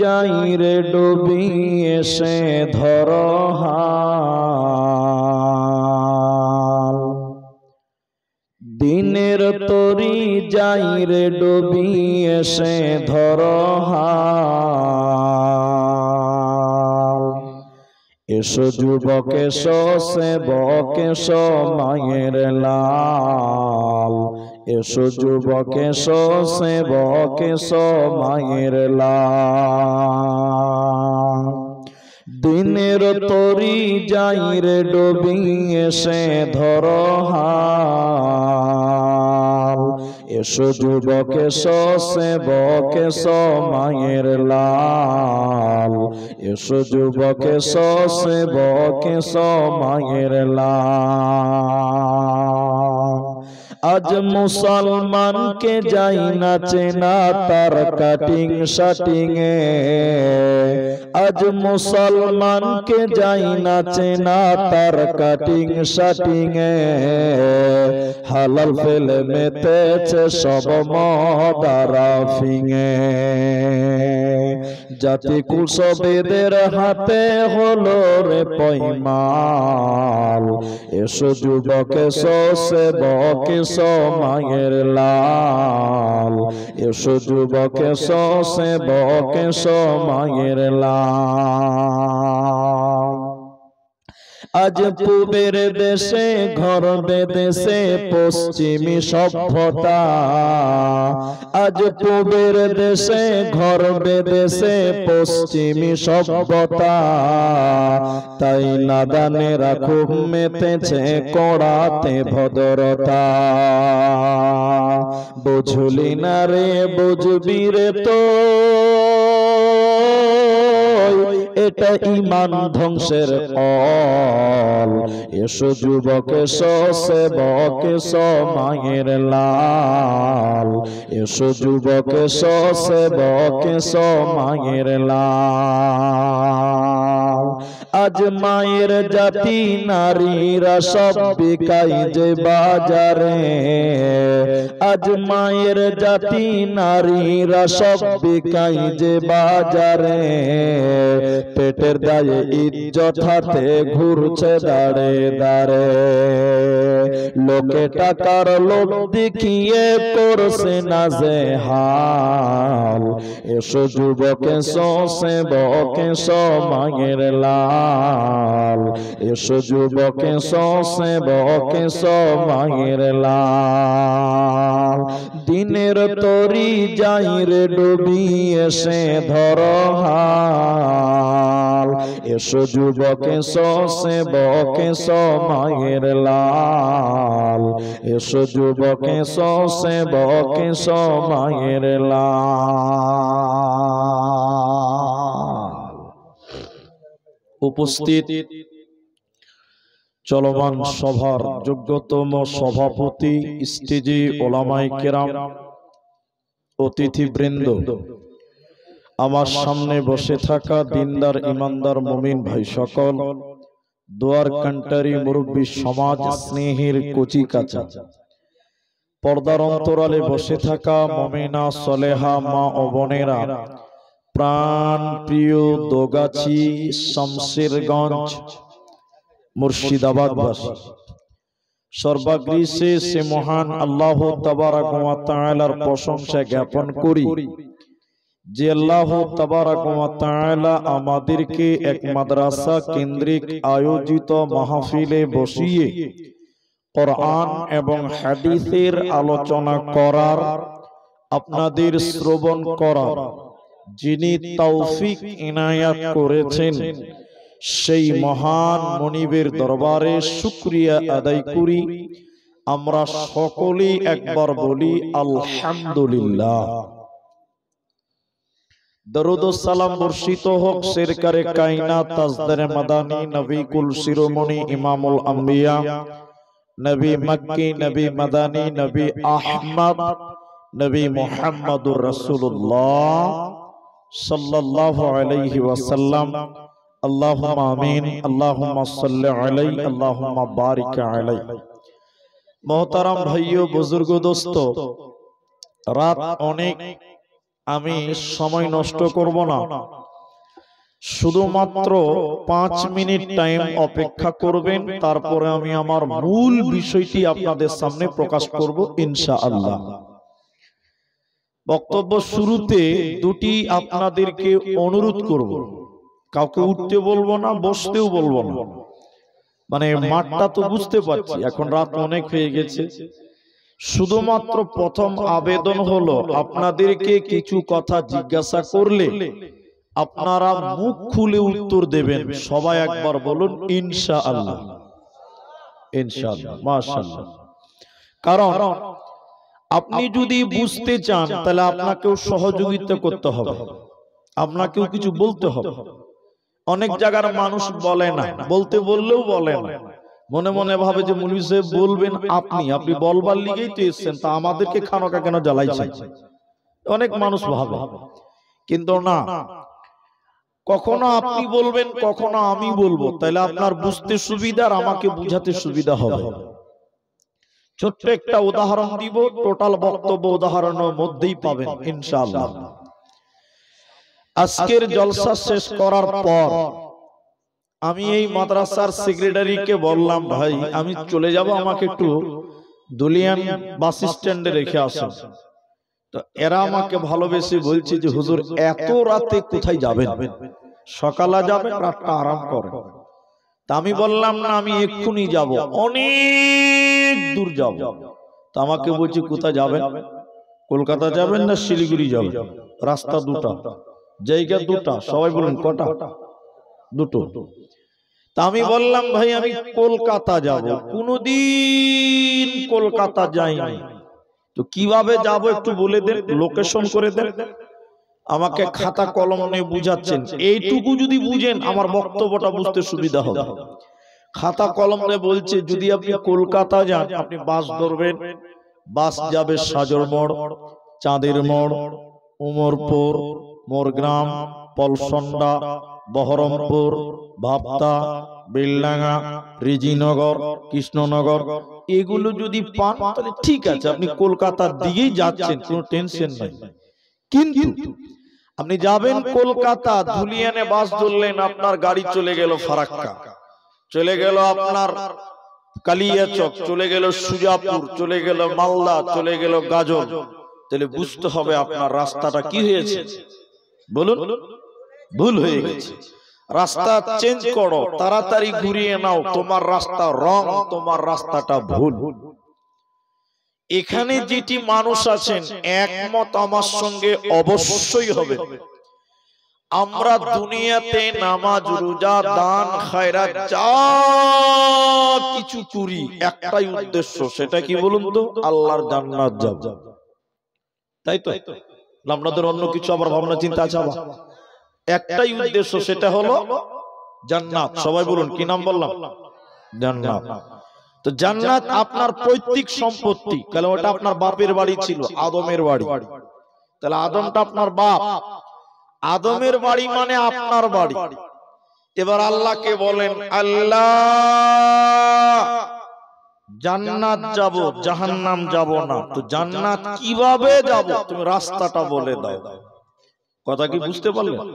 যাই রে ডুবি এসে ধর হাল, দিনের তরি যাই রে ডুবি এসে ধর হাল। এসো যুবক এসো সেবক এসো মায়ের লাল, এসো যুবক এসো সেবক এসো মায়ের লাল। দিনের তরি যাই রে ডুবি এসে ধর হাল, এসো যুবক এসো সেবক এসো মায়ের লাল, এসো যুবক এসো সেবক এসো মায়ের লাল। আজ মুসলমানকে যাই না চেনা তার কাটিং শাটিং এ, আজ মুসলমানকে যাই না চেনা তার কাটিং শাটিং এ। হালাল ফেলে মেতেছে সব মদারা ফিঙে, জাতি কুসবেদের হাতে হলো রে পয়মাল। এসো যুবক এসো সেবক এসো মায়ের লাল, এসো যুবক এসো সেবক এসো মায়ের লাল। আজ পূবের দেশে ঘর বেদেশে পশ্চিমী সভ্যতা, আজ পূবের দেশে ঘর বেদেশে পশ্চিমী সভ্যতা। তাই নাদানেরা খুব মেতেছে কড়াতে ভদ্রতা। বুঝলি না রে বুঝবি রে তো, এটা ঈমান ধ্বংসের ফল। এসো যুবক এসো সেবক এসো মায়ের লাল, এসো যুবক এসো সেবক এসো মায়ের লাল। আজ মায়ের জাতি নারীরা সব বিকাই যে বাজারে, আজ মায়ের জাতি নারীরা সব বিকাই যে বাজারে। পেটের দায়ে ইজ্জত হাতে ঘুরছে দাঁড়ে দাঁড়ে, লোকে টাকার লোভ দেখিয়ে করছে নাজেহাল। এসো যুবক এসো সেবক এসো মায়ের লাল, এসো যুবক এসো সেবক এসো মায়ের লাল। দিনের তরি যাই রে ডুবি এসে ধর হাল, এসো যুবক এসো সেবক এসো মায়ের লাল, এসো যুবক এসো সেবক এসো মায়ের লাল। উপস্থিত চলমান সভার যোগ্যতম সভাপতি, স্টেজে ওলামায়ে কেরাম, অতিথিবৃন্দ, আমার সামনে বসে থাকা দিনদার ইমানদার মুমিন ভাই সকল, দোয়ার কান্টারি মুরব্বী সমাজ স্নেহের কচি কাঁচা, পর্দার অন্তরালে বসে থাকা মুমিনা সলেহা মা ও বোনেরা, প্রাণ প্রিয় দোগাছি শামশেরগঞ্জ মুর্শিদাবাদবাসী, সর্বাগ্রে সে মহান আল্লাহ তাবারাক ওয়া তাআলার প্রশংসা জ্ঞাপন করি যে আল্লাহ তাবারাক ওয়া তাআলা আমাদেরকে এক মাদ্রাসা কেন্দ্রিক আয়োজিত মাহফিলে বসিয়ে কোরআন এবং হাদিসের আলোচনা করার, আপনাদের শ্রবণ করার যিনি তৌফিক ইনায়াত করেছেন, সেই মহান মনিবের দরবারে শুকরিয়া আদায় করি। আমরা সকলেই একবার বলি আলহামদুলিল্লাহ। দরুদ ও সালাম বর্ষিত হোক সরকারে কায়নাত তাজদারে মাদানী নবী কুল শিরোমণি ইমামুল আম্বিয়া নবী মক্কি নবী মাদানী নবী আহমদ নবী মুহাম্মদুর রাসূলুল্লাহ সাল্লাল্লাহু আলাইহি ওয়াসাল্লাম। আল্লাহুম্মা আমিন, আল্লাহুম্মা সাল্লি আলাইহি, আল্লাহুম্মা বারিক আলাইহি। मोहतरम भाइयों बुजुर्ग दोस्तों, रात अनेक আমি সময় নষ্ট করব না, শুধুমাত্র 5 মিনিট টাইম অপেক্ষা করবেন, তারপরে আমি আমার মূল বিষয়টি আপনাদের সামনে প্রকাশ করব ইনশাআল্লাহ। বক্তব্য শুরুতে দুটি আপনাদেরকে অনুরোধ করব, কাউকে উঠতে বলবো না, বসতেও বলবো না। মানে মাঠটা তো বুঝতে পারছি, এখন রাত অনেক হয়ে গেছে। শুধুমাত্র প্রথম আবেদন হলো, আপনাদেরকে কিছু কথা জিজ্ঞাসা করলে আপনারা মুখ খুলে উত্তর দেবেন। সবাই একবার বলুন ইনশাআল্লাহ। ইনশাআল্লাহ, মাশাআল্লাহ। কারণ আপনি যদি বুঝতে চান তাহলে আপনাকেও সহযোগিতা করতে হবে, আপনাকেও কিছু বলতে হবে। অনেক জায়গার মানুষ বলে না, বলতে বললেও বলে না, মনে মনে ভাবে যে মুফতি সাহেব বলবেন, আপনি বলবার লিগেই তো এসেছেন, তা আমাদেরকে খানোকা কেন জ্বালাইছেন, অনেক মানুষ ভাবে। কিন্তু না, কখনো আপনি বলবেন, কখনো আমি বলবো, তাহলে আপনার বুঝতে সুবিধা আর আমাকে বুঝাতে সুবিধা হবে। ছোট্ট একটা উদাহরণ দিব, টোটাল বক্তব্য উদাহরণের মধ্যেই পাবেন ইনশাআল্লাহ। আজকের জলসা শেষ করার পর আমি এই মাদ্রাসার সেক্রেটারিকে বললাম, ভাই আমি চলে যাব, আমাকে একটু দুলিয়ান বাস স্ট্যান্ডে রেখে আসেন। তো এরা আমাকে ভালোবেসে বলছে যে হুজুর এত রাতে কোথায় যাবেন, সকালে যাবেন, রাতটা আরাম করেন। তা আমি বললাম না, আমি এক্ষুনি যাব, অনেক দূর যাব। তা আমাকে বলছে কোথায় যাবেন, কলকাতা যাবেন না শিলিগুড়ি যাবেন? রাস্তা দুটা, জায়গা দুটা। সবাই বলুন কটা? দুটো। তা আমি বললাম, ভাই আমি কলকাতা যাব, কোনদিন কলকাতা যাইনি, তো কিভাবে যাব একটু বলে দেন, লোকেশন করে দেন। আমাকে খাতা কলম নিয়ে বুঝাচ্ছেন, এইটুকু যদি বুঝেন আমার বক্তব্যটা বুঝতে সুবিধা হবে। খাতা কলম নিয়ে বলছে, যদি আপনি কলকাতা যান, আপনি বাস ধরবেন, বাস যাবে সাজর মোড়, চাঁদের মোড়, উমরপুর, মোরগ্রাম, পলসন্ডা, বহরমপুর, ভাবতা, বেলডাঙ্গা, রিজিনগর, কৃষ্ণনগর, এগুলো যদি পান তাহলে ঠিক আছে, আপনি কলকাতার দিকেই যাচ্ছেন, কোনো টেনশন নাই। কিন্তু আপনি যাবেন কলকাতা, ধুলিয়ানে বাস ধরলেন, আপনার গাড়ি চলে গেল ফারাক্কা, চলে গেল আপনার কালিয়াচক, চলে গেল সুজাপুর, চলে গেল মালদা, চলে গেল গাজল, তাহলে বুঝতে হবে আপনার রাস্তাটা কি হয়েছে, বলুন ভুল হয়ে গেছে। রাস্তা চেঞ্জ করো, তাড়াতাড়ি ঘুরিয়ে নাও, তোমার রাস্তা রং, তোমার রাস্তাটা ভুল। এখানে যেটি মানুষ আছেন একমত আমার সঙ্গে অবশ্যই হবে, আমরা দুনিয়াতে নামাজ, রোজা, দান, খায়রাত যা কিছু করি একটাই উদ্দেশ্য, সেটা কি বলুন তো? আল্লাহর জান্নাত যাব, তাই তো? আপনাদের অন্য কিছু আবার ভাবনা চিন্তা আছে? একটাই উদ্দেশ্য, সেটা হলো জান্নাত। সবাই বলুন কি নাম বললাম? জান্নাত। তো জান্নাত আপনার পৈতৃক সম্পত্তি, তাহলে ওটা আপনার বাপের বাড়ি ছিল, আদমের বাড়ি, তাহলে আদমটা আপনার বাপ, আদমের বাড়ি মানে আপনার বাড়ি। এবার আল্লাহকে বলেন, আল্লাহ জান্নাত যাব, জাহান্নাম যাব না, তো জান্নাত কিভাবে যাব তুমি রাস্তাটা বলে দাও। কথা কি বুঝতে পারলেন?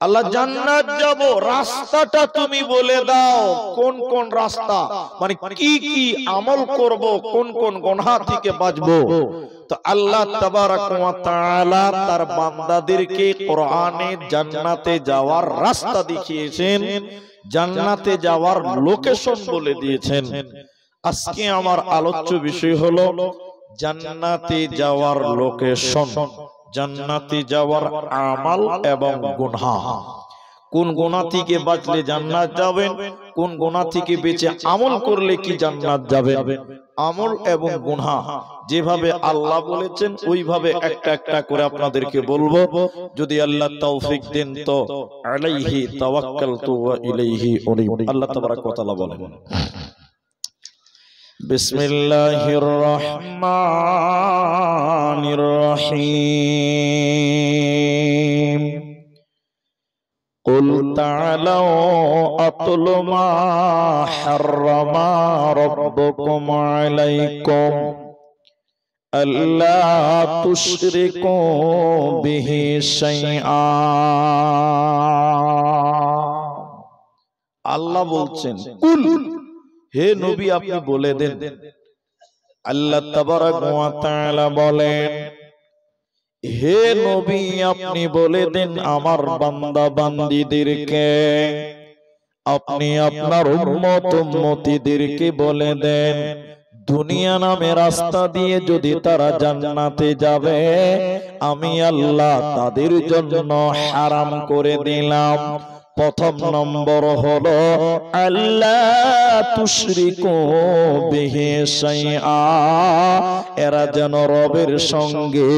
আল্লাহ জান্নাত যাব, রাস্তাটা তুমি বলে দাও, কোন কোন রাস্তা, মানে কি কি আমল করব, কোন কোন গুনাহ থেকে বাঁচবো। তো আল্লাহ তাবারক ওয়া তাআলা তার বান্দাদেরকে কোরআনে জান্নাতে যাওয়ার রাস্তা দেখিয়েছেন, জান্নাতে যাওয়ার লোকেশন বলে দিয়েছেন। আজকে আমার আলোচ্য বিষয় হলো জান্নাতে যাওয়ার লোকেশন, জান্নাতে যাওয়ার আমাল এবং গুনাহ। কোন গুনাহ থেকে বাঁচলে জান্নাত যাবেন, কোন গুনাহ থেকে বেঁচে আমল করলে কি জান্নাত যাবেন। আমল এবং গুনাহ যেভাবে আল্লাহ বলেছেন ওইভাবে একটা একটা করে আপনাদেরকে বলবো, যদি আল্লাহ তৌফিক দেন তো। আলাইহি তাওয়াক্কালতু ওয়া ইলাইহি উনীব। আল্লাহ তাবারাক ওয়া তাআলা বলেন, বিসমিল্লাহির রহমানির রহিম। কুল তাআলাউ আতলু মা হাররামা রাব্বুকুম আলাইকুম আল্লা তুশরিকু বিহি শাইআ। আল্লাহ বলছেন কুল, হে নবী আপনি বলে দেন, আল্লাহ তাবারাক ওয়া তাআলা বলেন হে নবী আপনি বলে দেন আমার বান্দা বান্দীদেরকে, আপনি আপনার উম্মত উম্মতিদেরকে বলে দেন, দুনিয়া নামে রাস্তা দিয়ে যদি তারা জান্নাতে যাবে, আমি আল্লাহ তাদের জন্য হারাম করে দিলাম। প্রথম নম্বর হলো আল্লাহ তুশরিকু বিহি শাইআ, এরা যেন রবের সঙ্গে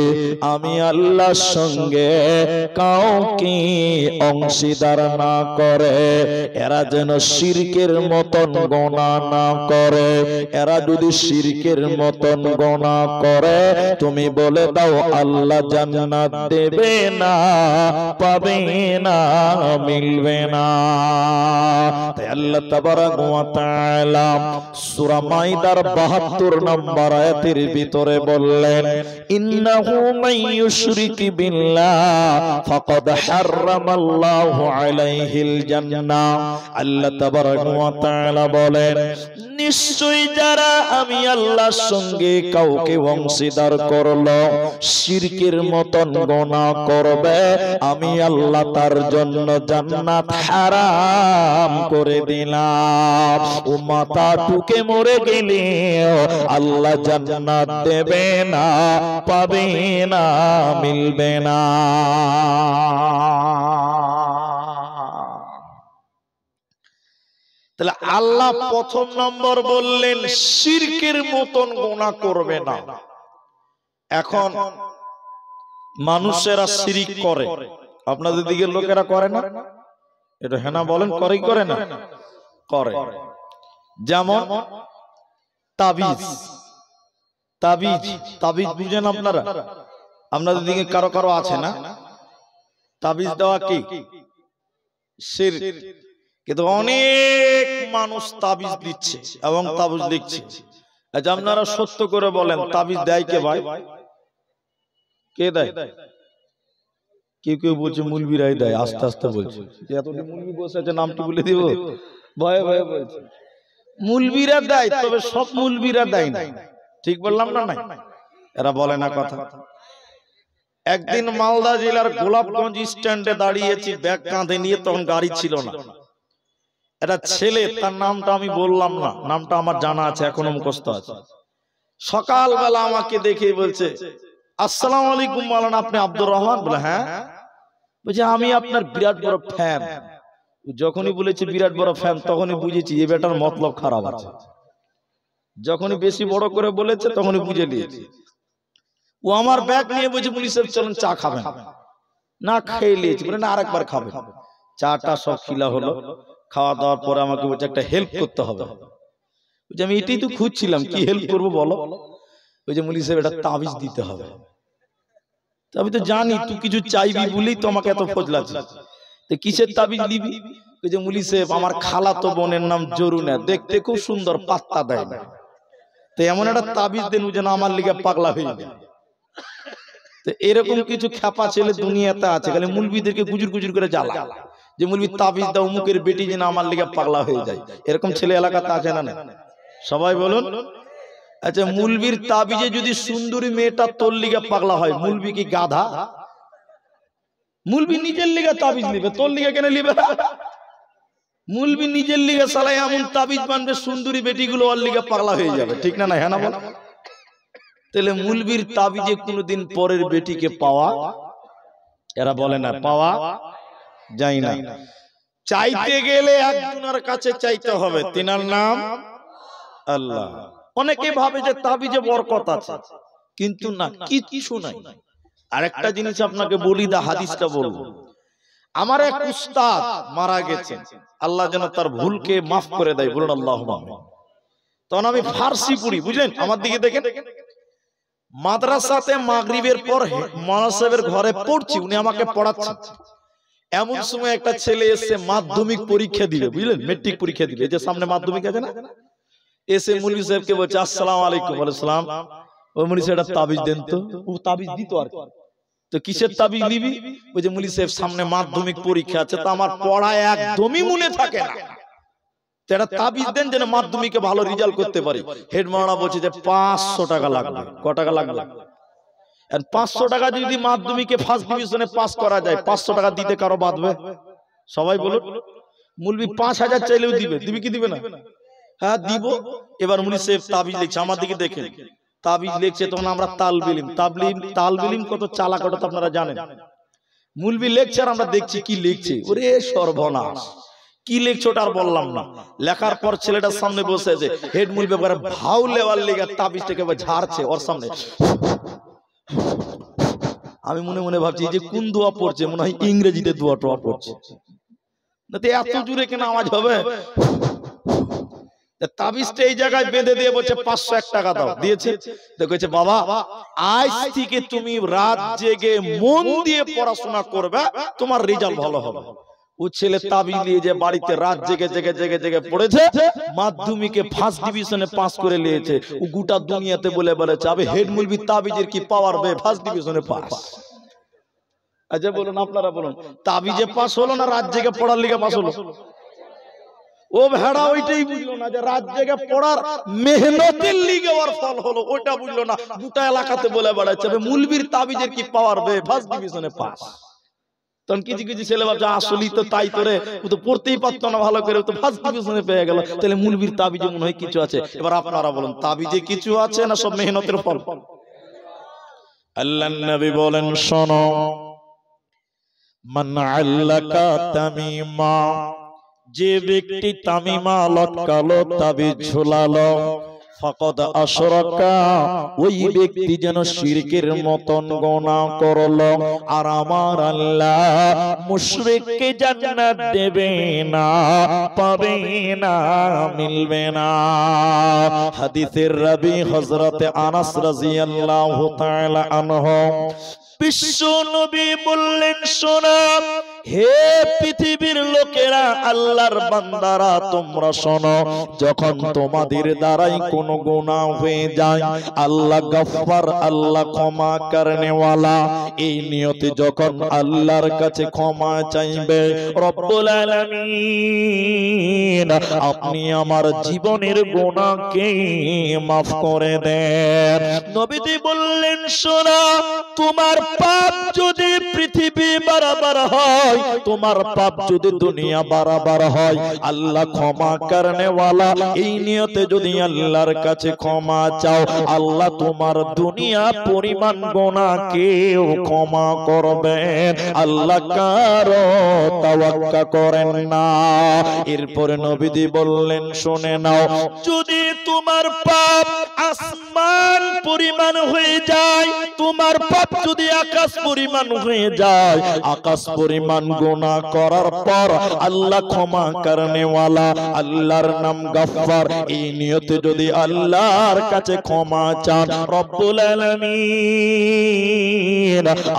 আমি আল্লাহর সঙ্গে কাউকে অংশীদার না করে, এরা যেন শিরকের মতন গুনাহ না করে। এরা যদি শিরকের মতন গুনাহ করে তুমি বলে দাও আল্লাহ জান্নাত দেবে না, পাবে না, মিলবে না। তাই আল্লাহ তাবারাক ওয়া তাআলা সূরা মাইদার ৭২ নম্বর আয়াতের ভিতরে বললেন ইন্নাহু মান ইউশরিক বিল্লাহ ফাকাদ হারামাল্লাহু আলাইহিল জান্নাহ। আল্লাহ তাবারাক ওয়া তাআলা বলেন নিশ্চয়ই যারা আমি আল্লাহর সঙ্গে কাউকে অংশীদার করলো, শিরকের মতন গুনাহ করবে, আমি আল্লাহ তার জন্য জান্নাত হারাম করে দিলাম। ও মাথা টুকে মরে গেলে আল্লাহ জান্নাত দেবে না, পাবে না, মিলবে না। তাহলে আল্লাহ প্রথম নম্বর বললেন শিরকের মতন গুনাহ করবে না। এখন মানুষেরা শিরক করে, আপনাদের দিকের লোকেরা করে না? এটা হেনা বলেন করে কি করে না? করে। যেমন তাবিজ, তাবিজ তাবিজ বুঝেন আপনারা? আপনাদের দিকে কারো কারো আছে না? তাবিজ দেওয়া কি শিরক, কিন্তু অনেক মানুষ তাবিজ দিচ্ছে এবং তাবিজ লিখছে। আচ্ছা আপনারা সত্য করে বলেন তাবিজ দেয় কে ভাই? কে দেয়? কেউ কেউ বলছে মুলবিরাই দেয়, আস্তে আস্তে বলছে এতটি মুলবি বসে আছে নামটি বলে দিব, ভয়ে ভয়ে বলছে মুলবিরা দেয়, তবে সব মুলবিরা দেয় না। ঠিক বললাম না? নাই, এরা বলে না কথা। একদিন মালদা জেলার গোলাপগঞ্জ স্ট্যান্ডে দাঁড়িয়েছি, ব্যাগ কাঁধে নিয়ে, তখন গাড়ি ছিল না। এটা ছেলে, তার নামটা আমি বললাম না, নামটা আমার জানা আছে, এখনো মুখস্থ আছে। সকালবেলা আমাকে দেখে বলছে আসসালামু আলাইকুম মাওলানা, আপনি আব্দুর রহমান? বলে হ্যাঁ। বলছে আমি আপনার বিরাট বড় ফ্যান। যখনই বলেছে বিরাট বড় ফ্যান তখনই বুঝেছি এই বেটার মতলব খারাপ আছে। যখনই বেশি বড় করে বলেছে তখনই বুঝে নিয়েছি। ও আমার ব্যাগ নিয়ে বলছে মুলি সাহেব চলেন চা খাবেন। না খেয়ে নিয়েছি, বলে না আরেকবার খাবেন। চাটা সব খিলা হলো, খাওয়া দাওয়ার পরে আমাকে বলছে একটা হেল্প করতে হবে। বলছে আমি এটাই তো খুঁজছিলাম, কি হেল্প করবো বলো? ওই যে মুলি সাহেব এটা তাবিজ দিতে হবে। আমি তো জানি তুই কিছু চাইবি বলেই তো আমাকে এত ফজলাচ্ছিস, তো কিসের তাবিজ দিবি? ওই যে মুলি সাহেব আমার খালাতো বোনের নাম জরুনা, দেখতে খুব সুন্দর, পাত্তা দেয় না, তো এমন একটা তাবিজ দেন যেন আমার লিগে পাগলা হয়ে যায়। তো এরকম কিছু খ্যাপা ছেলে দুনিয়াতে আছে, খালি মুলবিদেরকে গুজুর গুজুর করে জ্বালা, যে মুলবি তাবিজ দাও মুখের বেটি যেন আমার লিগে পাগলা হয়ে যায়। এরকম ছেলে এলাকাতে আছে না? সবাই বলুন। আচ্ছা মুলবির তাবিজে যদি সুন্দরী মেয়েটা তোর লিগে পাগলা হয়, মুলবি কি গাধা? মুলবি নিজের লিগে তাবিজ নিবে, তোর লিগে কেন নিবে? মুলবি নিজের লিগে সালাই এমন তাবিজ বানবে সুন্দরী বেটিগুলো ওর লিগে পাগলা হয়ে যাবে। ঠিক না? না হ্যাঁ না বল? তাহলে মুলবির তাবিজে কোনদিন পরের বেটিকে পাওয়া, এরা বলে না পাওয়া যায় না। চাইতে গেলে একজনের কাছে চাইতে হবে, তিনার নাম আল্লাহ। অনেকে ভাবে যে তাবিজে বরকত আছে, কিন্তু না, কিছু নাই। আরেকটা জিনিস আপনাকে বলি, দা হাদিসটা বলবো। আমার এক উস্তাদ মারা গেছেন, আল্লাহ যেন তার ভুলকে মাফ করে দেয়, বলুন আল্লাহুম্মা আমিন। তখন আমি ফার্সি পড়ি, বুঝলেন? আমার দিকে দেখেন, মাদ্রাসাতে মাগরিবের পর মাওলানা সাহেবের ঘরে পড়ছি, উনি আমাকে পড়াচ্ছেন। এমন সময় একটা ছেলে এসে মাধ্যমিক পরীক্ষা দিবে, বুঝলেন? মেট্রিক পরীক্ষা দিবে, যে সামনে মাধ্যমিক আছে না, এসে মুলবি সাহেবকে বলছে আসসালামু আলাইকুম। ওয়া আলাইকুম সালাম। ওই মুলি সেটা তাবিজ দেন তো, ও তাবিজ দিত আর কি। তো কিসের তাবিজ নিবি? ওই যে মুলি সাহেব সামনে মাধ্যমিক পরীক্ষা আছে, তো আমার পড়া একদমই মনে থাকে না, এটা তাবিজ দেন যেন মাধ্যমিকে ভালো রেজাল্ট করতে পারি। হেড মাওলানা বলছে যে 500 টাকা লাগবে। ক টাকা লাগবে? 500 টাকা যদি মাধ্যমিকে ফার্স্ট ডিভিশনে পাস করা যায়, 500 টাকা দিতে কারো বাঁধবে? সবাই বলুন। মুলবি 5000 চাইলেও দিবে, দিবি কি দিবে না? হ্যাঁ দিব। এবার মুলি সাহেব তাবিজ লিখছে, আমার দিকে দেখেন, তাবিজ লিখছে, তখন আমরা তালবিলিম কত চালাক ওটা তো আপনারা জানেন। মুলবি লিখছে আর আমরা দেখছি কি লিখছে, ওরে সর্বনাশ, কি লিখছে ওটা আর বললাম না। লেখার পর ছেলেটার সামনে বসে আছে, হেড মুলবি একবারে ভাউ লেওয়ার লেগে তাবিজটাকে ঝাড়ছে ওর সামনে। আমি মনে মনে ভাবছি যে কোন দোয়া পড়ছে, মনে হয় ইংরেজিতে দোয়া টোয়া পড়ছে, না তো এত জোরে কেন আওয়াজ হবে? তাবিজটা এই জায়গায় বেঁধে দিয়ে বলছে 501 টাকা দাও। দিয়েছে। দেখেছে বাবা আজ থেকে তুমি রাত জেগে মন দিয়ে পড়াশোনা করবে, তোমার রেজাল্ট ভালো হবে। ও ছেলে তাবিজ নিয়ে যে বাড়িতে রাত জেগে জেগে জেগে জেগে পড়েছে, মাধ্যমিকে ফার্স্ট ডিভিশনে পাস করে নিয়েছে। ও গোটা দুনিয়াতে বলে বলেছে আবে হেড মুলবি তাবিজের কি পাওয়ার বে, ফার্স্ট ডিভিশনে পাস। আচ্ছা বলুন, আপনারা বলুন, তাবিজে পাস হলো না রাত জেগে পড়ার লিগে পাস হলো? ও ভেড়া ওইটাই বুঝলো না যে রাত জেগে পড়ার মেহনতের লিগে ওর ফল হলো, ওইটা বুঝলো না। গোটা এলাকাতে বলে বেড়াচ্ছে মুলবির তাবিজের কি পাওয়ার বে, ফার্স্ট ডিভিশনে পাস। তখন কিছু কিছু ছেলে ভাবছে আসলেই তো তাই, তোরে ও তো পড়তেই পারতো না ভালো করে, তো ফার্স্ট ডিভিশনে পেয়ে গেল, তাহলে মুলবির তাবিজে মনে হয় কিছু আছে। এবার আপনারা বলুন, তাবিজে কিছু আছে না সব মেহনতের ফল? আল্লাহর নবী বলেন শোনো, মান আল্লাকা তামিমা, যে ব্যক্তি তামিমা লটকালো, তাবিজ ঝুলালো, ফাকাদ আশরাকা, ওই ব্যক্তি যেন শিরকের মতন গুনাহ করলো। আর আমার আল্লাহ মুশরিককে জান্নাত দেবে না, পাবে না, মিলবে না। হাদিসের রাবি হযরত আনাস রাদিয়াল্লাহু তাআলা আনহু বিশ্ব নবী বললেন শোনো, হে পৃথিবীর লোকেরা, আল্লাহর বান্দারা, তোমরা শোনো, যখন তোমাদের দ্বারাই কোন গুনাহ হয়ে যায়, আল্লাহ গফফার, আল্লাহ ক্ষমা করনে ওয়ালা, এই নিয়তে যখন আল্লাহর কাছে ক্ষমা চাইবে, রব্বুল আলামিন আপনি আমার জীবনের গুনাহকে মাফ করে দেন। নবীজি বললেন শোনো, তোমার পাপ যদি পৃথিবী বরাবর হয়, তোমার পাপ যদি দুনিয়া বরাবর হয়, আল্লাহ ক্ষমা করনে ওয়ালা, এই নিয়তে যদি আল্লাহর কাছে ক্ষমা চাও, আল্লাহ তোমার দুনিয়া পরিমাণ গুনাহকেও ক্ষমা করবেন। আল্লাহ কারো তাওয়াক্কা করেন না। এরপরে নবীজি বললেন শুনে নাও, যদি তোমার পাপ আসমান পরিমাণ হয়ে যায়, তোমার পাপ যদি আকাশ পরিমাণ হয়ে যায়, আকাশ পরিমাণ গুনাহ করার পর আল্লাহ ক্ষমা করনে ওয়ালা, আল্লাহর নাম গফফার, এই নিয়তে যদি আল্লাহর কাছে ক্ষমা চান, রব্বুল আলামিন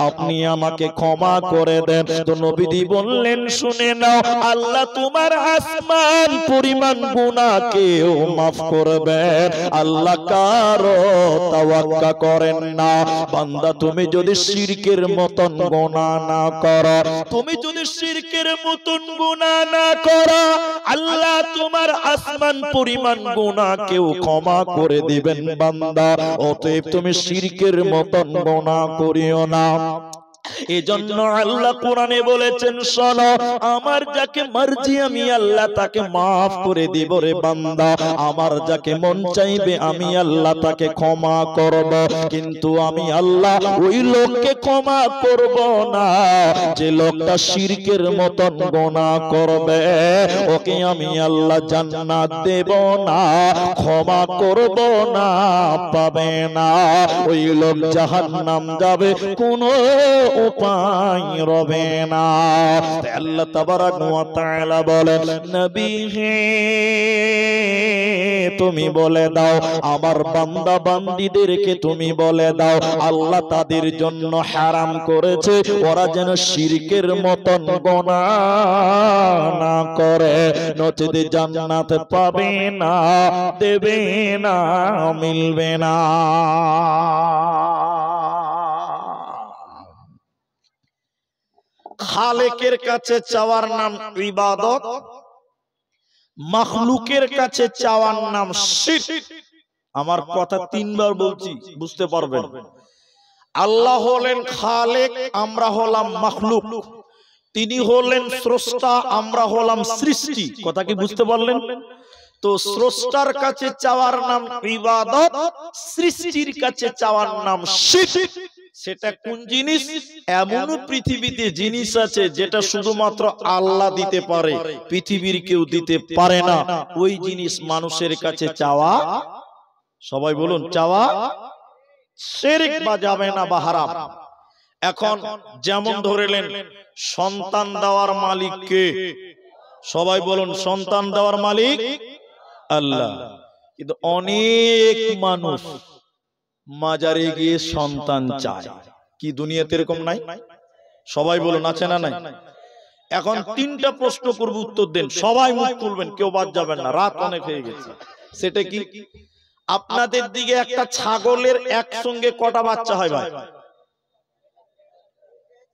আপনি আমাকে ক্ষমা করে দেন। তো নবীজি বললেন শুনে নাও, আল্লাহ তোমার আসমান পরিমাণ গুনাহকেও মাফ করবেন। আল্লাহ কারো তাওয়াক্কা করেন না। বান্দা তুমি যদি শিরকের মতন গুনাহ না করো, তুমি যদি শিরকের মতন গুনাহ না করো, আল্লাহ তোমার আসমান পরিমাণ গুনাহকেও ক্ষমা করে দিবেন বান্দা। অতএব তুমি শিরকের মতন গুনাহ করিও না। এজন্য আল্লাহ কোরআনে বলেছেন শোনো, আমার যাকে মর্জি আমি আল্লাহ তাকে মাফ করে দিব রে বান্দা, আমার যাকে মন চাইবে আমি আল্লাহ তাকে ক্ষমা করব, কিন্তু আমি আল্লাহ ওই লোককে ক্ষমা করব না যে লোকটা শিরকের মতন গুনাহ করবে। ওকে আমি আল্লাহ জান্নাত দেব না, ক্ষমা করব না, পাবে না। ওই লোক জাহান্নাম যাবে, কোনো উপায় রবে না। আল্লাহ তাবারাক ওয়া তাআলা বলেন, নবী হে তুমি বলে দাও, আমার বান্দা বান্দীদেরকে তুমি বলে দাও, আল্লাহ তাদের জন্য হারাম করেছে ওরা যেন শিরকের মতন গুনাহ না করে, নচেত জান্নাত পাবে না, দেবে না, মিলবে না। খালেকের কাছে চাওয়ার নাম ইবাদত, মাখলুকের কাছে চাওয়ার নাম শিরক। আমার কথা তিনবার বলছি, বুঝতে পারবেন। আল্লাহ হলেন খালেক, আমরা হলাম মাখলুক। তিনি হলেন স্রষ্টা, আমরা হলাম সৃষ্টি। কথা কি বুঝতে পারলেন? তো স্রষ্টার কাছে চাওয়ার নাম ইবাদত, সৃষ্টির কাছে চাওয়ার নাম শিরক। সেটা কোন জিনিস? এমন পৃথিবীতে জিনিস আছে যেটা শুধুমাত্র আল্লাহ দিতে পারে, পৃথিবীর কেউ দিতে পারে না। ওই জিনিস মানুষের কাছে চাওয়া, সবাই বলুন, চাওয়া শিরক বা যাবে না বা হারাম। এখন যেমন ধরেলেন, সন্তান দেওয়ার মালিক কে? সবাই বলুন, সন্তান দেওয়ার মালিক আল্লাহ। কিন্তু অনেক মানুষ মাজারে গিয়ে সন্তান চায়। কি দুনিয়াতে এরকম নাই? সবাই বলুন, আছে না নাই? এখন তিনটা প্রশ্ন করব, উত্তর দেন। সবাই মুখ খুলবেন, কেউ বাদ যাবেন না, রাত অনেক হয়ে গেছে। সেটা কি? আপনাদের দিকে একটা ছাগলের একসঙ্গে কটা বাচ্চা হয় ভাই?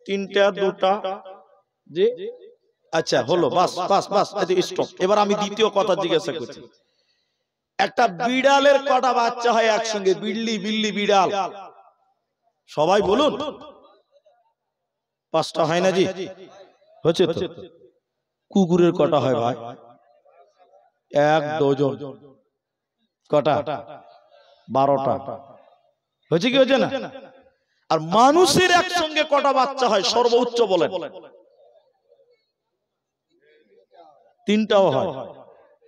তিনটা, দুটা, যে আচ্ছা হলো, বাস বাস বাস, স্টপ। এবার আমি দ্বিতীয় কথা জিজ্ঞাসা করছি, একটা বিড়ালের কটা বাচ্চা হয় একসঙ্গে? বিল্লি, বিল্লি, বিড়াল, সবাই বলুন। পাঁচটা হয় না জি? হচ্ছে তো। কুকুরের কটা হয় ভাই? এক ডজন। কটা? 12টা। হচ্ছে কি হচ্ছে না? আর মানুষের একসঙ্গে কটা বাচ্চা হয় সর্বোচ্চ বলেন? 3টাও হয়।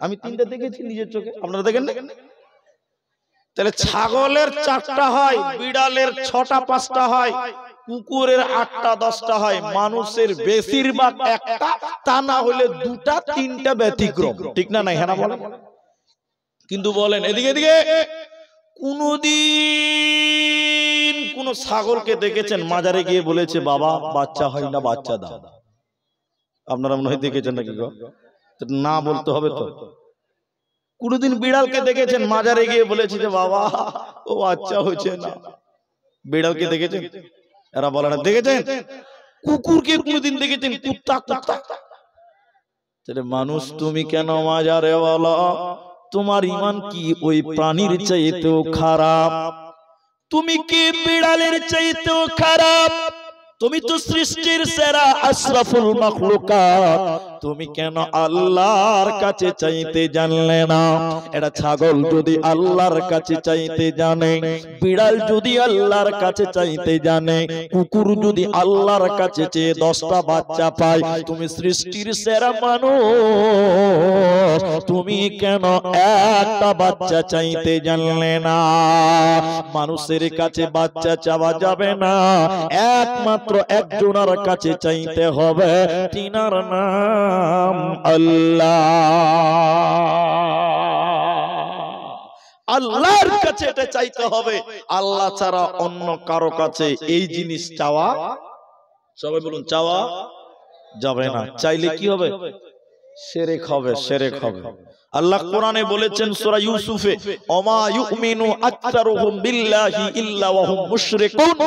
আমি 3টা দেখেছি নিজের চোখে, আপনারা দেখেন না? তাহলে ছাগলের 4টা হয়, বিড়ালের 6টা 5টা হয়, কুকুরের 8টা 10টা হয়, মানুষের বেশিরভাগ একটা, তা না হলে 2টা 3টা ব্যতিক্রম। ঠিক না নাই? হ্যাঁ না বলেন। কিন্তু বলেন এদিকে এদিকে, কোনদিন কোন ছাগলকে দেখেছেন মাজারে গিয়ে বলেছে বাবা বাচ্চা হয় না, বাচ্চা দাও? আপনারা মনে হয় দেখেছেন নাকি গো? না বলতে হবে তো। কোনদিন বিড়ালকে দেখেছেন মাজারে গিয়ে বলেছে যে বাবা ও বাচ্চা হচ্ছে না? বিড়ালকে দেখেছেন? এরা বলে না। দেখেছেন? কুকুরকে কোনদিন দেখেছেন? কুত্তা কুত্তা। তাহলে মানুষ তুমি কেন মাজারে বলো? তোমার ঈমান কি ওই প্রাণীর চাইতেও খারাপ? তুমি কি বিড়ালের চাইতেও খারাপ? তুমি তো সৃষ্টির সেরা আশরাফুল মাখলুকাত, তুমি কেন আল্লাহর কাছে চাইতে জানলে না? এটা ছাগল যদি আল্লাহর কাছে চাইতে জানে, বিড়াল যদি আল্লাহর কাছে চাইতে জানে, কুকুর যদি আল্লাহর কাছে চেয়ে 10টা বাচ্চা পায়, তুমি সৃষ্টির সেরা মানুষ, তুমি কেন একটা বাচ্চা চাইতে জানলে না? মানুষের কাছে বাচ্চা চাওয়া যাবে না, একমাত্র একজনের কাছে চাইতে হবে, তিনার নাম আল্লাহ। আল্লাহর কাছে এটা চাইতে হবে, আল্লাহ ছাড়া অন্য কারো কাছে এই জিনিস চাওয়া, সবাই বলুন, চাওয়া যাবে না। চাইলে কি হবে? শিরক হবে, শিরক হবে। আল্লাহ কোরআনে বলেছেন সূরা ইউসুফে, ওমা ইউমিনু আকতারুহুম বিল্লাহি ইল্লা ওয়া হুম মুশরিকুন,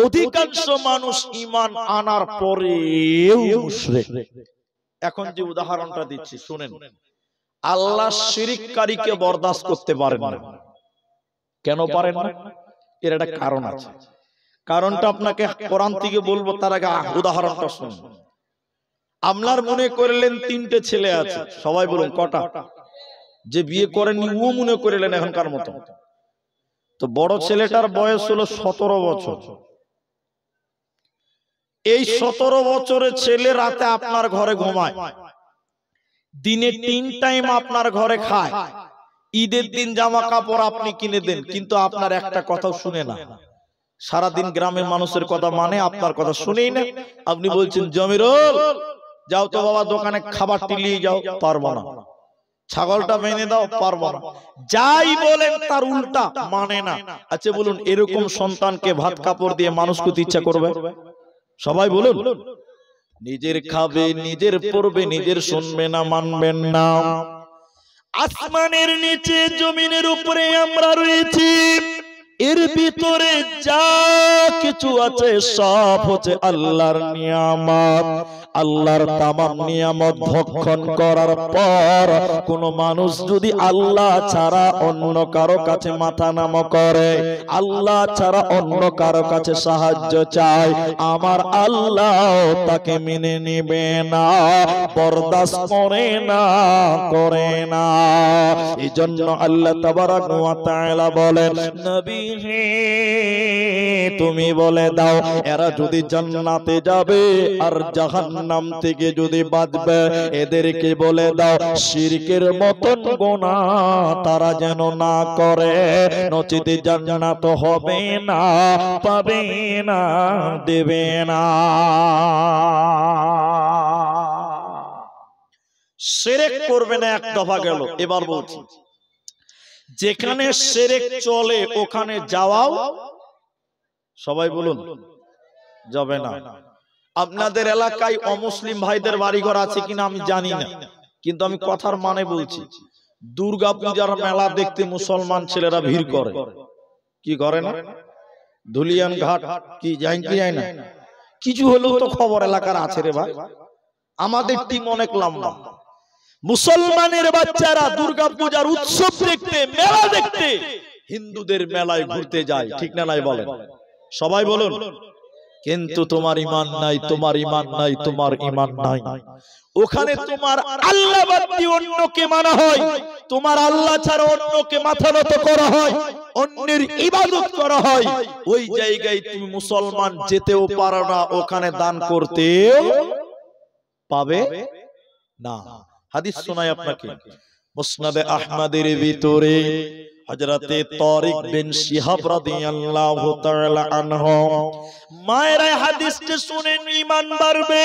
অধিকাংশ মানুষ ঈমান আনার পরেও মুশরিক। এখন যে উদাহরণটা দিচ্ছি শুনেন, আল্লাহ শিরককারীকে বরদাস্ত করতে পারেন না। কেন পারেন না? এর একটা কারণ আছে। কারণটা আপনাকে কোরআন থেকে বলবো, তার আগে উদাহরণটা শুনুন। আপনার মনে করলেন 3টে ছেলে আছে, সবাই বলুন কটা? যে বিয়ে করেননি ও মনে করলেন এখনকার মতো। তো বড় ছেলেটার বয়স হলো 17 বছর। এই 17 বছরের ছেলে রাতে আপনার ঘরে ঘুমায়, দিনে 3 টাইম আপনার ঘরে খায়, ঈদের দিন জামা কাপড় আপনি কিনে দেন, কিন্তু আপনার একটা কথাও শুনে না। সারাদিন গ্রামের মানুষের কথা মানে, আপনার কথা শুনেই না। আপনি বলছেন জমিরুল যাও তো বাবা দোকানে খাবারটি নিয়ে যাও, পারবো না। ছাগলটা মেনে দাও, পারবো না। যাই বলেন তার উল্টা মানে না। আচ্ছা বলুন, এরকম সন্তানকে ভাত কাপড় দিয়ে মানুষ করতে ইচ্ছা করবে? সবাই বলুন। নিজের খাবে, নিজের পড়বে, নিজের শুনবে না, মানবেন না। আসমানের নিচে জমিনের উপরে আমরা রয়েছি, এর ভিতরে যা কিছু আছে সব হচ্ছে আল্লাহর নিয়ামত। আল্লাহর তামাম নিয়ামত ভক্ষণ করার পর কোন মানুষ যদি আল্লাহ ছাড়া অন্য কারো কাছে মাথা নত করে, আল্লাহ ছাড়া অন্য কারো কাছে সাহায্য চায়, আমার আল্লাহ তাকে মেনে নেবে না, বরদাস্ত করে না। এই জন্য আল্লাহ তাবারাক ওয়া তাআলা বলেন, নবী হে তুমি বলে দাও এরা যদি জান্নাতে যাবে আর জাহান্নাম থেকে যদি বাঁচবে, এদেরকে বলে দাও শিরকের মতন গুনাহ তারা যেন না করে, নচিতে জান্নাত হবে না, পাবে না, দেবে না। শিরক করবে না, এক দফা গেল। এবার বলছি, যেখানে শিরক চলে ওখানে যাওয়াও, সবাই বলুন, যাবে না। আপনাদের এলাকায় অমুসলিম ভাইদের বাড়িঘর আছে কিনা আমি জানি না, কিন্তু আমি কথার মানে বলছি, দুর্গা পূজার মেলা দেখতে মুসলমান ছেলেরা ভিড় করে, কি করে না? ধুলিয়ান ঘাট কি যায় কি যায় না? কিছু হলেও তো খবর এলাকার আছে রে ভাই। আমাদের টিম অনেক লম্বা। মুসলমানের বাচ্চারা দুর্গা পূজার উৎসব দেখতে, মেলা দেখতে হিন্দুদের মেলায় ঘুরতে যায়, ঠিক না নাই বলেন? সবাই বলুন। কিন্তু তোমার ঈমান নাই, তোমার ঈমান নাই, তোমার ঈমান নাই। ওখানে তোমার আল্লাহ বাদ দিয়ে অন্যকে মানা হয়, তোমার আল্লাহ ছাড়া অন্যকে মাথা নত করা হয়, অন্যের ইবাদত করা হয়। ওই জায়গায় তুমি মুসলমান যেতেও পারো না, ওখানে দান করতেও পাবে না। হাদিস শোনাই আপনাকে, মুসনাদে আহমদের ভিতরে হযরতে তারিক বিন শিহাব রাদিয়াল্লাহু তাআলা আনহু, মায়েরা হাদিসটা শুনেন ঈমান বাড়বে।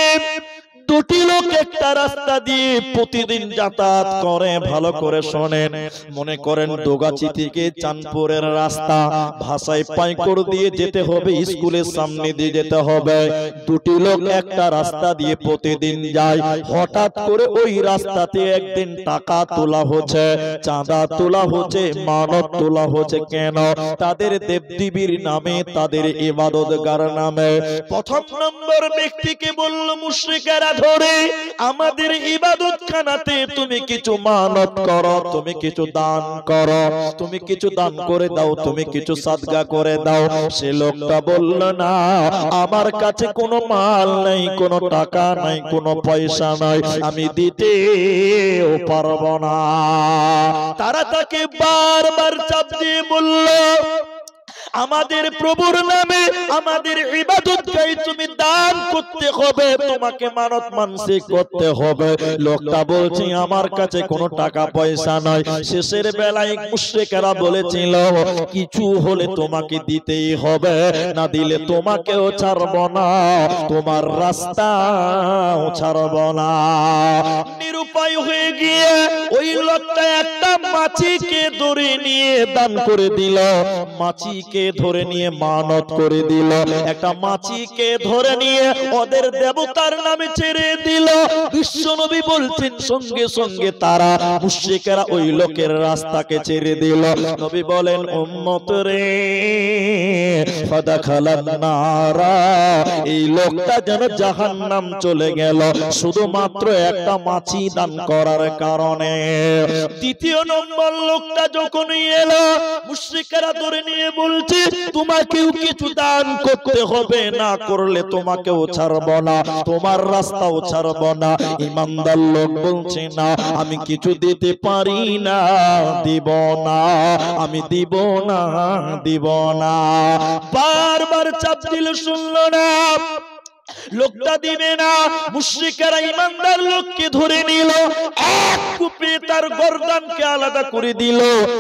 দুটি লোক একটা রাস্তা দিয়ে প্রতিদিন যাতায়াত করে, ভালো করে শোনেন। মনে করেন দোগাচি থেকে চাঁদপুরের রাস্তা, ভাষায় পাইকড় দিয়ে যেতে হবে, স্কুলের সামনে দিয়ে যেতে হবে। দুটি লোক একটা রাস্তা দিয়ে প্রতিদিন যায়। হঠাৎ করে ওই রাস্তাতে একদিন টাকা তোলা হচ্ছে, চাঁদা তোলা হচ্ছে, মানত তোলা হচ্ছে। কেন? তাদের দেবদেবীর নামে, তাদের ইবাদতগার নামে। প্রথম নম্বর ব্যক্তিকে বলল, মুশরিকেরা ধরে আমাদের ইবাদতখানাতে তুমি কিছু মানত করো, তুমি কিছু দান করো, তুমি কিছু দান করে দাও, তুমি কিছু সাদকা করে দাও। সে লোকটা বলল, না আমার কাছে কোনো মাল নাই, কোনো টাকা নাই, কোনো পয়সা নাই, আমি দিতেও পারবো না। তারা তাকে বারবার চাপ দিয়ে বলল, আমাদের প্রভুর নামে আমাদের ইবাদতকে তুমি দান করতে হবে, তোমাকে মানত মানসিক করতে হবে। লোকটা বলছে আমার কাছে কোনো টাকা পয়সা নাই। শেষের বেলায় মুশরিকেরা বলেছিল, কিছু হলে তোমাকে দিতেই হবে, না দিলে তোমাকেও ছাড়ব না, তোমার রাস্তাও ছাড়ব না। নিরুপায় হয়ে গিয়ে ওই লোকটা একটা মাছিকে ধরে নিয়ে দান করে দিল, মাছিকে ধরে নিয়ে মানত করে দিল, একটা মাছিকে ধরে নিয়ে ওদের দেবতার নামে ছেড়ে দিল। বিশ্বনবী বলছেন সঙ্গে সঙ্গে তারা মুশরিকেরা ওই লোকের রাস্তাকে ছেড়ে দিল। নবী বলেন, উম্মত রে ফাদাখালান নারা, এই লোকটা যেন জাহান্নাম চলে গেল শুধুমাত্র একটা মাছি দান করার কারণে। দ্বিতীয় নম্বর লোকটা যখন এলো, মুশরিকেরা ধরে নিয়ে বলছে, তোমাকেও কিছু দান করতে হবে, না করলে তোমাকেও ছাড়ব না, তোমার রাস্তাও ছাড়ব না। ঈমানদার লোক বলছে, না আমি কিছু দিতে পারি না, দিব না, আমি দিব না, দিব না। বারবার চাপ দিল, শুনল না। লোকটা দিবে না। মুশরিকেরা ঈমানদার লোককে ধরে নিল, এক কূপে তার গর্দানকে আলাদা করে দিল,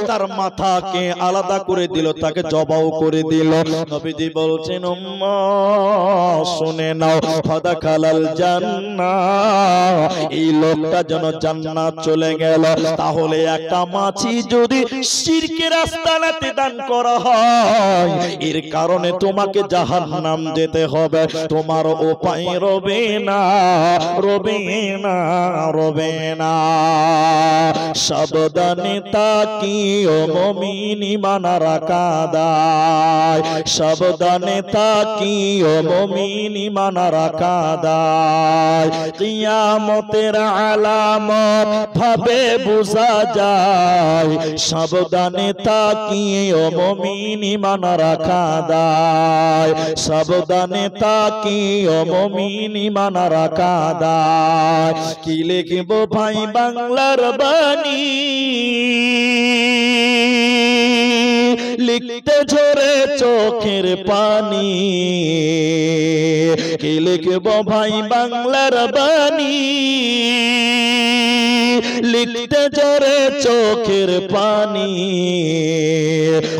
তার মাথাকে আলাদা করে দিল, তাকে জবাও করে দিল। নবীজি বলছেন উম্মাহ শুনে নাও, ফাদাখালাল জান্নাহ, এই লোকটা যেন জান্নাত চলে গেল। তাহলে একটা মাছি যদি শিরকের আস্তানাতে দান করা হয়, এর কারণে তোমাকে জাহান্নাম যেতে হবে, তোমার উপায় রবে না, রবে না, রবে না। সাবধানে তাকিও মুমিন ঈমান রাখা দায়, সাবধানে তাকিও মুমিন ঈমান রাখা দায়। কিয়ামতের আলামত ভাবে বোঝা যায়, সাবধানে তাকিও মুমিন ঈমান রাখা দায়, সাবধানে তাকিও মুমিন ঈমান রাখা দায়। কি লিখবো ভাই বাংলার বাণী, লিখতে ঝরে চোখের পানি, কি লিখবো ভাই বাংলার বাণী, লিখতে ঝরে চোখের পানি।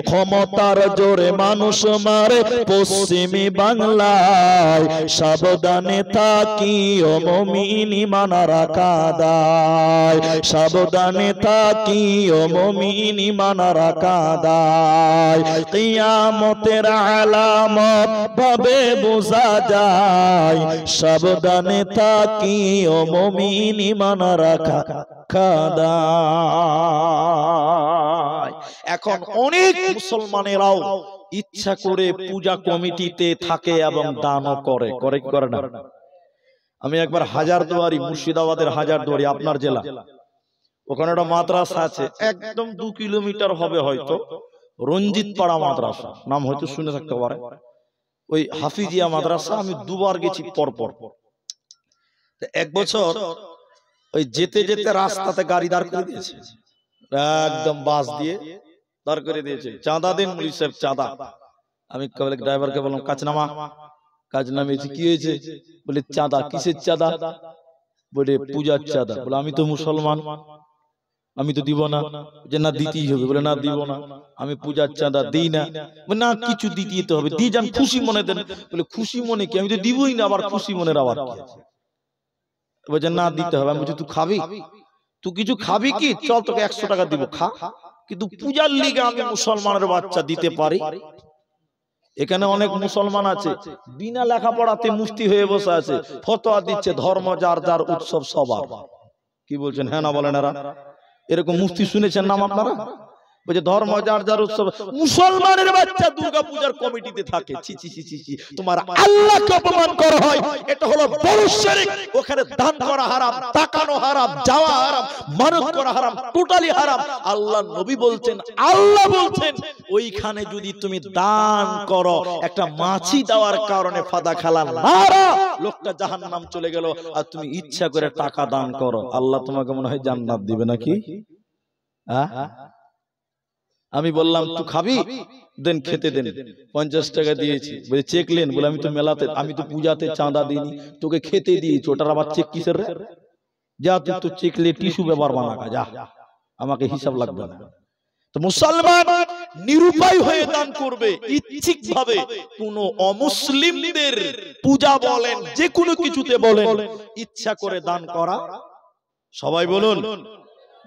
ক্ষমতার জোরে মানুষ মারে পশ্চিমী বাংলায়, সাবধানে তাকিও মুমিন ঈমান রাখা দায়, সাবধানে তাকিও মুমিন ঈমান রাখা দায়। কিয়ামতের আলামত ভাবে বোঝা যায়, সাবধানে তাকিও মুমিন ঈমান রাখা দায়। এখন অনেক মুসলমানেরাও ইচ্ছা করে পূজা কমিটিতে থাকে এবং দানও করে, করে কি করে না? আমি একবার হাজারদুয়ারি, মুর্শিদাবাদের হাজারদুয়ারি আপনার জেলা, ওখানে একটা মাদ্রাসা আছে, একদম 2 কিলোমিটার হবে হয়তো, রঞ্জিত পাড়া মাদ্রাসা, নাম হয়তো শুনে থাকতে পারে। ওই হাফিজিয়া মাদ্রাসা, আমি 2 বার গেছি পরপর। এক বছর ওই যেতে যেতে রাস্তাতে গাড়ি দাঁড় করে দিয়েছে, একদম বাস দিয়ে দাঁড় করে দিয়েছে, চাঁদা দিন মুলি সাহেব চাঁদা। আমি ড্রাইভারকে বললাম কাজ নামা, কাজ নামিয়েছি, কি হয়েছে? বলে চাঁদা। কিসের চাঁদা? বলে পূজার চাঁদা। বলে আমি তো মুসলমান, আমি তো দিব না। যে না দিতেই হবে। বলে না দিব না, আমি পূজার চাঁদা দিই না। না কিছু দিতে হবে, দিয়ে যান, খুশি মনে দেন। বলে খুশি মনে কি? আমি তো দিবই না, আবার খুশি মনের আবার কি আছে? বলছে না দিতে হবে। আমি বলছি তুই খাবি, তুই কিছু খাবি কি? চল তোকে 100 টাকা দিব, খা। কিন্তু পূজার লিগে আমি মুসলমানের বাচ্চা দিতে পারি? এখানে অনেক মুসলমান আছে বিনা লেখাপড়াতে মুফতি হয়ে বসে আছে, ফতোয়া দিচ্ছে ধর্ম যার যার উৎসব সবার। কি বলছেন? হ্যাঁ না বলেন? এরকম মুফতি শুনেছেন নাম আপনারা? বলছে ধর্ম যার যার উৎসব। মুসলমানের বাচ্চা দুর্গা পূজার কমিটিতে থাকে। ছি ছি ছি ছি, তোমার আল্লাহকে অপমান করা হয়, এটা হলো বড় শিরক। ওখানে দান করা হারাম, তাকানো হারাম, যাওয়া হারাম, মানত করা হারাম, টোটালি হারাম। আল্লাহ নবী বলছেন, আল্লাহ বলছেন ওইখানে যদি তুমি দান করো একটা মাছি দেওয়ার কারণে ফাদা খালা নারা, লোকটা জাহান্নাম চলে গেল। আর তুমি ইচ্ছা করে টাকা দান করো, আল্লাহ তোমাকে মনে হয় জান্নাত দিবে নাকি? আমি বললাম তুই খাবি? দেন, খেতে দেন। 50 টাকা দিয়েছি। বলে চেক লেন। বলে আমি তো মেলাতে, আমি তো পূজাতে চাঁদা দিইনি, তোকে খেতে দিয়েছি, ওটার আবার চেক কিসের রে? যা তুই তো চেক লে, টিস্যু পেপার বানা, যা, আমাকে হিসাব লাগবে না। তো মুসলমান নিরুপায় হয়ে দান করবে ইচ্ছিক ভাবে। কোন অমুসলিমদের পূজা বলেন, যে কোনো কিছুতে বলেন, ইচ্ছা করে দান করা, সবাই বলুন,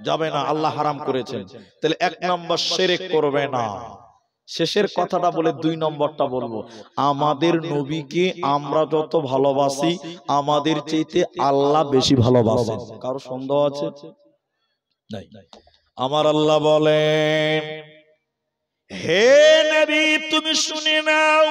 যাবে না, আল্লাহ হারাম করেছেন। তাহলে 1 নম্বর শিরক করবে না। শেষের কথাটা বলে 2 নম্বরটা বলবো। আমাদের নবীকে আমরা যত ভালোবাসি, আমাদের চাইতে আল্লাহ বেশি ভালোবাসেন। কারো সন্দেহ আছে? নাই। আমার আল্লাহ বলেন, হে নবী তুমি শুনে নাও,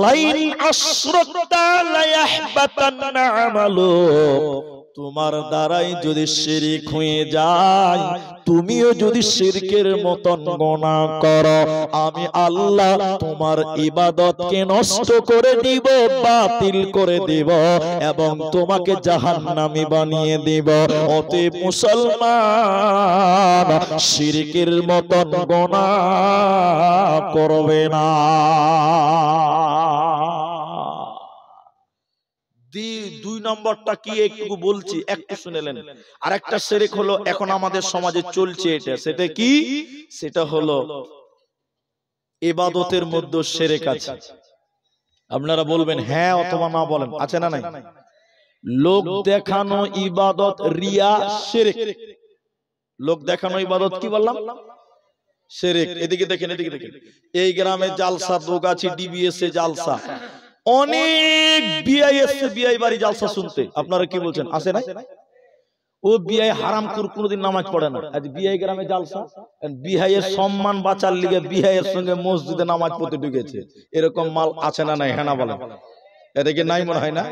লাইন আশরাকতা লা ইয়াহবাতান্না আমালুক, তোমার দ্বারাই যদি শিরক হয়ে যায়, তুমিও যদি শিরকের মতন গুনাহ করো, আমি আল্লাহ তোমার ইবাদতকে নষ্ট করে দিব, বাতিল করে দিব এবং তোমাকে জাহান্নামী বানিয়ে দিব। অতএব মুসলমান শিরকের মতন গুনাহ করবে না। দুই নম্বরটা কি একটু বলছি, একটু শুনেলেন। আর একটা শিরক হলো এখন আমাদের সমাজে চলছে এটা, সেটা কি? সেটা হলো ইবাদতের মধ্যে শিরক আছে। আপনারা বলবেন হ্যাঁ অথবা না, বলেন আছে না নাই? লোক দেখানো ইবাদত রিয়া শিরক। লোক দেখানো ইবাদত কি বললাম? শিরক। এদিকে দেখেন, এদিকে দেখেন, এই গ্রামে জালসা, দোগাছি ডিবিএস এ জালসা, অনেক বিআই এসছে বিআই বাড়ি জালসা শুনতে। আপনারা কি বলছেন, আছে না? ও বিআই হারামখোর, কোনদিন নামাজ পড়ে না, আজ বিআই গ্রামে জালসা, বিআই এর সম্মান বাঁচার লিগে বিআই এর সঙ্গে মসজিদে নামাজ পড়তে ঢুকেছে। এরকম মাল আছে না নাই? হ্যাঁ না বলেন? এদিকে নাই মনে হয় না?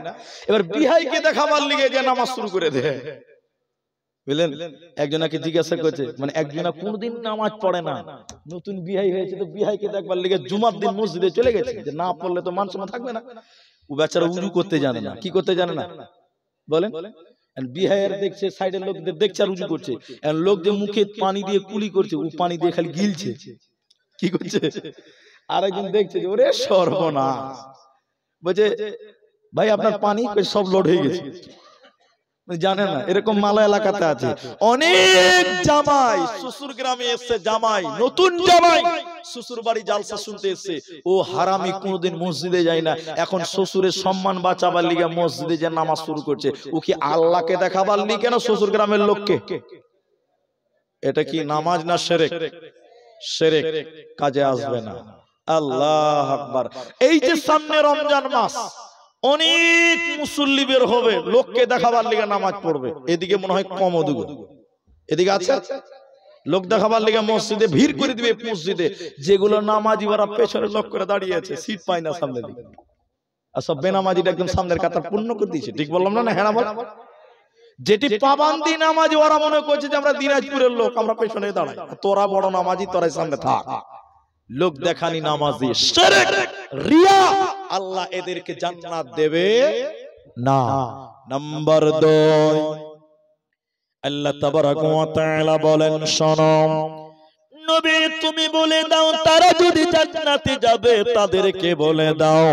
এবার বিআই কে দেখাবার লিগে যে নামাজ শুরু করে দেয়, বুঝলেন? একজনকে জিজ্ঞাসা করছে, মানে একজনা কোনদিন নামাজ পড়ে না, নতুন বিআই হয়েছে, তো বিআই কে দেখবার লিগে জুমার দিন মসজিদে চলে গেছে, যে না পড়লে তো মান সম্মান থাকবে না। ও বেচারা উজু করতে জানে না। কি করতে জানে না বলেন? বিহার দেখছে, সাইডের লোকদের দেখছে আর উজু করছে। লোক যে মুখে পানি দিয়ে কুলি করছে, ও পানি দিয়ে খালি গিলছে। কি করছে? আরেকজন দেখছে যে ওরে সর্বনাশ, বলছে ভাই আপনার পানি সব লোড হয়ে গেছে। জানে না এরকম মালা এলাকাতে আছে অনেক জামাই, শ্বশুর গ্রামে এসছে জামাই, নতুন জামাই শ্বশুর বাড়ি জালসা শুনতে এসছে। ও হারামি কোনদিন মসজিদে যায় না, এখন শ্বশুরের সম্মান বাঁচাবার লিগে মসজিদে যে নামাজ শুরু করছে। ও কি আল্লাহকে দেখাবার লিগে কেন শ্বশুর গ্রামের লোককে? এটা কি নামাজ না শিরক? শিরক, কাজে আসবে না। আল্লাহ আকবার। এই যে সামনে রমজান মাস, অনেক মুসল্লি বের হবে, লোককে দেখাবার লিগে নামাজ পড়বে। এদিকে মনে হয় কম, ওদিকে এদিকে আছে লোক দেখাবার লিগে মসজিদে ভিড় করে দিবে। মসজিদে যেগুলো নামাজি ওরা পেছনে লোক করে দাঁড়িয়ে আছে, সিট পায় না সামনে দিকে, আর সব বেনামাজিটা একদম সামনের কাতার পূর্ণ করে দিয়েছে। ঠিক বললাম না? হ্যাঁ বল। যেটি পাবান্দি নামাজি ওরা মনে করছে যে আমরা দিনাজপুরের লোক, আমরা পেছনে দাঁড়াই, তোরা বড় নামাজি, তোরাই সামনে থাক। লোক দেখানি নামাজি, শিরক, রিয়া, আল্লাহ এদেরকে জান্নাত দেবে না। নাম্বার 2, আল্লাহ তাবারাক ওয়া তাআলা বলেন, শোনো নবী তুমি বলে দাও, তারা যদি জান্নাতে যাবে তাদেরকে বলে দাও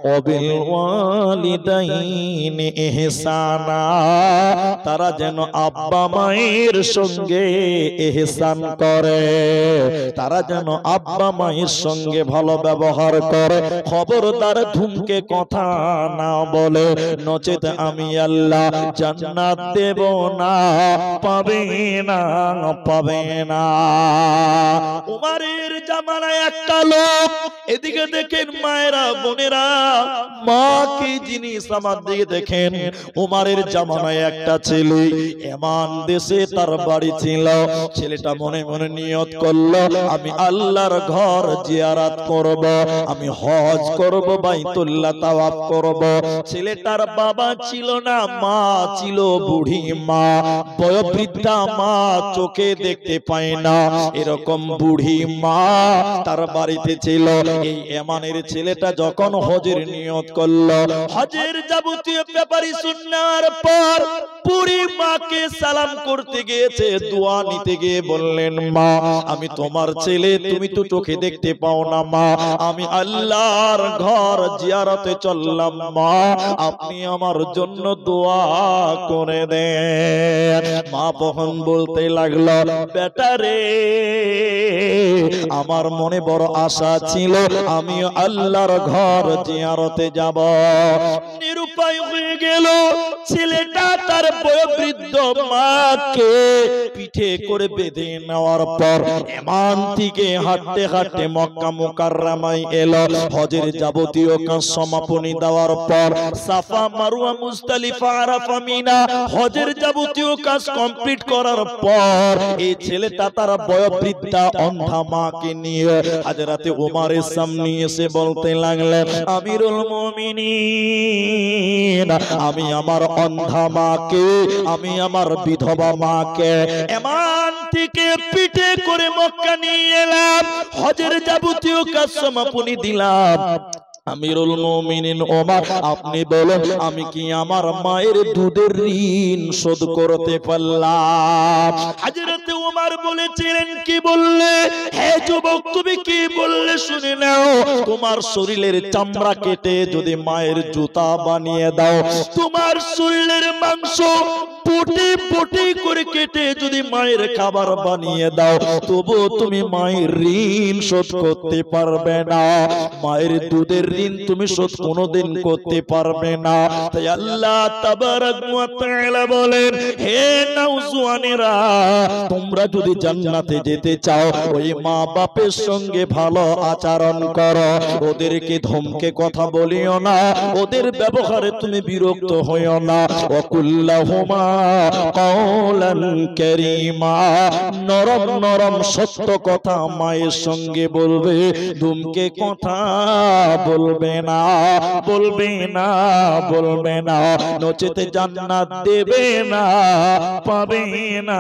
ওয়াবিল ওয়ালিদাইনি ইহসানা, তারা যেন আব্বা মায়ের সঙ্গে ইহসান করে, তারা যেন আব্বা মায়ের সঙ্গে ভালো ব্যবহার করে। খবরদার ধুমকে কথা না বলে, নচেত আমি আল্লাহ জান্নাত দেব না, পাবে না, পাবে না। উমারের জামানায় একটা লোক, এদিকে দেখেন মায়েরা বোনেরা, মা কি জিনিস আমার দিকে দেখেন। উমারের জামানায় একটা ছেলে এমান দেশে তার বাড়ি ছিল। ছেলেটা মনে মনে নিয়ত করলো, আমি আল্লাহর ঘর জিয়ারত করব, আমি হজ করব, বাইতুল্লাহ তাওয়াফ করব। ছেলেটার বাবা ছিল না, মা ছিল বুড়ি মা, বয়োবৃদ্ধা মা, চোখে দেখতে পায় না, এরকম বুড়ি মা তার বাড়িতে ছিল। এই এমানের ছেলেটা যখন হজের নিয়ত করলো, হজের যাবতীয় ব্যাপারই শোনার পর বুড়ি মাকে সালাম করতে গিয়েছে, দোয়া নিতে গিয়ে বললেন, মা আমি তোমার ছেলে, তুমি তো চোখে দেখতে পাও না মা, আমি আল্লাহর ঘর জিয়ারতে চললাম, মা আপনি আমার জন্য দোয়া করে দেন। মা তখন বলতে লাগলো, বেটা রে, আমার মনে বড় আশা ছিল আমি আল্লাহর ঘর জিয়ারতে যাব। নিরুপায় হয়ে গেল ছেলেটা তার বয়োবৃদ্ধ মাকে পিঠে করে বেঁধে নেওয়ার পর এমান থেকে হাঁটতে হাঁটতে মক্কা মুকাররমায় এলো। হজের যাবতীয় কাজ সমাপনী দেওয়ার পর সাফা মারওয়া মুজদালিফা আরাফা মিনা হজের যাবতীয় কাজ কমপ্লিট করার পর এই ছেলেটা তার বয়োবৃদ্ধা অন্ধা মাকে নিয়ে হযরতে ওমরের সামনে এসে বলতে লাগলেন, আমিরুল মুমিনিন, আমি আমার অন্ধা মাকে, আমি আমার বিধবা মাকে এমান থেকে পিঠে করে মক্কা নিয়ে এলাম, হজের যাবতীয় কাজ সমাপনী দিলাম। আমিরুল মুমিনিন ওমর, আপনি বলুন আমি কি আমার মায়ের দুধের ঋণ শোধ করতে পারলাম? হযরত ওমর বলেছিলেন, কি বললে? হে যুবক, তুমি কি বললে শুনে নাও। তোমার শরীরের চামড়া কেটে যদি মায়ের জুতা বানিয়ে দাও, তোমার শরীরের মাংস পুটি পুটি করে কেটে যদি মায়ের খাবার বানিয়ে দাও, তবু তুমি মায়ের ঋণ শোধ করতে পারবে না। মায়ের দুধের ঋণ তুমি শোধ কোনোদিন করতে পারবে না। তাই আল্লাহ তাবারাক ওয়া তাআলা বলেন, হে নওজওয়ানেরা, তোমরা যদি জান্নাতে যেতে চাও, ওই মা বাপের সঙ্গে ভালো আচরণ করো, ওদেরকে ধমকে কথা বলিও না, ওদের ব্যবহারে তুমি বিরক্ত হইও না। ওয়াকুল্লাহুমা কওলান কারীমা, নরম নরম সত্য কথা মায়ের সঙ্গে বলবে, ধমকে কথা বলবে না, বলবে না, বলবে না, নচেতে জান্নাত দেবে না, পাবে না,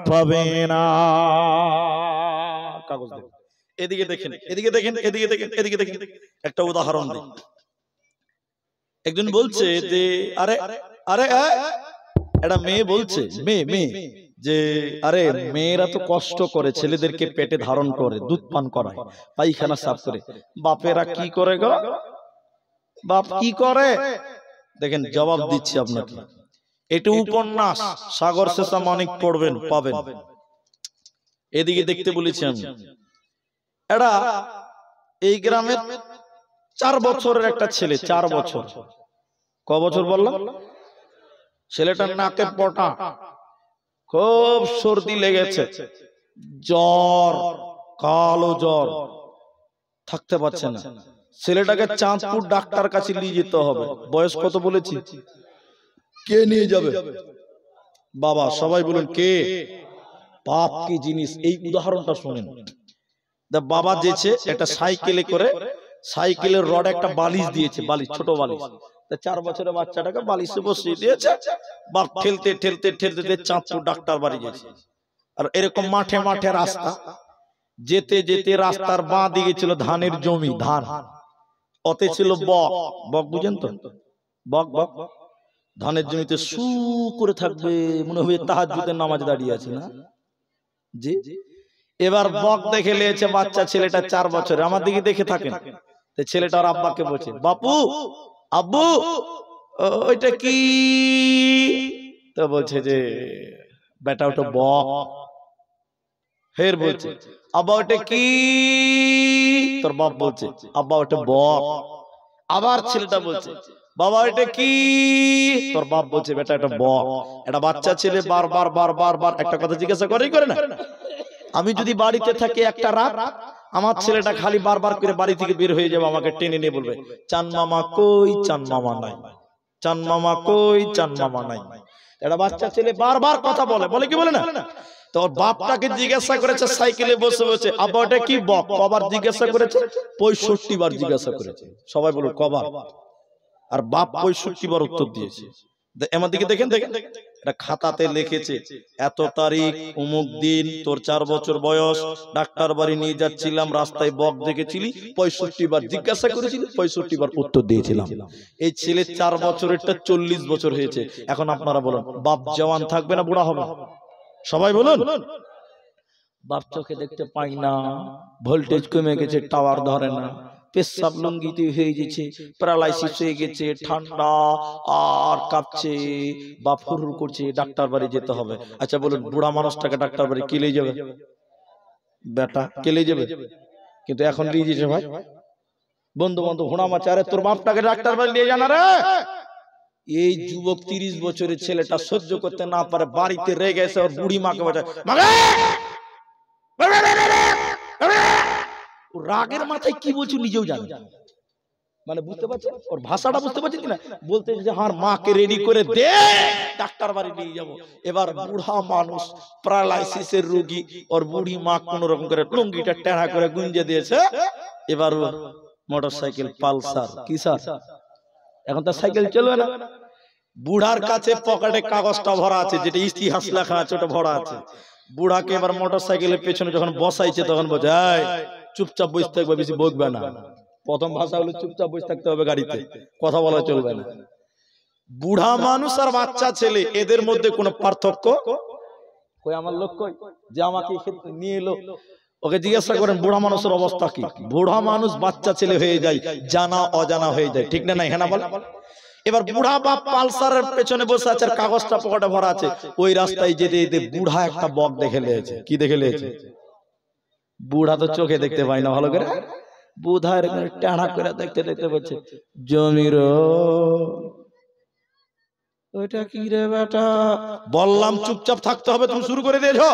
পাবে না। কাগজ দেখুন, এদিকে দেখেন, এদিকে দেখেন, এদিকে দেখেন, এদিকে দেখেন। একটা উদাহরণ দিই। একজন বলছে যে আরে আরে একটা মেয়ে বলছে, মেয়ে যে আরে মেয়েরা তো কষ্ট করে, ছেলেদেরকে পেটে ধারণ করে, দুধ পান করায়, পায়খানা সাফ করে, বাপেরা কি করে গো? বাপ কি করে? দেখেন জবাব দিচ্ছি আপনাকে, এটা উপন্যাস, সাগর শেষা মানিক পড়বেন, পাবেন। এদিকে দেখতে বলেছি আমি। এটা এই গ্রামের 4 বছরের একটা ছেলে, 4 বছর। ক বছর বললাম? ছেলেটার নাকে পটা, খুব সর্দি লেগেছে, জ্বর, কালো জ্বর, থাকতে পারছে না। ছেলেটাকে চাঁদপুর ডাক্তার কাছে নিয়ে যেতে হবে। বয়স কত বলেছি? কে নিয়ে যাবে? বাবা। সবাই বলুন কে? বাপ কি জিনিস, এই উদাহরণটা শুনেন। বাবা যেছে একটা সাইকেলে করে, সাইকেলের রড একটা বালিশ দিয়েছে, বালিশ, ছোট বালিশ। 4 বছরের বাচ্চাটাকে বালিশে বসিয়ে দিয়েছে, বাপ ঠেলতে ঠেলতে ঠেলতে চাঁদপুর ডাক্তার বাড়ি গেছে। আর এরকম মাঠে মাঠে রাস্তা, যেতে যেতে রাস্তার বাঁ দিকে ছিল ধানের জমি, ধান, ওতে ছিল বক। বক বুঝেন তো? বক বক ধানের জমিতে সু করে থাকবে, মনে হবে তাহাজ্জুদের নামাজ দাঁড়িয়ে আছে না জি। এবার বক দেখে লিয়েছে বাচ্চা ছেলেটা 4 বছরের, আমার দিকে দেখে থাকেন। ছেলেটার আব্বাকে বলছে, বাপু, আব্বু, ওইটা কি? তো বলছে যে বেটা ওটা বক। ফের বলছে, আব্বা ওটা কি? তোর বাপ বলছে, আব্বা ওটা বক। আবার ছেলেটা বলছে, বাবা এটা কি? তোর বাপ বলছে, বেটা এটা বক। এটা বাচ্চা ছেলে বারবার বারবার বার একটা কথা জিজ্ঞাসা করেই করে না। আমি যদি বাড়িতে থাকি একটা রাত, আমার ছেলেটা খালি বারবার করে বাড়ি থেকে বের হয়ে যাবে, আমাকে টেনে নিয়ে বলবে, চান মামা কই? চান মামা নাই। চান মামা কই? চান মামা নাই। এটা বাচ্চা ছেলে বারবার কথা বলে, বলে কি বলে না? তোর বাপটাকে জিজ্ঞাসা করেছে সাইকেলে বসে বসে, আব্বা ওটা কি বক? কবার জিজ্ঞাসা করেছে? 65 বার জিজ্ঞাসা করেছে। সবাই বলো কবার? আর বাপ 65 বার উত্তর দিয়েছে। আমার দিকে দেখেন, দেখেন এটা খাতাতে লিখেছে, এত তারিখ অমুক দিন তোর 4 বছর বয়স, ডাক্তার বাড়ি নিয়ে যাচ্ছিলাম, রাস্তায় বক দেখেছিলি, 65 বার জিজ্ঞাসা করেছিলি, 65 বার উত্তর দিয়েছিলাম। এই ছেলে 4 বছরেরটা 40 বছর হয়েছে। এখন আপনারা বলুন, বাপ জওয়ান থাকবে না বুড়া হবে? সবাই বলুন। বাপ চোখে দেখতে পাই না, ভোল্টেজ কমে গেছে, টাওয়ার ধরে না, পেশাব লঙ্গিতে হয়ে গেছে, প্যারালাইসিস হয়ে গেছে, ঠান্ডা আর কাঁপছে, বাপ হুরহুর করছে, ডাক্তার বাড়ি যেতে হবে। আচ্ছা বলুন, বুড়া মানুষটাকে ডাক্তার বাড়ি কে নিয়ে যাবে? বেটা কে নিয়ে যাবে? কিন্তু এখন নিয়ে যেতে ভাই বন্ধু বান্ধব ঘোড়া মাছে, আরে তোর বাপটাকে ডাক্তার বাড়ি নিয়ে জানা রে। এই যুবক 30 বছরের ছেলেটা সহ্য করতে না পারে, বাড়িতে রেগে এসে ওর বুড়ি মাকে বাজায়, রাগের মাথায় কি বলছো নিজেও জানে, মানে বুঝতে পারছেন ওর ভাষাটা, বুঝতে পারছেন কিনা? বলতে যে আমার মাকে রেডি করে দে, ডাক্তার বাড়ি নিয়ে যাবো। এবার বুড়া মানুষ, প্যারালাইসিসের রোগী, ওর বুড়ি মা কোন রকম করে লুঙ্গিটা টেড়া করে গুঞ্জে দিয়েছে। এবার মোটরসাইকেল পালসার, কি স্যার এখন তার সাইকেল চলবে না। বুড়ার কাছে পকেটে কাগজটা ভরা আছে, যেটা ইতিহাস লেখা আছে ওটা ভরা আছে। বুড়াকে এবার মোটরসাইকেলের পেছনে যখন বসাইছে তখন বোঝায় চুপচাপ বসে থাকবে, বেশি বকবে না। প্রথম ভাষা হলো চুপচাপ বসে থাকতে হবে, গাড়িতে কথা বলা চলবে না। বুড়া মানুষ আর বাচ্চা ছেলে এদের মধ্যে কোনো পার্থক্য কই? আমার লোক কই যে আমাকে নিয়ে এলো, ওকে জিজ্ঞাসা করেন বুড়া মানুষের অবস্থা কি? বুড়া মানুষ বাচ্চা ছেলে হয়ে যায়, জানা অজানা হয়ে যায়, ঠিক না নাই? হ্যাঁ না বল। এবার বুড়া বাপ পালসারের পেছনে বসে আছে, আর কাগজটা পকেটে ভরা আছে, ওই রাস্তায় যেতে যেতে বুড়া একটা বক দেখে নিয়েছে। কি দেখে নিয়েছে? বুড়া তো চোখে দেখতে পায় না ভালো করে, বুধা টানা করে দেখতে দেখতে বলছে, জমির ওইটা কি রে বেটা? বললাম চুপচাপ থাকতে হবে, তুমি শুরু করে দিয়েছো।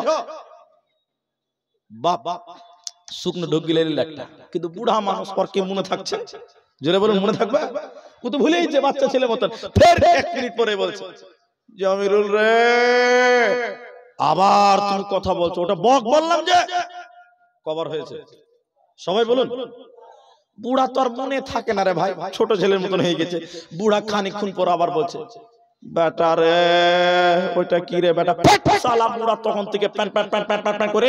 বাপ শুকনো ঢোক গিলে একটা, কিন্তু বুড়া মানুষ পর কে মনে থাকছে? জোরে বলুন, মনে থাকবে? ও তো ভুলেই যে বাচ্চা ছেলে মতন। ফের 1 মিনিট পরে বলছে, জমিরুল রে, আবার তুমি কথা বলছো। ওটা বক বললাম যে কভার হয়েছে। সবাই বলুন। বুড়া তো আর মনে থাকে না রে ভাই, ছোট ছেলের মতন হয়ে গেছে। বুড়া খানিকক্ষণ পর আবার বলছে, বেটা রে ওইটা কি রে বেটা? সালা বুড়া তখন থেকে pan pan pan pan pan করে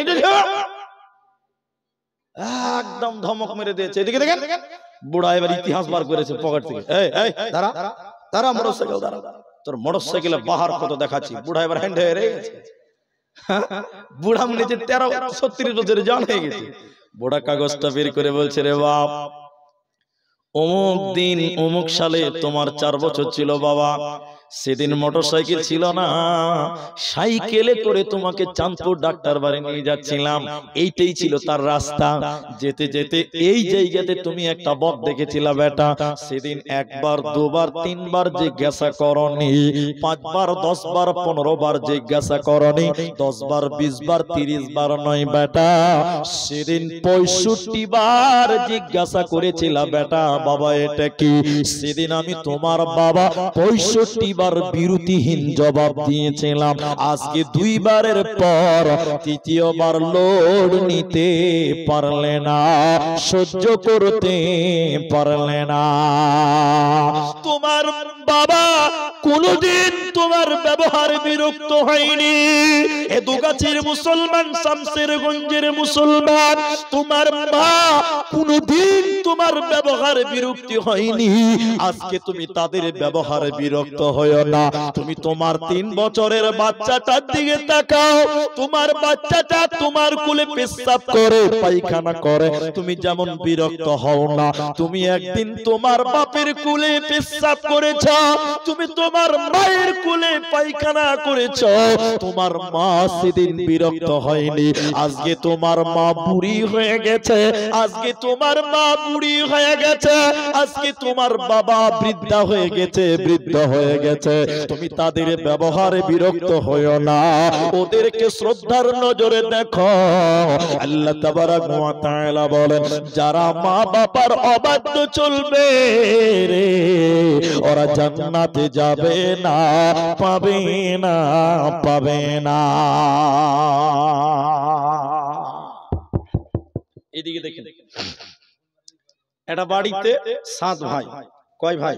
একদম ধমক মেরে দিয়েছে। এদিকে দেখেন, বুড়া এবার ইতিহাস বার করেছে পকেট থেকে। এই এই দাঁড়া দাঁড়া, মোটরসাইকেল দাঁড়া, তোর মোটরসাইকেলে বাহার কত দেখাচ্ছি। বুড়া এবার হ্যান্ড হয়ে গেছে। বুড়া মনে হচ্ছে 13-36 বছরের জান হয়ে গেছে। বুড়া কাগজটা বের করে বলছে, রে বাপ, অমুক দিন অমুক সালে তোমার 4 বছর ছিল বাবা, সেদিন মোটরসাইকেল ছিল না, সাইকেলে করে তোমাকে চাঁদপুর ডাক্তার বাড়ি নিয়ে যাচ্ছিলাম। এইটাই ছিল তার রাস্তা। যেতে যেতে এই জায়গাতে তুমি একটা বক দেখেছিলা বেটা। সেদিন 1 বার 2 বার 3 বার জিজ্ঞাসা করনি, 5 বার 10 বার 15 বার জিজ্ঞাসা করনি, 10 বার 20 বার 30 বার নয় বেটা, সেদিন 65 বার জিজ্ঞাসা করেছিলা বেটা, বাবা এটা কি? সেদিন আমি তোমার বাবা 65 বার বিরতিহীন জবাব দিয়েছিলাম। আজকে 2 বারের পর 3য় বার লোড নিতে পারলে না, সহ্য করতে পারলে না। তোমার বাবা কোনদিন তোমার ব্যবহার বিরক্ত হয়নি। এদুগাছির মুসলমান, শামসেরগঞ্জের মুসলমান, তোমার মা কোনদিন তোমার ব্যবহার বিরক্তি হয়নি। আজকে তুমি তাদের ব্যবহার বিরক্ত হয়ো না। তুমি তোমার 3 বছরের বাচ্চাটার দিকে তাকাও, তোমার বাচ্চাটা তোমার কোলে পেশাব করে পায়খানা করে, তুমি যেমন বিরক্ত হও না। তুমি একদিন তোমার বাপের কোলে পেশাব করেছ, তুমি তোমার মায়ের কোলে পায়খানা করেছ, তোমার মা সেদিন বিরক্ত হয়নি। আজকে তোমার মা বুড়ি হয়ে গেছে, আজকে তোমার মা বুড়ি হয়ে গেছে, আজকে তোমার বাবা বৃদ্ধা হয়ে গেছে, বৃদ্ধ হয়ে গেছে। তুমি তাদের ব্যবহারে বিরক্ত হয়ো না, ওদেরকে শ্রদ্ধার নজরে দেখো। আল্লাহ তাবারাক ওয়া তাআলা বলেন, যারা মা বাবার অবাধ্য চলবে রে, ওরা জান্নাতে যাবে না, পাবে না, পাবে না। এদিকে দেখেন, এটা বাড়িতে 7 ভাই। কয় ভাই?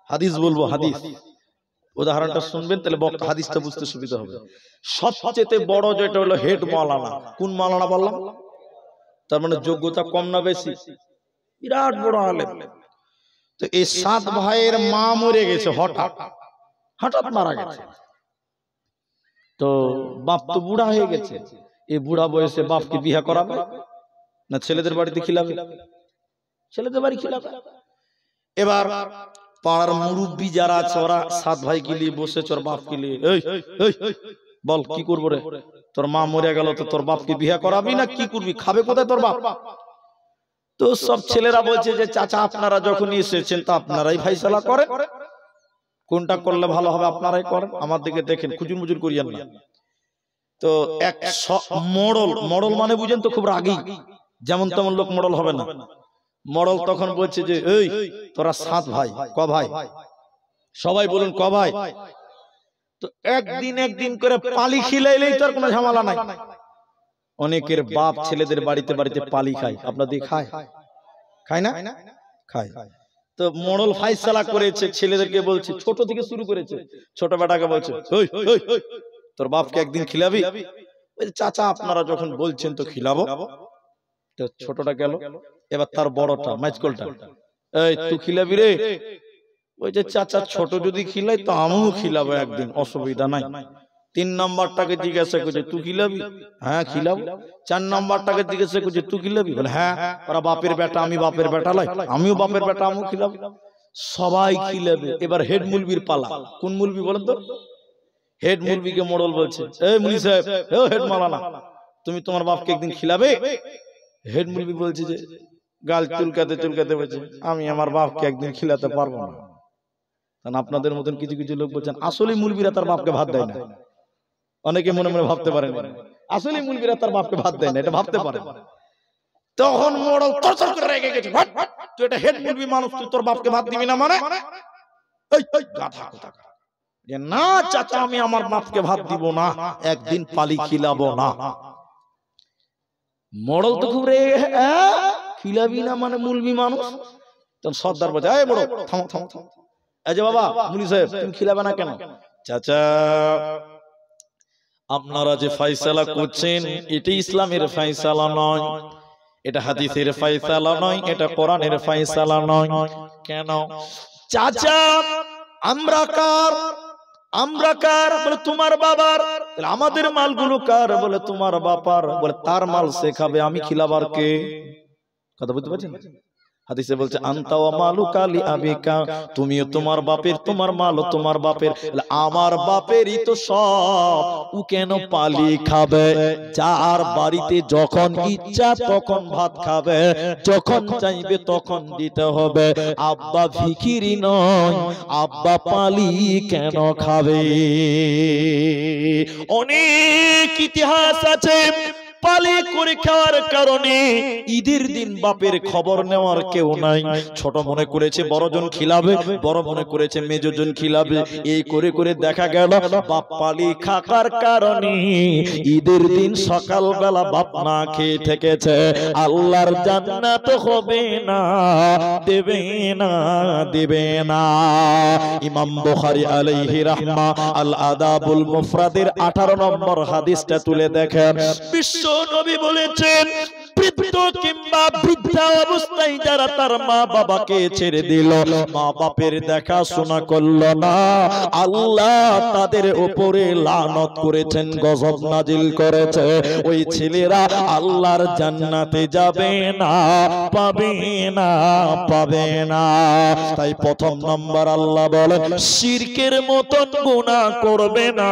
হাদিস বলবো, হাদিস উদাহরণটা শুনবেন, তাহলে বক্তা হাদিসটা বুঝতে সুবিধা হবে। সবচেয়ে বড় যেটা হলো হেড মাওলানা। কোন মাওলানা বললাম? তার মানে যোগ্যতা কম না বেশি? বিরাট বড় আলেম। তো এই 7 ভাইয়ের মা মরে গেছে, হঠাৎ হঠাৎ মারা গেছে। তো বাপ তো বুড়া হয়ে গেছে। এই বুড়া বয়সে বাপকে বিয়ে করাবে না ছেলেদের বাড়িতে খিলাবে? ছেলেদের বাড়ি খিলাবে। এবার পাড়ার মুরব্বি যারা আছে, ওরা 7 ভাইকে নিয়ে বসেছে ওর বাপকে নিয়ে, এই বল কি করবো রে, তোর মা মরে গেল, তো তোর বাপকে বিয়ে করাবি না কি করবি? খাবে কোথায় তোর বাপ? তো সব ছেলেরা বলছে যে চাচা আপনারা যখন এসেছেন তা আপনারাই ফাইসালা করেন, কোনটা করলে ভালো হবে আপনারাই করেন, আমার দিকে দেখেন, খুজুর মুজুর করিয়েন না। তো এক মডল মানে বুঝেন তো, খুব রাগী, যেমন তেমন লোক মডল হবে না। মডল তখন বলছে যে এই তোরা 7 ভাই, ক ভাই? সবাই বলুন ক ভাই? তো একদিন করে পালি খিলাইলেই তোর কোনো ঝামেলা নাই। অনেকের বাপ ছেলেদের বাড়িতে বাড়িতে পালি খায়, আপনাদের খায়? খায় না? খায়। তো মডল ফাইসালা করেছে, ছেলেদেরকে বলছে, ছোট থেকে শুরু করেছে, ছোট বেটাকে বলছে, ওই তোর বাপকে একদিন খিলাবি? চাচা আপনারা যখন বলছেন তো খিলাবো। তো ছোটটা গেল, এবার তার বড়টা মাইজকলটা, এই তুই খিলাবি রে? ওই যে চাচা ছোট যদি খিলাই তো আমিও খিলাবো একদিন, অসুবিধা নাই। 3 নম্বরটাকে জিজ্ঞাসা করছে তুই খিলাবি? হ্যাঁ খিলাবো। 4 নম্বরটাকে জিজ্ঞাসা করছে তুই খিলাবি? বলে হ্যাঁ। ওরা বাপের বেটা, আমি বাপের বেটা লাই, আমিও বাপের বেটা, আমিও খিলাবো। সবাই খিলাবে। এবার হেড মুলবির পালা। কোন মুলবি বলেন তো? হেড মুলবিকে মোড়ল বলছে, এই মুলি সাহেব, ও হেড মাওলানা, তুমি তোমার বাপকে একদিন খিলাবে? হেড মুলবি বলছে যে গাল চুলকাতে চুলকাতে বলছে, আমি আমার বাপকে একদিন খিলাতে পারবো না। কারণ আপনাদের মতন কিছু কিছু লোক বলছেন আসলে মুলবিরা তার বাপকে ভাত দেয় না। অনেকে মনে মনে ভাবতে পারেন আসলে মুলবিরা তার বাপকে ভাত দেয় না, এটা ভাবতে পারে। তখন মোড়ল তরতর করে রেগে গেছে, তুই এটা হেড মুলবি মানুষ, তুই তোর বাপকে ভাত দিবি না মানে? এই গাধা কোথাকার, যে না চাচা আমি আমার বাপকে ভাত দিব না, একদিন পালি খিলাবো না। মোড়ল তো খুব রেগে, খিলাবি না মানে মুলবি মানুষ। তখন সর্দার বলছে, এই মোড়ল থামো থামো থামো, এই যে বাবা মুলি সাহেব তুমি খিলাবে না কেন? চাচা আপনারা যে ফয়সালা করছেন এটা ইসলামের ফয়সালা নয়, এটা হাদিসের ফয়সালা নয়, এটা কোরআনের ফয়সালা নয়। কেন চাচা? আমরা কার? আমরা কার? বলে তোমার বাবার। আমাদের মালগুলো কার? বলে তোমার বাবার। বলে তার মাল সে খাবে, আমি খিলাবার কে? কথা বুঝতে পারছেন? হাদিসে বলছে আনতা ওয়া মালুকা লি আবিকা, তুমিও তোমার বাপের, তোমার মালও তোমার বাপের। আমার বাপেরই তো সব, ও কেন পালি খাবে? যার বাড়িতে যখন ইচ্ছা তখন ভাত খাবে, যখন চাইবে তখন দিতে হবে। আব্বা ভিখিরি নয়, আব্বা পালি কেন খাবে? অনেক ইতিহাস আছে পালি করে খাওয়ার কারণে ঈদের দিন বাপের খবর নেওয়ার কেউ নাই। ছোট মনে করেছে বড়জন খিলাবে, বড় মনে করেছে মেজজন খিলাবে। এই করে করে দেখা গেল বাপ পালি খাকার কারণে ঈদের দিন সকালবেলা বাপ না খেয়ে থেকেছে। আল্লাহর জান্নাত হবে না, দেবে না, দেবে না। ইমাম বুখারী আলাইহি রাহমা আল আদাবুল মুফরাদের 18 নম্বর হাদিসটা তুলে দেখেন। বিশ্ব নবী বলেছেন বৃদ্ধ কিংবা বৃদ্ধা অবস্থায় যারা তার মা বাবাকে ছেড়ে দিল, মা বাপের দেখাশোনা করলো না, আল্লাহ তাদের উপরে লানত করেছেন, গজব নাজিল করেছে। ওই ছেলেরা আল্লাহর জান্নাতে যাবে না, পাবে না, পাবে না। তাই প্রথম নম্বর আল্লাহ বলে শিরকের মতন গুনাহ করবে না।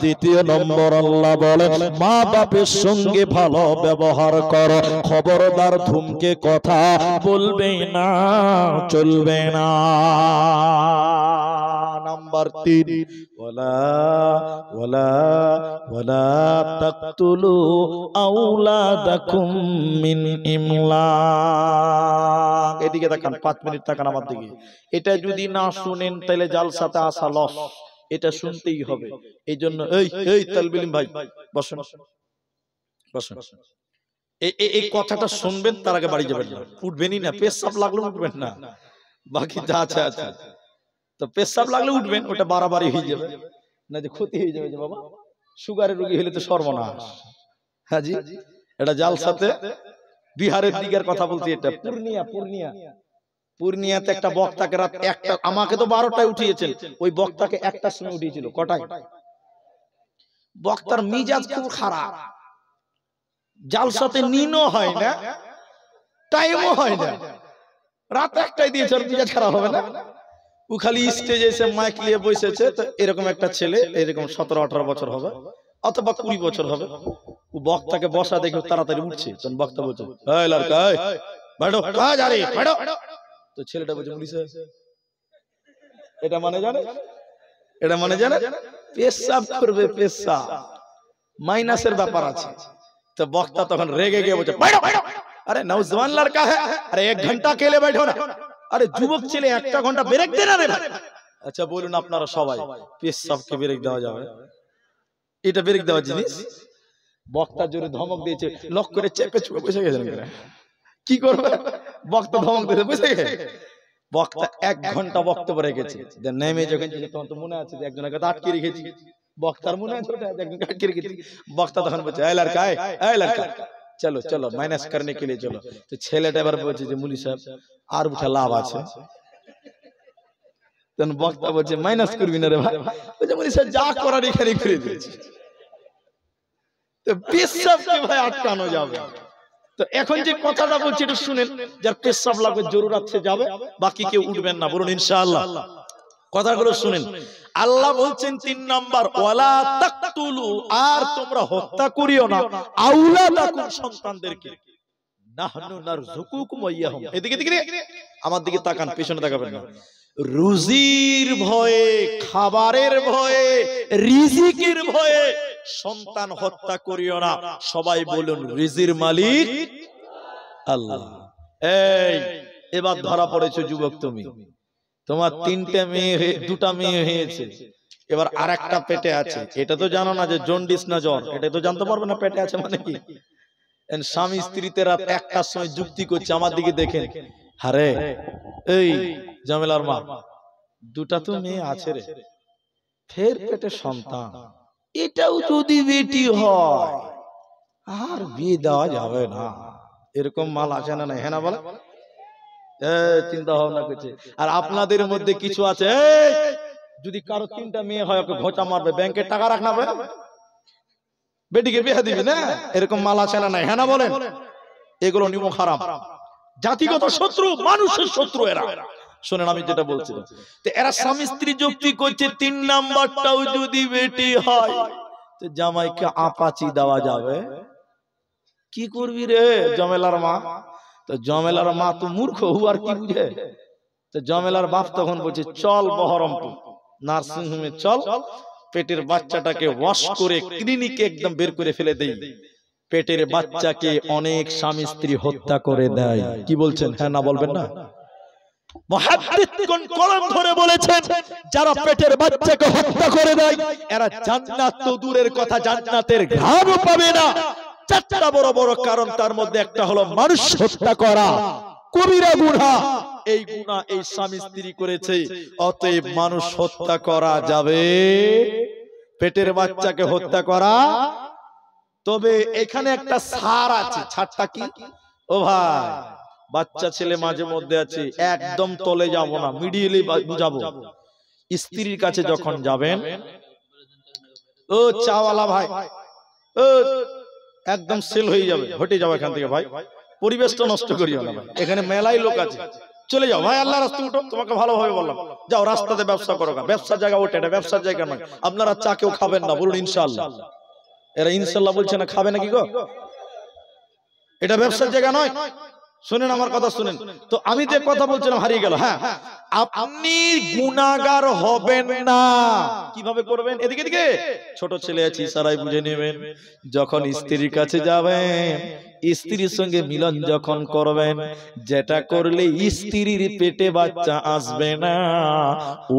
দ্বিতীয় নম্বর আল্লাহ বলে মা বাপের সঙ্গে ভালো ব্যবহার করো, খবরদার ধুমকে কথা বলবে না, চলবে না। নাম্বার 3 ওয়ালা তাকতুলু আওলাদাকুম মিন ইমলাক। এদিকে তাকান, 5 মিনিট তাকান আমার দিকে। এটা যদি না শুনেন তাহলে জালসাতে আসা লস, এটা শুনতেই হবে। এই জন্য এই তালবিলিম ভাই বসুন বসুন, এই কথাটা শুনবেন, তার আগে বাড়ি যাবেন না, উঠবেনই না। পেশাব লাগলে উঠবেন না, বাকি যা আছে আছে। তো পেশাব লাগলে উঠবেন, ওটা বাড়াবাড়ি হয়ে যাবে, না যে ক্ষতি হয়ে যাবে। যে বাবা সুগারের রোগী হলে তো সর্বনাশ। হ্যাঁ জি, এটা জালসাতে বিহারের দিকের কথা বলছি। এটা পূর্ণিয়াতে একটা বক্তাকে রাত 1টা, আমাকে তো 12টায় উঠিয়েছেন, ওই বক্তাকে 1টার সময় উঠিয়েছিল। কটায়? বক্তার মিজাজ খুব খারাপ, জালসাতে নিনও হয় না, টাইমও হয় না, রাত 1টায় দিয়েছে, আর মিজাজ খারাপ হবে না? ও খালি স্টেজে এসে মাইক নিয়ে বসেছে। তো এরকম একটা ছেলে, এরকম 17-18 বছর হবে অথবা 20 বছর হবে, ও বক্তাকে বসা দেখে তাড়াতাড়ি উঠছে। তখন বক্তা বলছে, এই লড়কা बैठो, कहां जा रही है, बैठो। তো ছেলেটা বলছে, মুলি সাহেব। এটা মানে জানে, এটা মানে জানে পেশাব করবে, পেশাব মাইনাসের ব্যাপার আছে। तो বক্তা তখন রেগে গিয়ে বলছে, बैठो बैठो। अरे नौजवान लड़का है, अरे 1 घंटा अकेले बैठो ना। अरे যুবক ছেলে, 1টা ঘন্টা ব্রেক দে না রে ভাই। আচ্ছা বলুন আপনারা সবাই, পেশাবকে ব্রেক দেওয়া যাবে? এটা ব্রেক দেওয়া জিনিস? বক্তা জোরে ধমক দিয়েছে, লক করে চেপে চুপে বসে গেছেন। কি করবে? বক্তা ধমক দিতে বসে গেছে। বক্তা 1 ঘন্টা বক্তব্য রেখেছে। নেমে যখন তখন তো মনে আছে যে একজনকে আটকে রেখেছি, বক্তার মনে আছে ওটা একজনকে আটকে রেখেছি। বক্তা তখন বলছে, এই লড়কা, এই লড়কা, चलो चलो माइनस करने के लिए चलो। तो ছেলেটা এবার বলছে যে মুলি সাহেব আর উঠা লাভ আছে। তখন বক্তা বলছে মাইনাস করবি না রে ভাই। বলছে মুলি সাহেব যা করার এখানে করে দিয়েছি। তো পেশাবকে ভাই আটকানো যাবে। তো এখন যে কথাটা বলছি একটু শুনেন, যার পেশাব লাগবে জরুরত সে যাবে, বাকি কেউ উঠবেন না, বলুন ইনশাআল্লাহ। কথাগুলো শুনেন। আল্লাহ বলছেন 3 নাম্বার, ওয়ালা তাকতুলু, আর তোমরা হত্যা করিও না আওলাদাকুম, সন্তানদেরকে। নাহনু নারযুকুকুম ওয়া ইয়াহুম। এদিকে দিকে আমার দিকে তাকান, পেছনে তাকাবেন না। রুজির ভয়ে, খাবারের ভয়ে, রিজিকের ভয়ে সন্তান হত্যা করিও না। সবাই বলুন রিজির মালিক আল্লাহ। এই এবার ধরা পড়েছে যুবক তুমি, তোমার 3টে মেয়ে, 2টা মেয়ে হয়েছে, এবার আরেকটা পেটে আছে। এটা তো জানো না যে জন্ডিস না জ্বর, এটা তো জানতে পারবে না পেটে আছে মানে কি। স্বামী স্ত্রীতে রাত 1টার সময় যুক্তি করছে, আমার দিকে দেখেন, আরে এই জামেলার মা, 2টা তো মেয়ে আছে রে, ফের পেটে সন্তান, এটাও যদি বেটি হয় আর বিয়ে দেওয়া যাবে না। এরকম মাল আছে না? হ্যাঁ না বলে চিন্তা ভাবনা করছে। আর আপনাদের মধ্যে কিছু আছে, যদি কারো 3টা মেয়ে হয় ওকে ঘোচা মারবে, ব্যাংকে টাকা রাখনা বেটিকে বিয়ে দিবি না, এরকম মাল আছে না? হ্যাঁ না বলেন? এগুলো নিয়ম হারাম, জাতিগত শত্রু, মানুষের শত্রু এরা। শুনেন আমি যেটা বলছি, তো এরা স্বামী স্ত্রী যুক্তি করছে 3 নাম্বারটাও যদি বেটি হয় তো জামাইকে আপাচি দেওয়া যাবে। কি করবি রে জমেলার মা? তো জমেলার মা তো মূর্খ, আর কি বুঝে। তো জমেলার বাপ তখন বলছে চল বহরমপুর নার্সিং হোমে চল, পেটের বাচ্চাটাকে ওয়াশ করে ক্লিনিকে একদম বের করে ফেলে দেই। পেটের বাচ্চাকে অনেক স্বামী স্ত্রী হত্যা করে দেয়। কি বলছেন? হ্যাঁ না বলবেন না? মুহাদ্দিসগণ কলম ধরে বলেছেন, যারা পেটের বাচ্চাকে হত্যা করে দেয় এরা জান্নাত তো দূরের কথা, জান্নাতের ঘ্রাণও পাবে না। 4টা বড় বড় কারণ, তার মধ্যে একটা হলো মানুষ হত্যা করা, কবিরা গুনাহ। এই গুনাহ এই স্বামী স্ত্রী করেছে, অতএব মানুষ হত্যা করা যাবে, পেটের বাচ্চাকে হত্যা করা। তবে এখানে একটা ছাড় আছে। ছাড়টা কি? ও ভাই, বাচ্চা ছেলে মাঝে মধ্যে আছে, একদম তলে যাব না, মিডিলে বুঝাবো। স্ত্রীর কাছে যখন যাবেন, ও চাওয়ালা ভাই, ও একদম সেল হয়ে যাবে, হটে যাও এখান থেকে ভাই, পরিবেশটা নষ্ট করিও না ভাই, এখানে মেলাই লোক আছে, চলে যাও ভাই, আল্লাহ রাস্তা উঠো, তোমাকে ভালোভাবে বললাম, যাও রাস্তাতে ব্যবসা করো। ব্যবসার জায়গা ওঠে, এটা ব্যবসার জায়গা নয়। আপনারা চা কেউ খাবেন না, বলুন ইনশাআল্লাহ। এরা ইনশাআল্লাহ বলছে না, খাবে নাকি গো? এটা ব্যবসার জায়গা নয়। শুনেন আমার কথা শুনেন। তো আমি যে কথা বলছিলাম হারিয়ে গেল। হ্যাঁ, আপনি গুনাহগার হবেন না। কিভাবে করবেন? এদিকে দিকে ছোট ছেলে আছে, ইশারায় বুঝে নেবেন। যখন স্ত্রীর কাছে যাবেন, স্ত্রীর সঙ্গে মিলন যখন করবেন, যেটা করলে স্ত্রীর পেটে বাচ্চা আসবে না,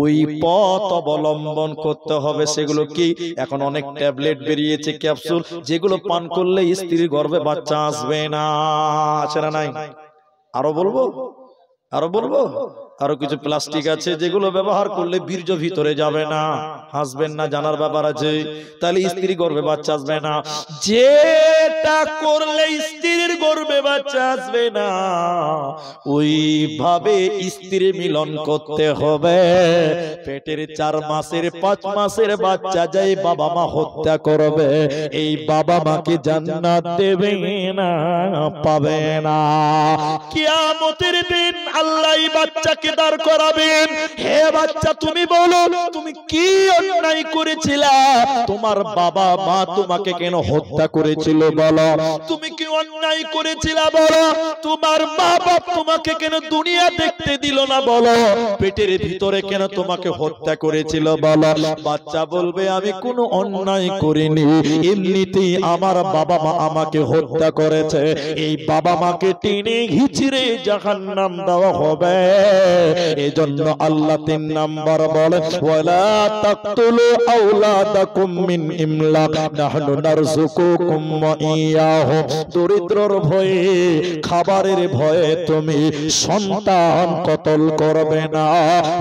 ওই পথ অবলম্বন করতে হবে। সেগুলো কি? এখন অনেক ট্যাবলেট বেরিয়েছে, ক্যাপসুল, যেগুলো পান করলে স্ত্রীর গর্ভে বাচ্চা আসবে না। আছে না নাই? আরো বলবো, আরো বলবো। আরো কিছু প্লাস্টিক আছে যেগুলো ব্যবহার করলে বীর্য ভিতরে যাবে না, হাসবেন না, জানার ব্যাপার আছে। তাহলে স্ত্রী গর্ভে বাচ্চা আসবে না। যেটা করলে স্ত্রীর গর্ভে বাচ্চা আসবে না, ওইভাবে স্ত্রী মিলন করতে হবে। পেটের 4 মাসের 5 মাসের বাচ্চা যাই বাবা মা হত্যা করবে, এই বাবা মাকে জান্নাত দেবে না, পাবে না। কিয়ামতের দিন আল্লাহ এই বাচ্চাকে দাঁড় করাবেন। হে বাচ্চা, তুমি বলো তুমি কি অন্যায় করেছিলা? তোমার বাবা মা তোমাকে কেন হত্যা করেছিল বলো? তুমি কি অন্যায় করেছিলা বলো? তোমার মা বাপ তোমাকে কেন দুনিয়া দেখতে দিল না বলো? পেটের ভিতরে কেন তোমাকে হত্যা করেছিল বলো? বাচ্চা বলবে আমি কোনো অন্যায় করিনি, এমনিতেই আমার বাবা মা আমাকে হত্যা করেছে। এই বাবা মাকে টেনে হিচড়ে জাহান্নাম দেওয়া হবে। এজন্য আল্লাহ 3 নাম্বার বলে, ওয়ালা তাকতুলু আওলাদাকুম মিন ইমলাক নাহনু নারযুকুকুম ওয়া ইয়াহুম। দরিদ্রর ভয়ে, খাবারের ভয়ে তুমি সন্তান কতল করবে না।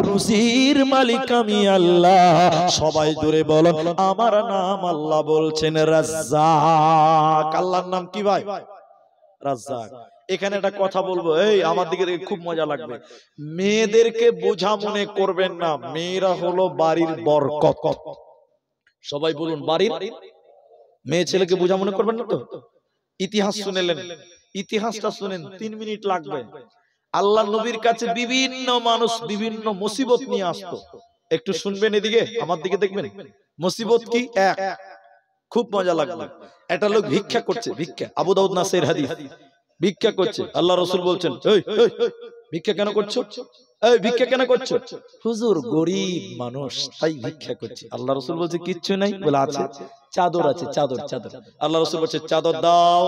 রুজির মালিক আমি আল্লাহ। সবাই জুড়ে বলেন আমার নাম আল্লাহ বলছেন রাজ্জাক। আল্লাহর নাম কি ভাই? রাজ্জাক। এখানে একটা কথা বলবো, এই আমার দিকে দেখে খুব মজা লাগবে। মেয়েদেরকে বোঝা মনে করবেন না, মেয়েরা হলো বাড়ির বরকত। সবাই বলুন বাড়ির। মেয়ে ছেলেকে বোঝা মনে করবেন না তো। ইতিহাস শুনেলেন, ইতিহাসটা শুনেন, 3 মিনিট লাগবে। আল্লাহ নবীর কাছে বিভিন্ন মানুষ বিভিন্ন মুসিবত নিয়ে আসতো। একটু শুনবেন, এদিকে আমার দিকে দেখবেন। মুসিবত কি? এক, খুব মজা লাগবে। একটা লোক ভিক্ষা করছে, ভিক্ষা, আবু দাউদ নাসাইর হাদিস। ভিক্ষা করছে, আল্লাহ রাসূল বলছেন, এই ভিক্ষা কেন করছো? এই ভিক্ষা কেন করছো? হুজুর গরীব মানুষ তাই ভিক্ষা করছি। আল্লাহ রাসূল বলছে কিচ্ছু নাই, বলে আছে, চাদর আছে, চাদর চাদর। আল্লাহ রাসূল বলছে চাদর দাও।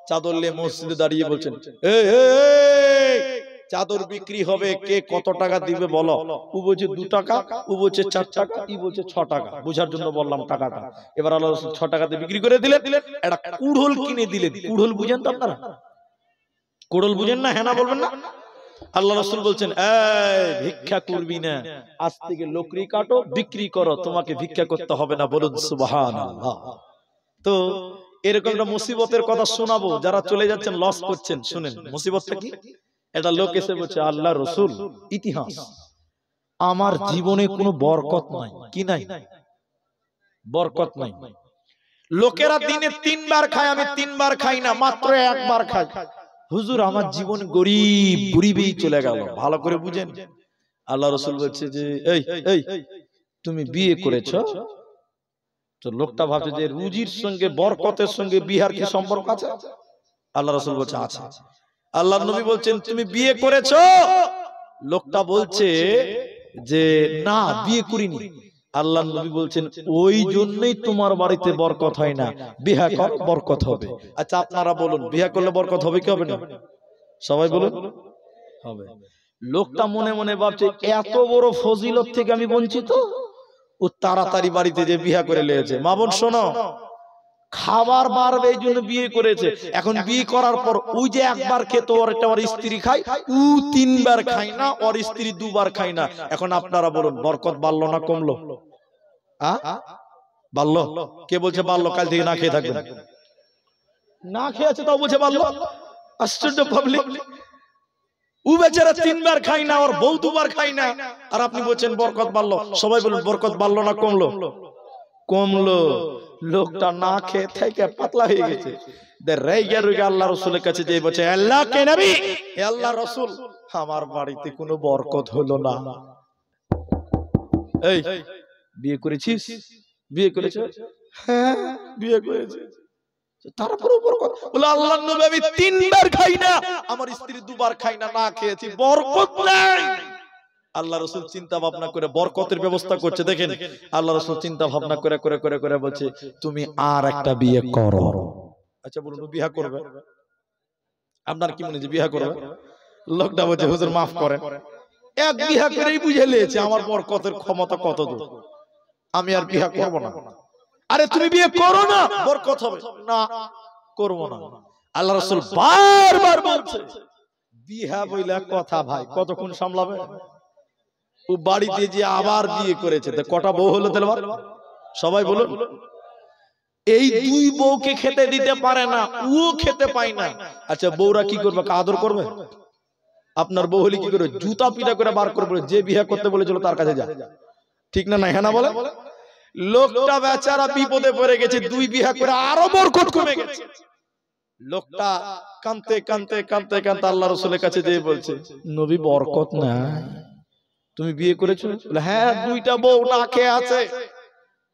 চাদর নিয়ে মসজিদে দাঁড়িয়ে বলছেন, এই চাদর বিক্রি হবে, কে কত টাকা দিবে বলো। ও বলছে 2 টাকা, ও বলছে 4 টাকা, ই বলছে 6 টাকা। বুঝার জন্য বললাম টাকাটা। এবার আল্লাহ রাসূল 6 টাকাতে বিক্রি করে দিলেন। একটা কুড়োল কিনে দিলেন। কুড়োল বুঝেন তো আপনারা? কুড়োল বুঝেন না? হ্যাঁ না বলবেন না? আল্লাহ রাসূল বলছেন, এই ভিক্ষা করবি না, আজ থেকে লোকরি কাটো, বিক্রি করো, তোমাকে ভিক্ষা করতে হবে না। বলুন সুবহানাল্লাহ। তো এরকম একটা মুসিবতের কথা শোনাবো, যারা চলে যাচ্ছেন লস করছেন, শুনেন মুসিবতটা কি। এটা লোক এসে বলছে, আল্লাহ রাসূল, ইতিহাস, আমার জীবনে কোনো বরকত নাই। কি নাই? বরকত নাই। লোকেরা দিনে 3 বার খায়, আমি 3 বার খাই না, মাত্র 1 বার খাই। হুজুর আমার জীবন গরিব, গরিবেই চলে গেল। ভালো করে বুঝেন। আল্লাহ রাসূল বলছে যে এই তুমি বিয়ে করেছো? তো লোকটা ভাবছে যে রুজির সঙ্গে বরকতের সঙ্গে বিহার কি সম্পর্ক আছে? আল্লাহ রাসূল বলছে আছে। আল্লাহর নবী বলছেন তুমি বিয়ে করেছো? লোকটা বলছে যে না, বিয়ে করিনি। আল্লাহর নবী বলছেন ওই জন্যই তোমার বাড়িতে বরকত হয় না, বিয়ে কর, বরকত হবে। আচ্ছা আপনারা বলুন, বিয়ে করলে বরকত হবে কি হবে না? সবাই বলুন হবে। লোকটা মনে মনে ভাবছে এত বড় ফজিলত থেকে আমি বঞ্চিত। ও তাড়াতাড়ি বাড়িতে যে বিয়ে করে নিয়েছে। মা বোন শোনো, খাবার বাড়বে এই জন্য বিয়ে করেছে। এখন বিয়ে করার পর ওই যে একবার খেত, ওর স্ত্রী খায়, ও 3 বার খায় না, ওর স্ত্রী 2 বার খায় না। এখন আপনারা বলুন বরকত বাড়লো না কমলো? বাড়লো? কে বলছে বাড়লো? কাল থেকে না খেয়ে থাকবে। না খেয়ে আছে তাও বলছে বাড়লো। আশ্চর্য পাবলিক। ও বেচারা 3 বার খায় না, ওর বউ 2 বার খায় না, আর আপনি বলছেন বরকত বাড়লো। সবাই বলুন বরকত বাড়লো না কমলো? কমলো। লোকটা না খেয়ে থেকে পাতলা হয়ে গেছে। আল্লাহ রাসূলের কাছে যে বলছে, আল্লাহ কে নবী, হে আল্লাহ রাসূল, আমার বাড়িতে কোনো বরকত হলো না। এই বিয়ে করেছিস? বিয়ে করেছ? হ্যাঁ বিয়ে করেছি। তারপরে বরকত? বলে আল্লাহর নবী আমি 3 বার খাই না, আমার স্ত্রী 2 বার খায় না, না খেয়েছি, বরকত নাই। আল্লাহ রাসূল চিন্তা ভাবনা করে বরকতের ব্যবস্থা করছে। দেখেন আল্লাহ রাসূল চিন্তা ভাবনা করে করে করে করে বলছে তুমি আর একটা বিয়ে করো। আচ্ছা বলুন বিয়ে করবে? আপনার কি মনে হয় বিয়ে করবে? লোকটা বলছে হুজুর মাফ করেন, এক বিয়ে করেই বুঝে নিয়েছে আমার বরকতের ক্ষমতা কত দূর, আমি আর বিয়ে করব না। আরে তুমি বিয়ে করো না, বরকত হবে না। করব না। আল্লাহ রাসূল বারবার বলছে বিয়ে বইলা কথা ভাই কতক্ষণ সামলাবে? ও বাড়িতে যে আবার বিয়ে করেছে, তো কটা বউ হলো তেলবার? সবাই বলুন। এই 2 বউকে খেতে দিতে পারে না, ও খেতে পায় না। আচ্ছা বউরা কি করবে? আদর করবে? আপনার বউ হলে কি করবে? জুতা পিটা করে বার করবে, যে বিয়ে করতে বলেছিল তার কাছে যা। ঠিক না? না হ্যাঁ না বলে? লোকটা বেচারা বিপদে পড়ে গেছে, 2 বিয়ে করে আরো বরকত কমে গেছে। লোকটা কাঁদতে কাঁদতে কাঁদতে কাঁদতে আল্লাহ রাসূলের কাছে যেয়ে বলছে নবী বরকত নাই। তুমি বিয়ে করেছো? বলে হ্যাঁ 2টা বউ না খেয়ে আছে।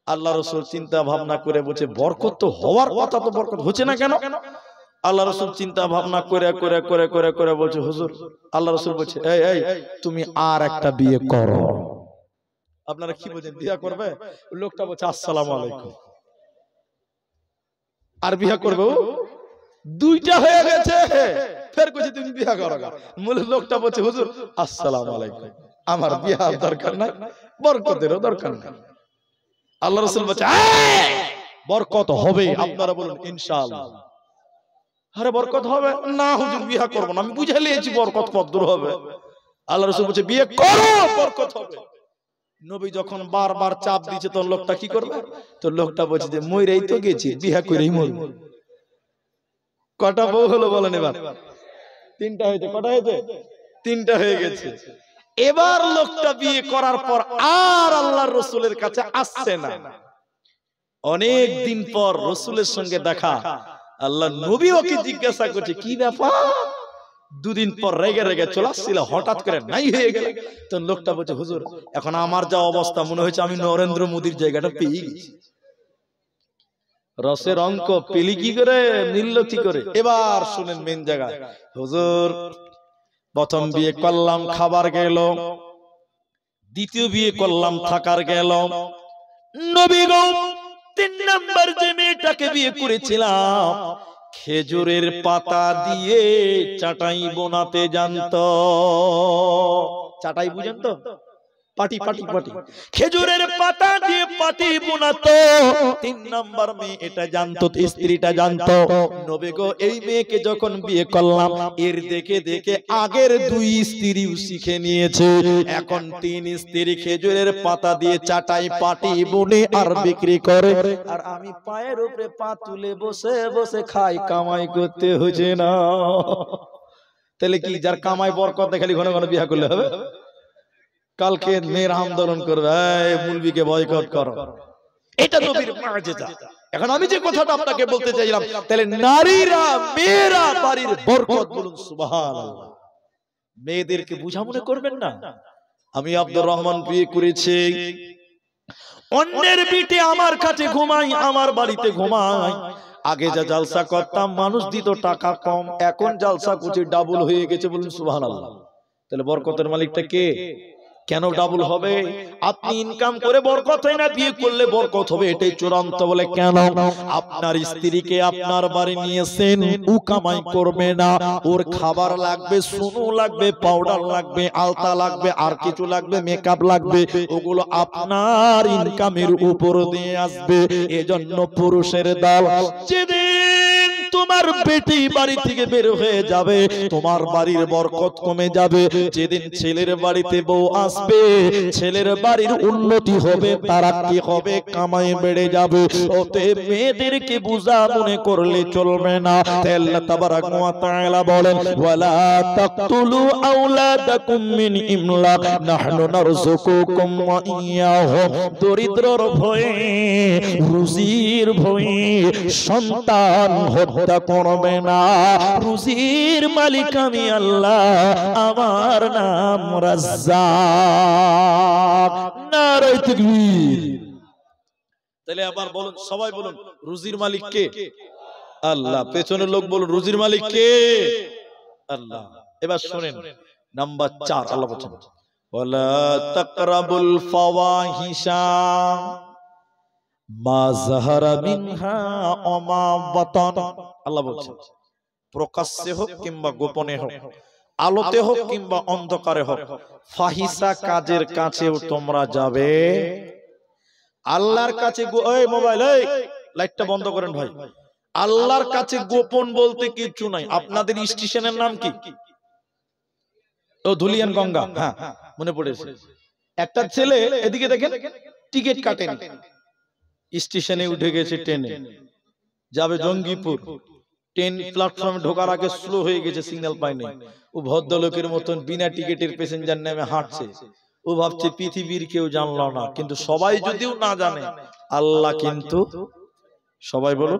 আল্লাহ রাসূল চিন্তা ভাবনা করে বলছে বরকত তো হওয়ার কথা, তো বরকত হচ্ছে না কেন? আল্লাহ রাসূল চিন্তা ভাবনা করে করে করে করে করে বলছে হুজুর, আল্লাহ রাসূল বলছে এই তুমি আর একটা বিয়ে করো। আপনারা কি বলেন বিয়ে করবে? লোকটা বলছে আসসালামু আলাইকুম। আর বিয়ে করবে? 2টা হয়ে গেছে, ফের কইছে তুমি বিয়ে করো না। মূল লোকটা বলছে হুজুর আসসালামু আলাইকুম, আমার বিয়ের দরকার নাই, বরকতেরও দরকার নাই। আল্লাহ রাসূল বলছে বরকত হবে। আপনারা বলুন ইনশাআল্লাহ। আরে বরকত হবে না হুজুর, বিয়ে করব না, আমি বুঝে নিয়েছি বরকত কতদূর হবে। আল্লাহ রাসূল বলছে বিয়ে করো, বরকত হবে। নবী যখন বারবার চাপ দিয়েছে তখন লোকটা কি করবে? তো লোকটা বলছে যে মইরাই তো গেছি, বিয়ে করেই মরব। কটা বউ হলো বলেন এবার? তিনটা হয়েছে। কটা হয়েছে? তিনটা হয়ে গেছে। এবার লোকটা বিয়ে করার পর আর আল্লাহর রাসূলের কাছে আসছে না। অনেক দিন পর রাসূলের সঙ্গে দেখা। আল্লাহ নবী ওকে জিজ্ঞাসা করছে, কি ব্যাপার? দুদিন পর রেগে রেগে চলে আসছিল, হঠাৎ করে নাই হয়ে গেল। তো লোকটা বলছে, হুজুর এখন আমার যা অবস্থা, মনে হচ্ছে আমি নরেন্দ্র মোদীর জায়গাটা পেয়ে গেছি। রসের অঙ্ক পেলি কি করে, মিলল কি করে? এবার শুনেন মেন জায়গা। হুজুর প্রথম বিয়ে করলাম, খাবার গেল। দ্বিতীয় বিয়ে করলাম, থাকার গেল। নবী গো, 3 নাম্বার যে মেয়েটাকে বিয়ে করেছিলাম, খেজুরের পাতা দিয়ে চাটাই বোনাতে জানতো। চাটাই বুঝেন তো? পাটি পাটি পাটি, খেজুরের পাতা দিয়ে পাটি বোনাতো। 3 নাম্বার মেয়ে এটা জানতো, স্ত্রীটা জানতো। নবী গো, এই মেয়েকে যখন বিয়ে করলাম, এর দেখে দেখে আগের 2 স্ত্রীও শিখে নিয়েছে। এখন 3 স্ত্রী খেজুরের পাতা দিয়ে চাটাই পাটি বুনে আর বিক্রি করে, আর আমি পায়ের উপরে পা তুলে বসে বসে খাই, কামাই করতে হচ্ছে না। তাহলে কি, যার কামাই বরকত খালি ঘন ঘন বিয়ে করলে হবে? কালকে মেয়েরা আন্দোলন করবে, মুলবিকে বয়কট করো। এটা নবীর মুআজিজা। এখন আমি যে কথাটা আপনাকে বলতে চাইলাম, তাহলে নারীরা, মেয়েরা বাড়ির বরকত, বলুন সুবহানাল্লাহ। মেয়েদেরকে বুঝা মনে করবেন না। আমি আব্দুর রহমান বিয়ে করেছি, অন্যের বিটে আমার কাছে ঘুমাই, আমার বাড়িতে ঘুমাই। আগে যা জালসা করতাম মানুষ দিত টাকা কম, এখন জালসা কুচি ডাবল হয়ে গেছে, বলুন সুবহানাল্লাহ। তাহলে বরকতের মালিকটা কে? কেন ডাবল হবে? আপনি ইনকাম করে বরকত হয় না, বিয়ে করলে বরকত হবে, এটাই চূড়ান্ত। বলে কেন? আপনার স্ত্রীকে আপনার বাড়ি নিয়েছেন, ও কামাই করবে না, ওর খাবার লাগবে, সুনু লাগবে, পাউডার লাগবে, আলতা লাগবে, আর কিছু লাগবে, মেকআপ লাগবে, ওগুলো আপনার ইনকামের উপর দিয়ে আসবে। এজন্য পুরুষের দল, যেদিন তোমার বেটি বাড়ি থেকে বের হয়ে যাবে, তোমার বাড়ির বরকত কমে যাবে। যেদিন ছেলের বাড়িতে বউ আসবে, ছেলের বাড়ির উন্নতি হবে, তারাক্কি হবে, কামাই বেড়ে যাবে। ওতে মেয়েদেরকে বুঝা মনে করলে চলবে না। আল্লাহ তাবারাক ওয়া তাআলা বলেন, ওয়ালা তাকতুলু আওলাদাকুম মিন ইমলাক নাহনু নারযুকুকুম ওয়া ইয়াহুম। দরিদ্রর ভয়ে, রুজির ভয়ে সন্তান হত্যা করবে না। রুজির মালিক আমি আল্লাহ, আমার নাম রাজ্জাক। নারে তাকবীর। তাহলে আবার বলুন, সবাই বলুন, রুজির মালিক কে? আল্লাহ। পেছনের লোক বলুন, রুজির মালিক কে? আল্লাহ। এবার শুনেন, নাম্বার 4 আল্লাহ বলেন, ওয়ালা তাকরাবুল ফাওয়াহিশা মা যাহারা মিনহা ওয়া মা বাতান। আল্লাহ বলছেন, প্রকাশ্যে হোক কিংবা গোপনে হোক, আলোতে হোক কিংবা অন্ধকারে হোক, ফাহিসা কাজের কাছেও তোমরা যাবে। আল্লাহর কাছে, ওই মোবাইল, এই লাইটটা বন্ধ করেন ভাই। আল্লাহর কাছে গোপন বলতে কিছু নাই। আপনাদের স্টেশনের নাম কি? ও ধুলিয়ান গঙ্গা। হ্যাঁ, মনে পড়েছে। একটা ছেলে, এদিকে দেখেন, টিকিট কাটেনি, স্টেশনে উঠে গেছে, ট্রেনে যাবে জঙ্গিপুর। ট্রেন প্ল্যাটফর্মে ঢোকার আগে স্লো হয়ে গেছে, সিগন্যাল পায়নি। ও ভদ্রলোকের মতন বিনা টিকিটের প্যাসেঞ্জার নামে হাঁটছে। ও ভাবছে পৃথিবীর কেউ জানলো না, কিন্তু সবাই যদিও না জানে, আল্লাহ কিন্তু সবাই। বলো,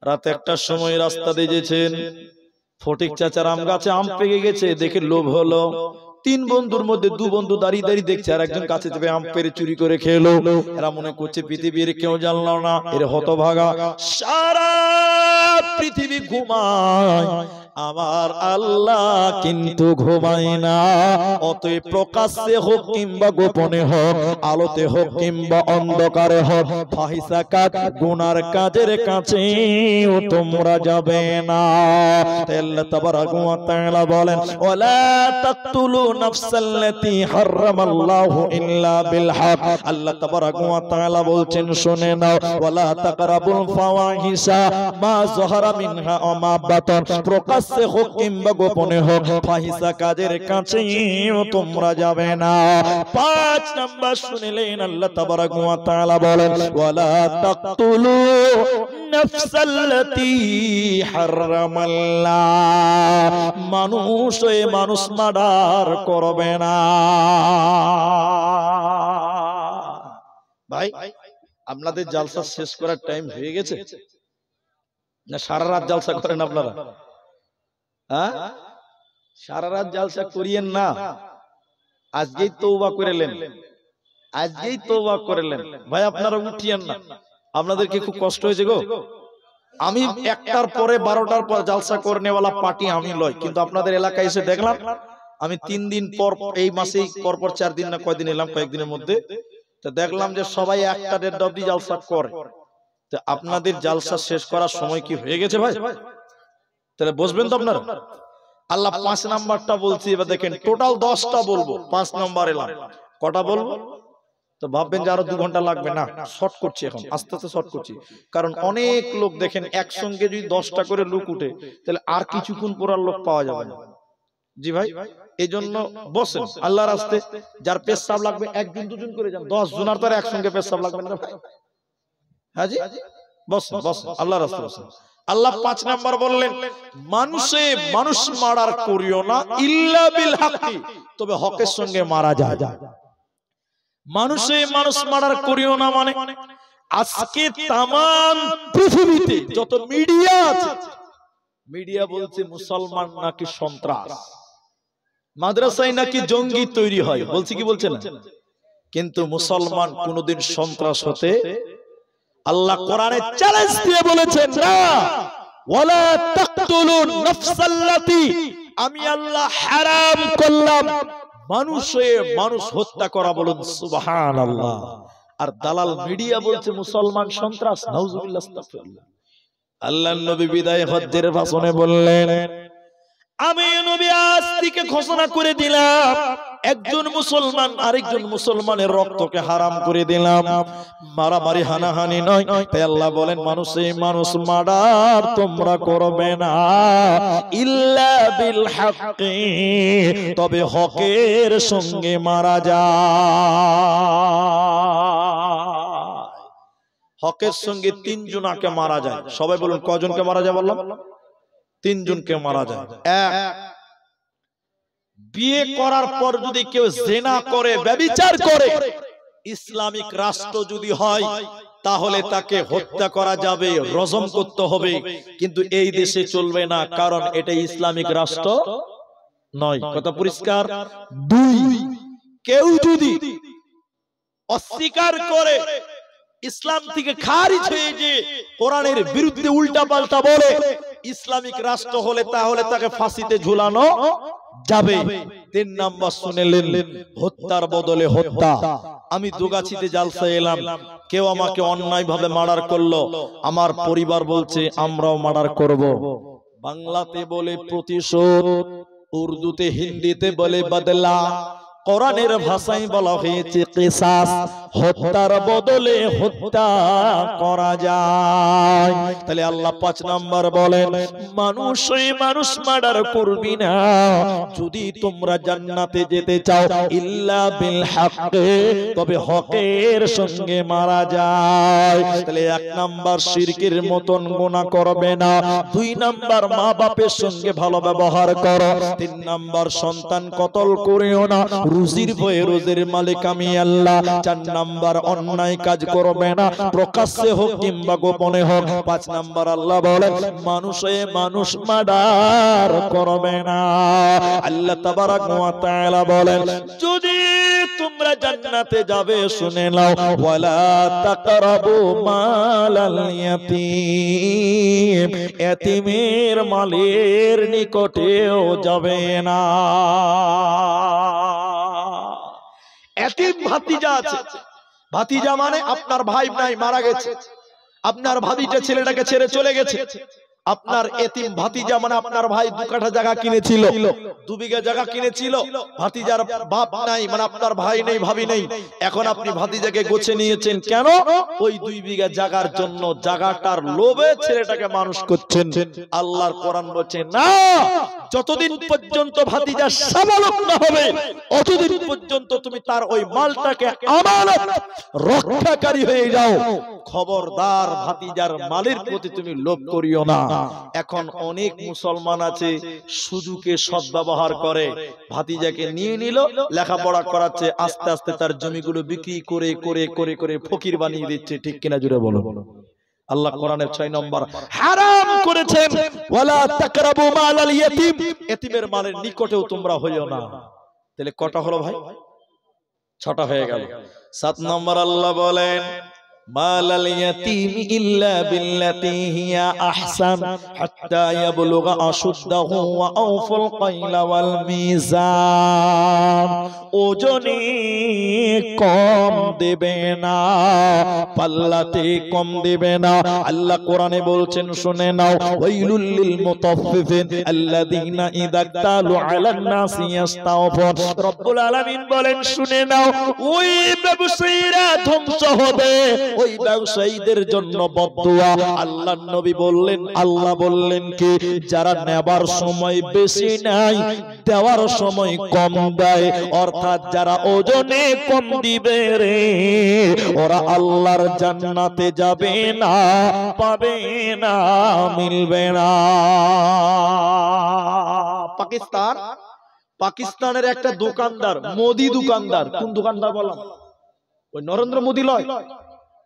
রাত 1টার সময় রাস্তা দিয়ে যেছেন, ফটিক চাচার আম গাছে আম পেকে গেছে, দেখে লোভ হলো। 3 বন্ধুর মধ্যে 2 বন্ধু দাঁড়িয়ে দাঁড়িয়ে দেখছে, আর একজন কাছে চেপে আম পেরে চুরি করে খেলো। এরা মনে করছে পৃথিবীর কেউ জানলো না। এর হতভাগা, সারা পৃথিবী ঘুমায়, আমার আল্লাহ কিন্তু ঘুমায় না। অতএব প্রকাশ্যে হোক কিংবা গোপনে হোক, আলোতে হোক কিংবা অন্ধকারে হোক, ফাহিসা কাজ, গুনার কাজের কাছে তোমরা যাবে না। আল্লাহ তাবারাক ওয়া তাআলা বলেন, ওয়ালা তাকতুলু নাফসাল্লাতী হারামাল্লাহু ইল্লা বিল হক। আল্লাহ তাবারাক ওয়া তাআলা বলছেন, শুনে নাও, ওয়ালা তাকরাবুল ফাওয়াহিশা মা যাহারা মিনহা ওয়া মা বাতান। প্রকাশ প্রকাশ্যে হোক কিংবা গোপনে হোক ফাহিশা কাজের কাছেও তোমরা যাবে না। 5 নাম্বার শুনলেন আল্লাহ তাবারাক ওয়া তাআলা বলেন ওয়ালা তাকতুলু নাফসাল্লাতী হারামাল্লাহ, মানুষ মার্ডার করবে না। ভাই আপনাদের জালসা শেষ করার টাইম হয়ে গেছে না? সারা রাত জালসা করেন আপনারা? হ্যাঁ, সারা রাত জালসা করিয়েন না, আজকেই তওবা করেলেন, আজকেই তওবা করেলেন। ভাই আপনারা উঠিয়েন না, আপনাদের কি খুব কষ্ট হয়েছে গো? আমি 1টার পরে 12টার পর জালসা করনেওয়ালা পার্টি আমি লয়, কিন্তু আপনাদের এলাকায় এসে দেখলাম আমি 3 দিন পর, এই মাসেই পরপর 4 দিন না কয়দিন এলাম, কয়েকদিনের মধ্যে তো দেখলাম যে সবাই 1টা 1:30 অবধি জালসা করে। তো আপনাদের জালসা শেষ করার সময় কি হয়ে গেছে ভাই? তাহলে বসবেন তো আপনারা? আল্লাহ 5 নাম্বারটা বলছি, এবার দেখেন টোটাল 10টা বলবো, 5 নাম্বার এলাম, কটা বলবো? তো ভাববেন যে আরো 2 ঘন্টা লাগবে না, শর্ট করছি এখন, আস্তে আস্তে শর্ট করছি, কারণ অনেক লোক দেখেন একসঙ্গে যদি 10টা করে লোক উঠে তাহলে আর কিছুক্ষণ পর আর লোক পাওয়া যাবে না। জি ভাই, এই জন্য বসেন আল্লাহর রাস্তে, যার পেশাব লাগবে 1 জন 2 জন করে যান, 10 জনের তো একসঙ্গে পেশাব লাগবে না ভাই। হ্যাঁ জি, বসেন বসেন আল্লাহর রাস্তে বসেন। আল্লাহ 5 নাম্বার বললেন মানুষ মারার করিও না ইল্লা বিল হাক্কি, তবে হকের সঙ্গে মারা যায়। মানুষ মারার করিও না মানে আজকে তামাম পৃথিবীতে যত মিডিয়া আছে, মিডিয়া বলছে মুসলমান নাকি সন্ত্রাস, মাদ্রাসায় নাকি জঙ্গি তৈরি হয়, বলছে কি বলছে না? কিন্তু মুসলমান কোনদিন সন্ত্রাস হতে, আল্লাহ কোরআনে চ্যালেঞ্জ দিয়ে বলেছেন না, ওয়ালা তাকতুলুন নাফসাল্লাতী, আমি আল্লাহ হারাম করলাম মানুষ হত্যা করা, বলুন সুবহানাল্লাহ। আর দালাল মিডিয়া বলছে মুসলমান সন্ত্রাস, নাউজুবিল্লাহ আস্তাগফিরুল্লাহ। আল্লাহর নবী বিদায় হজ্জের ভাষণে বললেন, আমি নবী আজ থেকে ঘোষণা করে দিলাম একজন মুসলমান আরেকজন মুসলমানের রক্তকে হারাম করে দিলাম, মারামারি হানাহানি নয়। তাই আল্লাহ বলেন মানুষ মার্ডার তোমরা করবে না ইল্লা বিল হাক্কি, তবে হকের সঙ্গে মারা যায়। হকের সঙ্গে 3 জনকে মারা যায়। সবাই বলুন কজনকে মারা যায়? বললাম 3 জনকে মারা যায়। 1, বিয়ে করার পর যদি কেউ জিনা করে, ব্যভিচার করে, ইসলামিক রাষ্ট্র যদি হয় তাহলে তাকে হত্যা করা যাবে, রজম করতে হবে, কিন্তু এই দেশে চলবে না, কারণ এটা ইসলামিক রাষ্ট্র নয়। কথা পরিষ্কার। 2, কেউ যদি অস্বীকার করে, ইসলাম থেকে খারিজ হয়ে যে কোরআনের বিরুদ্ধে উল্টা পাল্টা বলে, ইসলামিক রাষ্ট্র হলে তাহলে তাকে ফাঁসিতে ঝুলানো যাবে। 3 নাম্বার শুনেলেন, হত্যার বদলে হত্যা। আমি দুগাছিতে জালসা এলাম, কেউ আমাকে অন্যায় ভাবে মার্ডার করলো, আমার পরিবার বলছে আমরাও মার্ডার করব। বাংলাতে বলে প্রতিশোধ, উর্দুতে হিন্দিতে বলে বদলা, কোরআনের ভাষায় বলা হয়েছে কিসাস, হত্যার বদলে হত্যা করা যায়। তাহলে আল্লাহ 5 নাম্বার বলেন মানুষ মার্ডার করবি না যদি তোমরা জান্নাতে যেতে চাও, ইল্লা বিল হাক্কি, তবে হকের সঙ্গে মারা যায়। তাহলে 1 নাম্বার শিরকের মতন গুনাহ করবে না, 2 নাম্বার মা বাপের সঙ্গে ভালো ব্যবহার করো, 3 নাম্বার সন্তান কতল করিও না, রুজির ভয়ে, রোজের মালিক আমি আল্লাহ। 4 নাম্বার অন্যায় কাজ করবে না, প্রকাশ্যে হোক কিংবা গোপনে হোক। 5 নাম্বার আল্লাহ বলেন মানুষ মার্ডার করবে না। আল্লাহ তাবারাক ওয়া তাআলা বলেন যদি তোমরা জান্নাতে যাবে, শুনে নাও, ওয়ালা তাকরাবু মালাল ইয়াতীম, এতিমের মালের নিকটেও যাবে না। এতিম ভাতিজা আছে, ভাতিজা মানে আপনার ভাই নাই, মারা গেছে, আপনার ভাবিটা ছেলেটাকে ছেড়ে চলে গেছে, আপনার এতিম ভাতিজা মানে আপনার ভাই 2 কাঠা জায়গা কিনেছিল, 2 বিঘা জায়গা কিনেছিল, ভাতিজার বাপ নাই মানে আপনার ভাই নেই ভাবি নেই, এখন আপনি ভাতিজাকে গোছে নিয়েছেন কেন? ওই 2 বিঘা জায়গার জন্য, জায়গাটার লোভে ছেলেটাকে মানুষ করছেন। আল্লাহর কোরআন বলছে না, যতদিন পর্যন্ত ভাতিজা সাবালক না হবে ততদিন পর্যন্ত তুমি তার ওই মালটাকে আমানত রক্ষাকারী হয়ে যাও। খবরদার ভাতিজার মালের প্রতি তুমি লোভ করিও না। এখন অনেক মুসলমান আছে সুযোগে সদ্ব্যবহার করে, ভাতিজাকে নিয়ে নিল, লেখাপড়া করাচ্ছে, আস্তে আস্তে তার জমিগুলো বিক্রি করে করে করে করে ফকির বানিয়ে দিচ্ছে। ঠিক কিনা জুড়ে বলো। আল্লাহ কোরআনের 6 নম্বর হারাম করেছেন, ওয়ালা তাকরাবু মালাল ইয়াতীম, এতিমের মালের নিকটেও তোমরা হইও না। তাহলে কটা হলো ভাই? 6টা হয়ে গেল। 7 নম্বর আল্লাহ বলেন মালাল ইয়াতীম ইল্লা বিল্লাতি হিয়া আহসান হাত্তা ইয়াবলুগা আশুদ্দাহু ওয়া আওফুল কাইলা ওয়াল মিজান। ওজনে কম দেবে না, পাল্লাতে কম দেবে না। আল্লাহ কোরআনে বলছেন শুনে নাও, ওয়াইলুল লিল মুতাফফিফিন আল্লাযীনা ইযা তালু আলান নাসি ইস্তাওফুন। রব্বুল আলামিন বলেন শুনে নাও, ওই ব্যবসায়ীরা ধ্বংস হবে, ওই ব্যবসায়ীদের জন্য বদদুয়া। আল্লাহর নবী বললেন, আল্লাহ বললেন কি, যারা নেবার সময় বেশি নাই, দেওয়ার সময় কম দেয়, অর্থাৎ যারা ওজনে কম দিবে রে, ওরা আল্লাহর জান্নাতে যাবে না, পাবে না, মিলবে না। পাকিস্তানের একটা দোকানদার, মোদি দোকানদার, কোন দোকানদার বললাম? ওই নরেন্দ্র মোদি লয়,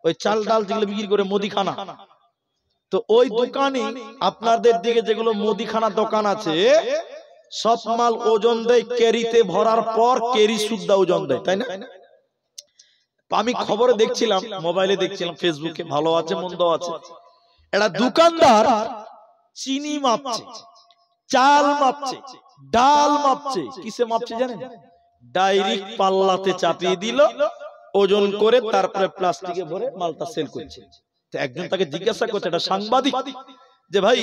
ওই চাল ডাল যেগুলো বিক্রি করে মুদিখানা। তো ওই দোকানে আপনাদের দিকে যেগুলো মুদিখানা দোকান আছে, সব মাল ওজন দেয় কেরিতে ভরার পর, কেরি সুদ্ধা ওজন দেয়, তাই না? আমি খবরে দেখছিলাম, মোবাইলে দেখছিলাম, ফেসবুকে, ভালো আছে মন্দ আছে, একটা দোকানদার চিনি মাপছে, চাল মাপছে, ডাল মাপছে। কিসে মাপছে জানেন? ডাইরেক্ট পাল্লাতে চাপিয়ে দিল, ওজন করে তারপরে প্লাস্টিকে ভরে মালটা সেল করছে। তো একজন তাকে জিজ্ঞাসা করছে, এটা সাংবাদিক, যে ভাই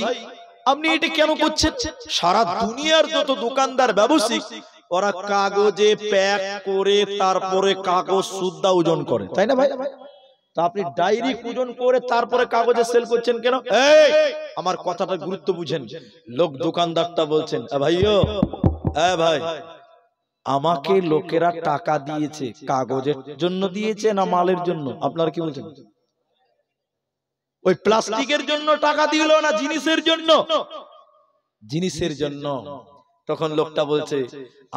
আপনি এটা কেন করছেন? সারা দুনিয়ার যত দোকানদার ব্যবসায়ী ওরা কাগজে প্যাক করে তারপরে কাগজ সুদ্ধা ওজন করে, তাই না ভাই? তা আপনি ডাইরেক্ট ওজন করে তারপরে কাগজে সেল করছেন কেন? এই আমার কথাটা গুরুত্ব বুঝেন। লোক দোকানদারটা বলছেন, ভাইও ভাই, আমাকে লোকেরা টাকা দিয়েছে, কাগজের জন্য দিয়েছে না মালের জন্য? আপনারা কি বলছেন? ওই প্লাস্টিকের জন্য টাকা দিল না জিনিসের জন্য? জিনিসের জন্য। তখন লোকটা বলছে,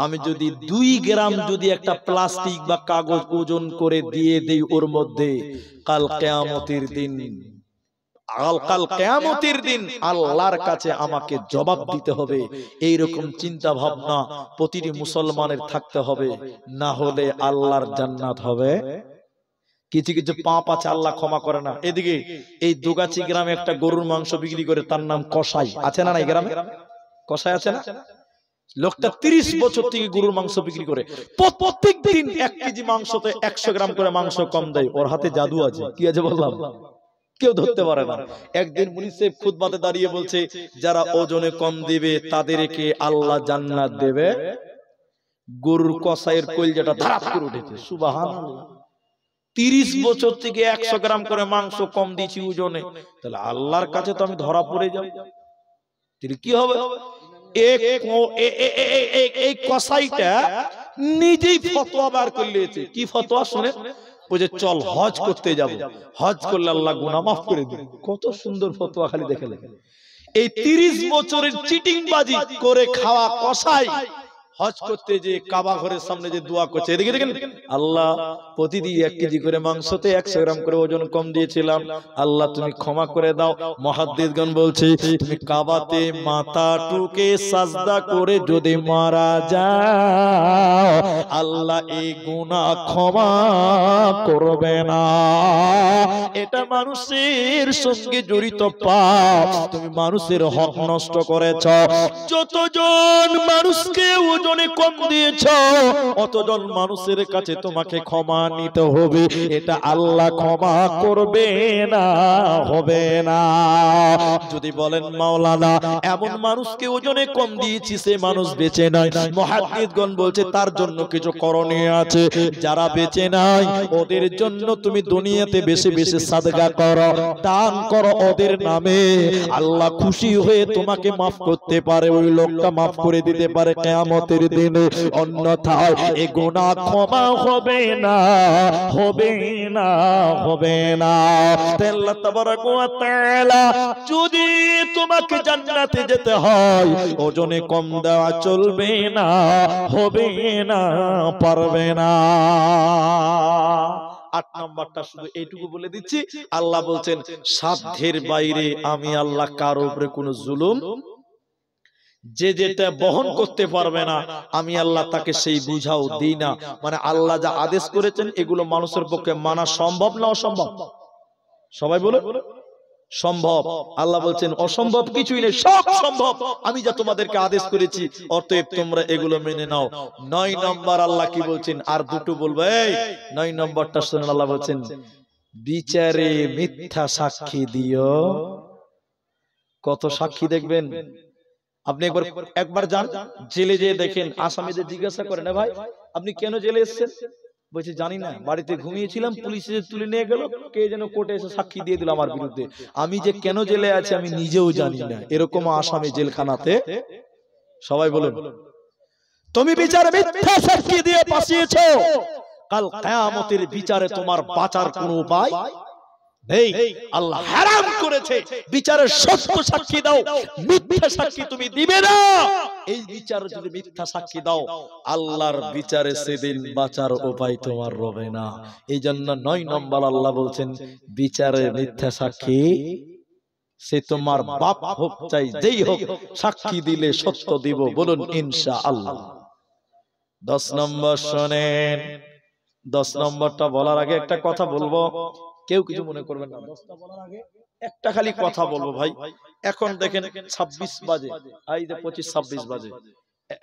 আমি যদি 2 গ্রাম যদি একটা প্লাস্টিক বা কাগজ ওজন করে দিয়ে দেই ওর মধ্যে, কাল কিয়ামতের দিন আল্লাহর কাছে আমাকে জবাব দিতে হবে। এইরকম চিন্তা ভাবনা প্রতিটি মুসলমানের থাকতে হবে, না হলে আল্লাহর জান্নাত হবে। কিছু কিছু পাপ আছে আল্লাহ ক্ষমা করে না। এদিকে এই দুগাছি গ্রামে একটা গরুর মাংস বিক্রি করে, তার নাম কসাই, আছে না? এই গ্রামে কসাই আছে না? লোকটা 30 বছর থেকে গরুর মাংস বিক্রি করে, প্রত্যেক দিন 1 কেজি মাংসতে 100 গ্রাম করে মাংস কম দেয়। ওর হাতে জাদু আছে। কি আছে বললাম? কেউ ধরতে পারে না। একদিন মুনি সাহেব খুতবাতে দাঁড়িয়ে বলছে, যারা ওজনে কম দিবে তাদেরকে আল্লাহ জান্নাত দেবে। গরুর কসাইয়ের কলজাটা ধারাপ করে উঠেছে। সুবহানাল্লাহ। 30 বছর থেকে 100 গ্রাম করে মাংস কম দিয়েছি ওজনে, তাহলে আল্লাহর কাছে তো আমি ধরা পড়ে যাব। তাহলে কি হবে? এই কসাইটা নিজেই ফতোয়া বার করে নিয়েছে। কি ফতোয়া শুনে? বুঝে চল হজ করতে যাব, হজ করলে আল্লাহ গুনাহ মাফ করে দিবে। কত সুন্দর ফতোয়া, খালি দেখে দেখে। এই 30 বছরের চিটিংবাজি করে খাওয়া কসাই হজ করতে যে কাবা ঘরের সামনে যে দোয়া করছে, এদিকে দেখেন, আল্লাহ প্রতিদিন 1 কেজি করে মাংসতে 100 গ্রাম করে ওজন কম দিয়েছিলাম, আল্লাহ তুমি ক্ষমা করে দাও। মুহাদ্দিসগণ বলছে, তুমি কাবাতে মাথা টুকে সাজদা করে যদি মারা যাও, আল্লাহ এই গুনাহ ক্ষমা করবে না। এটা মানুষের সঙ্গে জড়িত পাপ। তুমি মানুষের হক নষ্ট করেছ। যতজন মানুষকে ওজন ওজনে কম দিয়েছো, অতজন মানুষের কাছে তোমাকে ক্ষমা নিতে হবে। এটা আল্লাহ ক্ষমা করবে না, হবে না। যদি বলেন মাওলানা এমন মানুষকে ওজনে কম দিয়েছি সে মানুষ বেঁচে নাই, মুহাদ্দিসগণ বলছে তার জন্য কিছু করণীয় আছে। যারা বেঁচে নাই ওদের জন্য তুমি দুনিয়াতে বেশি বেশি সাদকা করো, দান করো ওদের নামে। আল্লাহ খুশি হয়ে তোমাকে মাফ করতে পারে, ওই লোকটা মাফ করে দিতে পারে কিয়ামতের দিনে। অন্যথায় এই গুনাহ ক্ষমা হবে না, হবে না, হবে না। আল্লাহ তাবারক ওয়া তাআলা যদি তোমাকে জান্নাতে যেতে হয় ওজনে কম দেওয়া চলবে না, হবে না, পারবে না। 8 নম্বরটা শুধু এইটুকু বলে দিচ্ছি, আল্লাহ বলছেন সাধ্যের বাইরে আমি আল্লাহ কারো উপরে কোনো জুলুম, যে যেটা বহন করতে পারবে না আমি আল্লাহ তাকে সেই বুঝাও দিই না। মানে আল্লাহ যা আদেশ করেছেন এগুলো মানুষের পক্ষে মানা সম্ভব না অসম্ভব? সবাই বলে সম্ভব। আল্লাহ বলছেন অসম্ভব কিছুই নেই, সব সম্ভব আমি যা তোমাদেরকে আদেশ করেছি, অতএব তোমরা এগুলো মেনে নাও। 9 নম্বর আল্লাহ কি বলছেন, আর দুটো বলবো, এই 9 নম্বরটা শুনুন। আল্লাহ বলছেন বিচারে মিথ্যা সাক্ষী দিও। কত সাক্ষী দেখবেন আপনি, একবার যান জেলে যেয়ে দেখেন, আসামিদের জিজ্ঞাসা করেন না ভাই আপনি কেন জেলে এসেছেন, বলছে জানি না, বাড়িতে ঘুমিয়েছিলাম, পুলিশে তুলে নিয়ে গেল, কে যেন কোর্টে এসে সাক্ষী দিয়ে দিল আমার বিরুদ্ধে, আমি যে কেন জেলে আছি আমি নিজেও জানি না। এরকম আসামি জেলখানাতে। সবাই বলুন তুমি বিচারে মিথ্যা সাক্ষী দিয়ে ফাঁসিয়েছো, কাল কিয়ামতের বিচারে তোমার বাঁচার কোনো উপায় নেই। আল্লাহ হারাম করেছে বিচারের সত্য সাক্ষী দাও, মিথ্যা সাক্ষী তুমি দিবে না। এই বিচারে যদি মিথ্যা সাক্ষী দাও আল্লাহর বিচারে সেদিন বাঁচার উপায় তোমার রবে না। এই জন্য 9 নম্বর আল্লাহ বলছেন বিচারে মিথ্যা সাক্ষী, সে তোমার বাপ হোক চাই যেই হোক, সাক্ষী দিলে সত্য দিব, বলুন ইনশাআল্লাহ। 10 নম্বর শোনেন, 10 নম্বরটা বলার আগে একটা কথা বলবো, কেউ কিছু মনে করবেন না। 10টা বলার আগে একটা খালি কথা বলবো ভাই। এখন দেখেন 26 বাজে, এই যে 25-26 বাজে,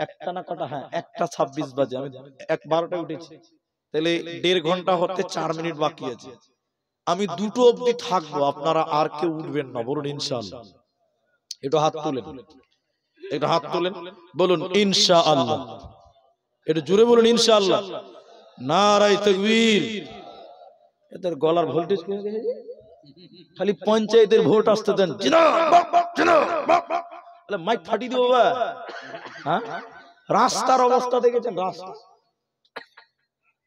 একটা না কটা, হ্যাঁ 1:26 বাজে, আমি 12টায় উঠেছি, তাহলে 1.5 ঘন্টা হতে 4 মিনিট বাকি আছে। আমি 2টো অবধি থাকবো, আপনারা আর কেউ উঠবেন না, বলুন ইনশাআল্লাহ। একটু হাত তুলেন, একটু হাত তুলেন, বলুন ইনশাআল্লাহ। একটু জোরে বলুন ইনশাআল্লাহ। নারায়ে তাকবীর। এদের গলার ভোল্টেজ কমে গেছে, খালি পঞ্চায়েতের ভোট আসতে দেন, মাইক ফাটি দিব বাবা। হ্যাঁ রাস্তার অবস্থা দেখেছেন,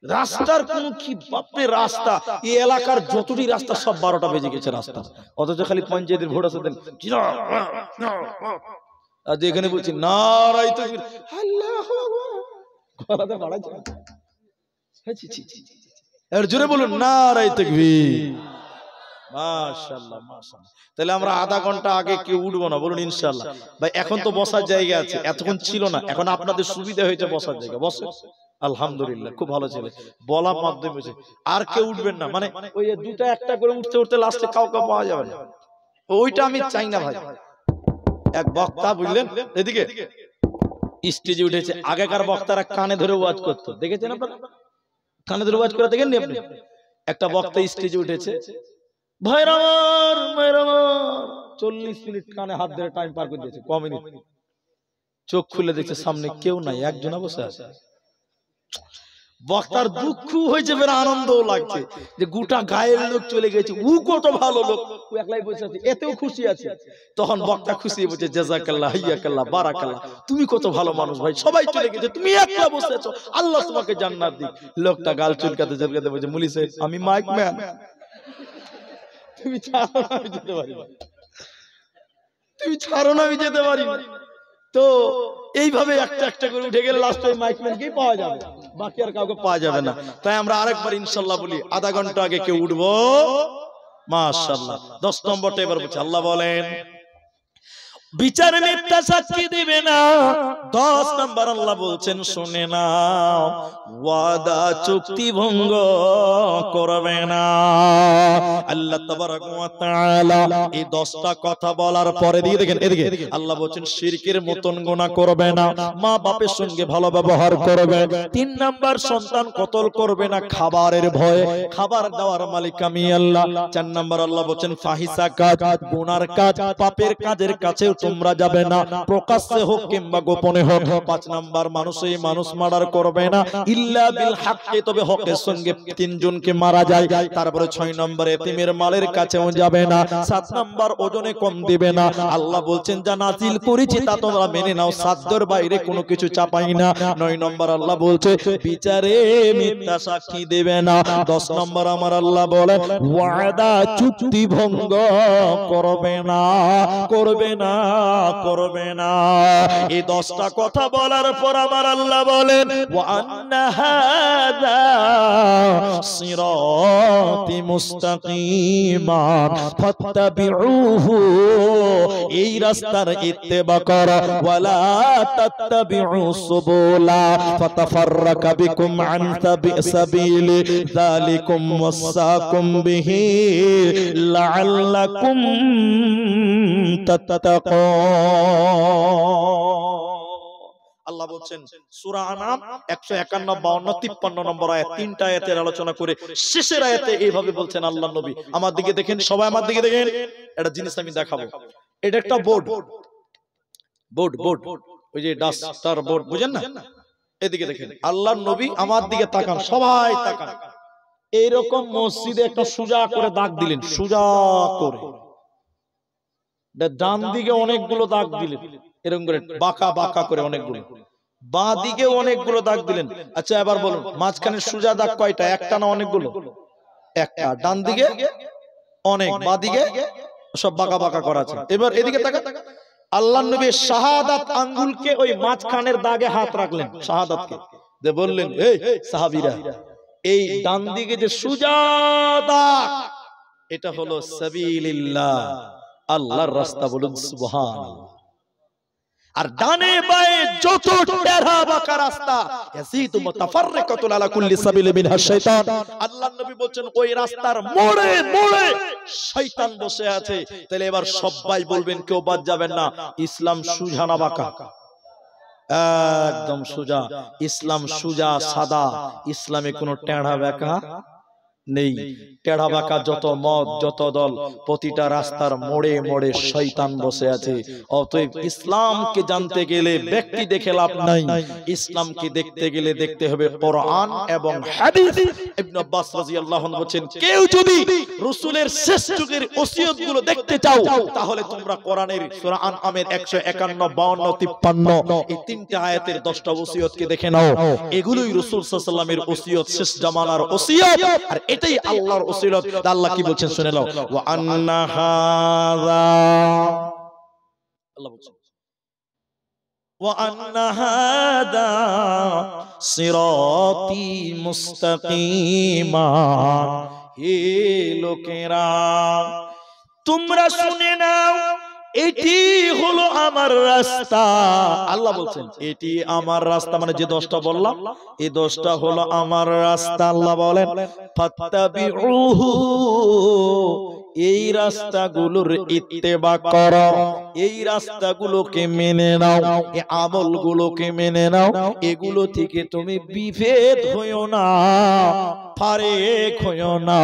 রাস্তার কোন কি বাপরে রাস্তা, এই এলাকার যতটি রাস্তা সব 12টা বেজে গেছে রাস্তা, অথচ খালি পঞ্চায়েতের ভোট আসতে দেন। আজ এখানে বলছি নারায়ে তাকবীর, আল্লাহু আকবার, গলাতে বাড়াচ্ছে। এর জোরে বলুন নারায়ে তাকবীর। মাশাআল্লাহ, মাশাআল্লাহ। তাহলে আমরা আধা ঘন্টা আগে কেউ উঠবো না, বলুন ইনশাআল্লাহ। ভাই এখন তো বসার জায়গা আছে, এতক্ষণ ছিল না, এখন আপনাদের সুবিধা হয়েছে বসার জায়গা, বসে আলহামদুলিল্লাহ, খুব ভালো ছেলে বলার মাধ্যমে। আর কেউ উঠবেন না, মানে ওই দুটা একটা করে উঠতে উঠতে লাস্টে কাউকে পাওয়া যাবে না, ওইটা আমি চাই না ভাই। এক বক্তা বুঝলেন এদিকে স্টেজে উঠেছে, আগেকার বক্তারা কানে ধরে ওয়াজ করতো, দেখেছেন আপনারা? কানে ধরে ওয়াজ করে দেখেননি আপনি? একটা বক্তা স্টেজে উঠেছে, ভাইরা আমার, ভাইরা আমার, 40 মিনিট কানে হাত ধরে টাইম পার করে দিয়েছে, কম মিনিট। চোখ খুলে দেখছে সামনে কেউ নাই, একজন বসে আছে। বক্তার দুঃখ হয়েছে, বের আনন্দও লাগছে যে গোটা গায়ের লোক চলে গেছে, ও কত ভালো লোক, ও একলাই বসে আছে, এতেও খুশি আছে। তখন বক্তা খুশি বলছে জাযাকাল্লাহ, হাইয়াকাল্লাহ, বারাকাল্লাহ, তুমি কত ভালো মানুষ ভাই, সবাই চলে গেছে, তুমি একলা বসে আছো, আল্লাহ তোমাকে জান্নাত দিক। লোকটা গাল চুলকাতে চুলকাতে বলছে, মুলি সাহেব আমি মাইক ম্যান, তুমি ছাড়ো না আমি যেতে পারি না, তুমি ছাড়ো না আমি যেতে পারি না। তো এইভাবে একটা একটা করে উঠে গেলে লাস্টে মাইকম্যানকেই পাওয়া যাবে, বাকি আর কাউকে পাওয়া যাবে না। তাই আমরা আরেকবার ইনশাআল্লাহ বলি, আধা ঘন্টা আগে কেউ উঠবো, মাশাআল্লাহ। 10 নম্বরটা এবার বলছি, আল্লাহ বলেন বিচার মিথ্যা সাক্ষী দিবে না। 10 নম্বর আল্লাহ বলছেন শুনে নাও, ওয়াদা চুক্তি ভঙ্গ করবে না। আল্লাহ তাবারক ওয়া তাআলা এই 10টা কথা বলার পরে দিয়ে দেখেন এদিকে আল্লাহ বলছেন শিরকের মতন গুনাহ করবে না, মা বাপের সঙ্গে ভালো ব্যবহার করবে। 3 নাম্বার সন্তান কতল করবে না খাবারের ভয়ে, খাবার দেওয়ার মালিক আমি আল্লাহ। 4 নাম্বার আল্লাহ বলছেন ফাহিশা কাজ, গুনার কাজ, পাপের কাজের কাছেও তোমরা যাবে না, প্রকাশ্যে হোক কিংবা গোপনে হোক। 5 নাম্বার মানুষই মানুষ মার্ডার করবে না ইল্লা বিল হাক্কি, তবে হকের সঙ্গে 3 জনকে মারা যায়। তারপরে 6 নম্বর এতিমের মালের কাছেও যাবে না। 7 নাম্বার ওজনে কম দিবে না। আল্লাহ বলছেন যা নাজিল করেছি তা তোমরা মেনে নাও, সাধ্যের বাইরে কোনো কিছু চাপাই না। 9 নম্বর আল্লাহ বলছে বিচারে মিথ্যা সাক্ষী দেবে না। 10 নম্বর আমার আল্লাহ বলেন ওয়াদা চুক্তি ভঙ্গ করবে না, করবে না, করবে না। এই 10টা কথা বলার পর আমার আল্লাহ বলেন ওয়া আন্না হাযা সিরাতি মুস্তাকিমা ফাত্তাবিউহু, এই রাস্তার ইত্তেবা করো, ওয়ালা তাত্তাবিউ সুবুলা ফাতাফাররাকা বিকুম আন সাবিলি যালিকুম ওয়াসাকুম বিহি লাআল্লাকুম আল্লাহ বলছেন সূরা আনাম 151, 52, 53 নম্বর আয়াত, 3টা আয়াতের আলোচনা করে শেষের আয়াতে এইভাবে বলছেন আল্লাহ নবী। আমার দিকে দেখেন, সবাই আমার দিকে দেখেন, একটা জিনিস আমি দেখাবো। এটা একটা বোর্ড, বোর্ড বোর্ড ওই যে ডাস্টার বোর্ড, বুঝেন না? এদিকে দেখেন, আল্লাহ নবী আমার দিকে তাকান, সবাই তাকান। এইরকম মসজিদে একটা সোজা করে দাগ দিলেন, সোজা করে। ডান দিকে অনেকগুলো দাগ দিলেন, এরকম করে বাঁকা বাঁকা করে অনেকগুলো, বাঁ দিকে অনেকগুলো দাগ দিলেন। আচ্ছা এবার বলুন মাঝখানে সোজা দাগ কয়টা? একটা না অনেকগুলো? একটা। ডান দিকে অনেক, বাঁ দিকে সব বাঁকা বাঁকা করা আছে। এবার এদিকে তাকান, আল্লাহর নবী শাহাদাত আঙ্গুলকে ওই মাঝখানের দাগে হাত রাখলেন, শাহাদাতকে, যে বললেন এই সাহাবীরা এই ডান দিকে যে সোজা দাগ, এটা হলো সাবিলিল্লাহ, আল্লাহর রাস্তা, বলুন সুবহানাল্লাহ। আর ডানে বায়ে যত টেরা বাঁকা রাস্তা, ইয়াসিতু মুতাফাররিকাতুন আলা কুল্লি সাবিলি মিনহা শাইতান, আল্লাহর নবী বলেন ওই রাস্তার মোড়ে মোড়ে শয়তান বসে আছে। তাহলে এবার সবাই বলবেন, কেউ বাদ যাবেন না, ইসলাম সুজা না বাঁকা? একদম সুজা। ইসলাম সুজা সাদা, ইসলামে কোনো টেড়া বাঁকা নেই। টেড়া বাঁকা যত মত, যত দল, প্রতিটা রাস্তার মোড়ে মোড়ে শয়তান বসে আছে। অতএব ইসলামকে জানতে গেলে ব্যক্তি দেখে লাভ নাই, ইসলামকে দেখতে গেলে দেখতে হবে কোরআন এবং হাদিস। ইবনে আব্বাস রাদিয়াল্লাহু আনহু বলেন, কেউ যদি রাসূলের শেষ যুগের ওসিয়তগুলো দেখতে চাও, তাহলে তোমরা কোরআনের সূরা আনআমের 151, 52, 53 এই 3টা আয়াতের 10টা ওসিয়তকে দেখে নাও। এগুলোই রাসূল সাল্লাল্লাহু আলাইহি ওয়াসাল্লামের ওসিয়ত, শেষ জামানার ওসিয়ত। আর এটাই আল্লাহর ওসিয়ত। আল্লাহ কি বলছেন শুনে নাও, ওয়া আন্না হাযা, আল্লাহ বলছেন ওয়া আন্না হাযা সিরাতি মুস্তাকিমা, হে লোকেরা তোমরা শুনে নাও, এটি হলো আমার রাস্তা। আল্লাহ বলছেন এটি আমার রাস্তা, মানে যে 10টা বললাম এই 10টা হলো আমার রাস্তা। আল্লাহ বলেন ফাত্তাবিউহু, এই রাস্তাগুলোর ইত্তেবা করো, এই রাস্তাগুলোকে মেনে নাও, এই আমলগুলোকে মেনে নাও। এগুলো থেকে তুমি বিভেদ হইও না, ফারেক হইও না।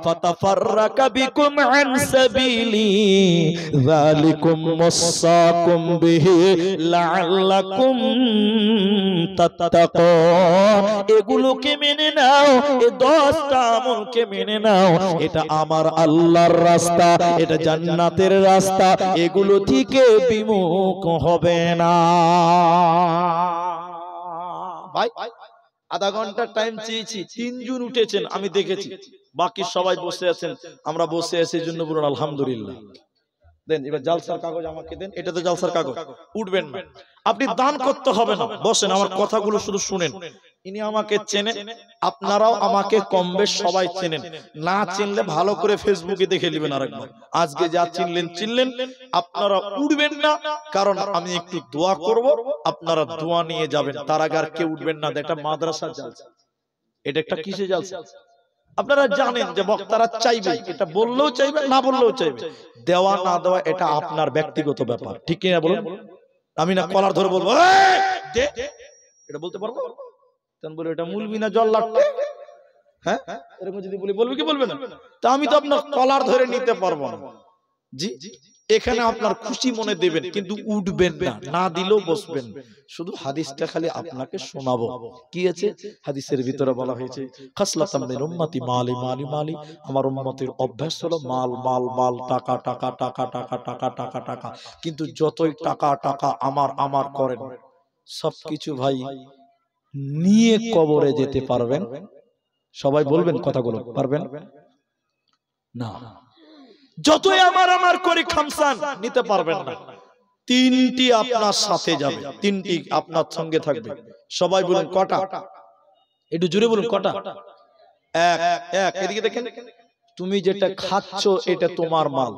ফাতাফাররাকা বিকুম আন সাবিলি যালিকুম ওয়াসাকুম বিহি লাআল্লাকুম তাত্তাকুন। এগুলোকে মেনে নাও, এই 10টা আমলকে মেনে নাও। এটা আমার আল্লাহর রাস্তা, এটা জান্নাতের রাস্তা, এগুলো থেকে বিমুখ হবে না। ভাই আধা ঘন্টা টাইম চেয়েছি, 3 জন উঠেছেন আমি দেখেছি, বাকি সবাই বসে আছেন। আমরা বসে আছি এই জন্য বলুন আলহামদুলিল্লাহ। দেন এবার জালসার কাগজ আমাকে দেন, এটা তো জালসার কাগজ, উঠবেন না, আপনি দান করতে হবে না, বসেন, আমার কথাগুলো শুধু শুনেন। ইনি আমাকে চেনেন, আপনারাও আমাকে কম বেশ সবাই চেনেন। না চিনলে ভালো করে ফেসবুকে দেখে নেবেন আরেকবার। আজকে যা চিনলেন, আপনারা উঠবেন না, কারণ আমি একটু দোয়া করব, আপনারা দোয়া নিয়ে যাবেন। তার আগে আর কেউ উঠবেন না। এটা মাদ্রাসা জালসা, এটা একটা কিসে জালসা? আপনারা জানেন যে বক্তারা চাইবে, এটা বললেও চাইবে, না বললেও চাইবে। দেওয়া না দেওয়া এটা আপনার ব্যক্তিগত ব্যাপার, ঠিক কিনা বলুন? আমি না কলার ধরে বলবো এটা বলতে পারবো? বলে এটা মুলবি না জল্লাদ? হ্যাঁ, এরকম যদি বলি বলবে কি বলবে না? তা আমি তো আপনার কলার ধরে নিতে পারবো না। জি, এখানে আপনার খুশি মনে দেবেন, কিন্তু উঠবেন না, না দিলেও বসবেন। শুধু হাদিসটা খালি আপনাকে শোনাবো। কি আছে হাদিসের ভিতরে বলা হয়েছে, খাসলাতাম মিন উম্মতি মালি মালি মালি, আমার উম্মতের অভ্যাস হলো মাল মাল মাল, টাকা টাকা টাকা টাকা টাকা টাকা টাকা। কিন্তু যতই টাকা টাকা আমার আমার করেন, সবকিছু ভাই নিয়ে কবরে যেতে পারবেন? সবাই বলবেন কথাগুলো, পারবেন না। যতই আমার আমার করে খামসান, নিতে পারবেন না। তিনটি আপনার সাথে যাবে, তিনটি আপনার সঙ্গে থাকবে। সবাই বলুন কটা? একটু জোরে বলুন কটা? এক এক। এদিকে দেখেন, তুমি যেটা খাচ্ছ এটা তোমার মাল।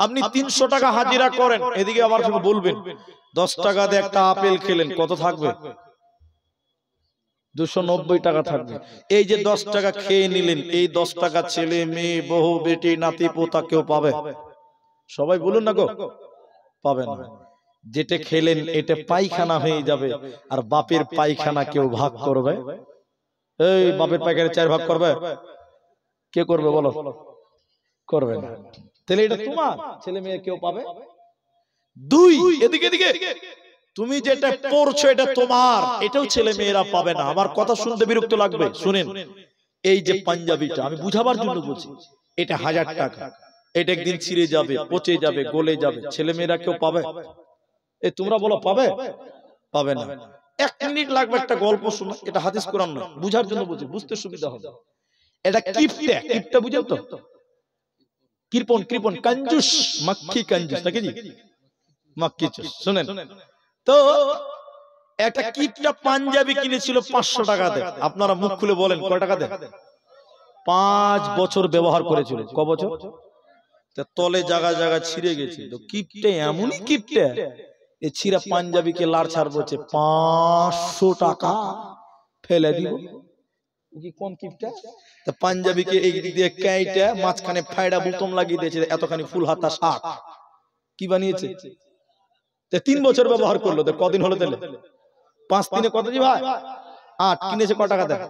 আপনি 300 টাকা হাজিরা করেন, এদিকে আবার বলবেন 10 টাকা দিয়ে একটা আপেল খেলেন, কত থাকবে? 290 টাকা থাকবে। এই যে 10 টাকা খেয়ে নিলেন, এই 10 টাকা ছেলে মেয়ে বহু বেটি নাতি পোতা কেউ পাবে? সবাই বলুন না গো, পাবে না। যেটা খেলেন এটা পায়খানা হয়ে যাবে, আর বাপের পায়খানা কেউ ভাগ করবে? এই বাপের পায়খানা 4 ভাগ করবে? কে করবে বলো? করবে না। তাহলে এটা তোমার, ছেলে মেয়ে কেউ পাবে? 2, এদিকে এদিকে, তুমি যেটা পড়ছো এটা তোমার, এটাও ছেলে মেয়েরা পাবে না। আমার কথা শুনতে বিরক্ত লাগবে, শুনেন। এই যে পাঞ্জাবিটা, আমি বুঝাবার জন্য বলছি, এটা 1000 টাকা, এটা একদিন ছিঁড়ে যাবে, পচে যাবে, গলে যাবে, ছেলে মেয়েরা কেউ পাবে? এই তোমরা বলো পাবে? পাবে না। 1 মিনিট লাগবে একটা গল্প শোনা, এটা হাদিস কোরআন না, বুঝার জন্য বলছি, বুঝতে সুবিধা হবে। এটা কিপটা, কিপটা বুঝেন তো? কৃপণ, কৃপণ, কঞ্জুস, মক্খি কঞ্জুস, নাকি জি? মক্খি চুস। শুনেন তো, একটা কিপটা পাঞ্জাবি কিনেছিল 500 টাকাতে। আপনারা মুখ খুলে বলেন কয় টাকাতে? 5 বছর ব্যবহার করেছিল। ক বছর? তলে জায়গা জায়গা ছিঁড়ে গেছে। তো কিপটে এমনই কিপটে, এই ছিঁড়া পাঞ্জাবিকে লাড় ছাড় বলছে 500 টাকা ফেলে দিব। কি কম কিপটা? তা পাঞ্জাবিকে এই দিক দিয়ে কাইটা মাঝখানে ফায়দা বুতম লাগিয়ে দিয়েছে, এতখানি ফুল হাতা শার্ট। কি বানিয়েছে? 3 বছর ব্যবহার করলো। তো কদিন হলো তাহলে? 5 দিনে কত জি ভাই? 8। কিনেছে ক টাকা দেয়?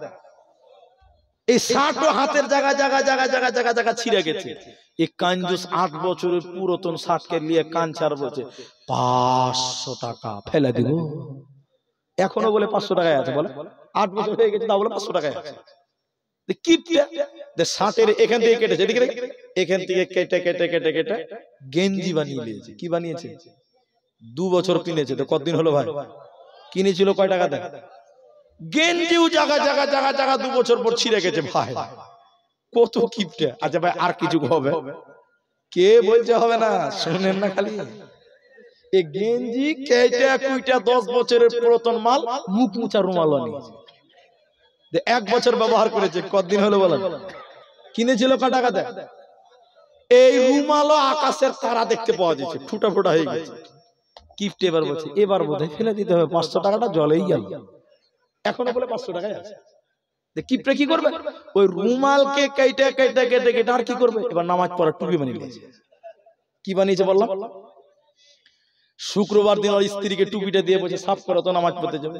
এই 60 হাতের জায়গা জায়গা জায়গা জায়গা জায়গা জায়গা ছিঁড়ে গেছে। এই কাঞ্জুস 8 বছরের পুরাতন শার্টকে নিয়ে কান ছাড় বলছে 500 টাকা ফেলে দিব। এখনো বলে 500 টাকায় আছে, বলে 8 বছর হয়ে গেছে, তা বলে 500 টাকায় আছে। কিপটা শার্টের এখান থেকে কেটেছে, এখান থেকে কেটে কেটে কেটে কেটে গেঞ্জি বানিয়ে নিয়েছে। কি বানিয়েছে? 2 বছর কিনেছে। তো কতদিন হলো ভাই? কিনেছিল কয় টাকা দেয়? গেঞ্জিও জায়গা জায়গা জায়গা জায়গা 2 বছর পর ছিঁড়ে গেছে ভাই। কত কিপটা। আচ্ছা ভাই আর কিছু হবে? কে বলছে হবে না? শুনেন না খালি, এই গেঞ্জি কেটে কুইটা 10 বছরের পুরাতন মাল, মুখ মুছা রুমাল নিয়েছে। 1 বছর ব্যবহার করেছে। কতদিন হলো বলেন? কিনেছিল ক টাকা দেয়? এই রুমালও আকাশের তারা দেখতে পাওয়া যাচ্ছে, ফুটা ফুটা হয়ে গেছে। কিপটে এবার বলছে এবার বোধহয় ফেলে দিতে হবে, 500 টাকাটা জলেই গেল। এখনো বলে 500 টাকায় আছে। কিপটে কি করবে? ওই রুমালকে কেটে কেটে কেটে কেটে আর কি করবে? এবার নামাজ পড়ার টুপি বানিয়ে নিয়েছে। কি বানিয়েছে বললাম? শুক্রবার দিন ওর স্ত্রীকে টুপিটা দিয়ে বলছে সাফ করো তো, নামাজ পড়তে যাবে।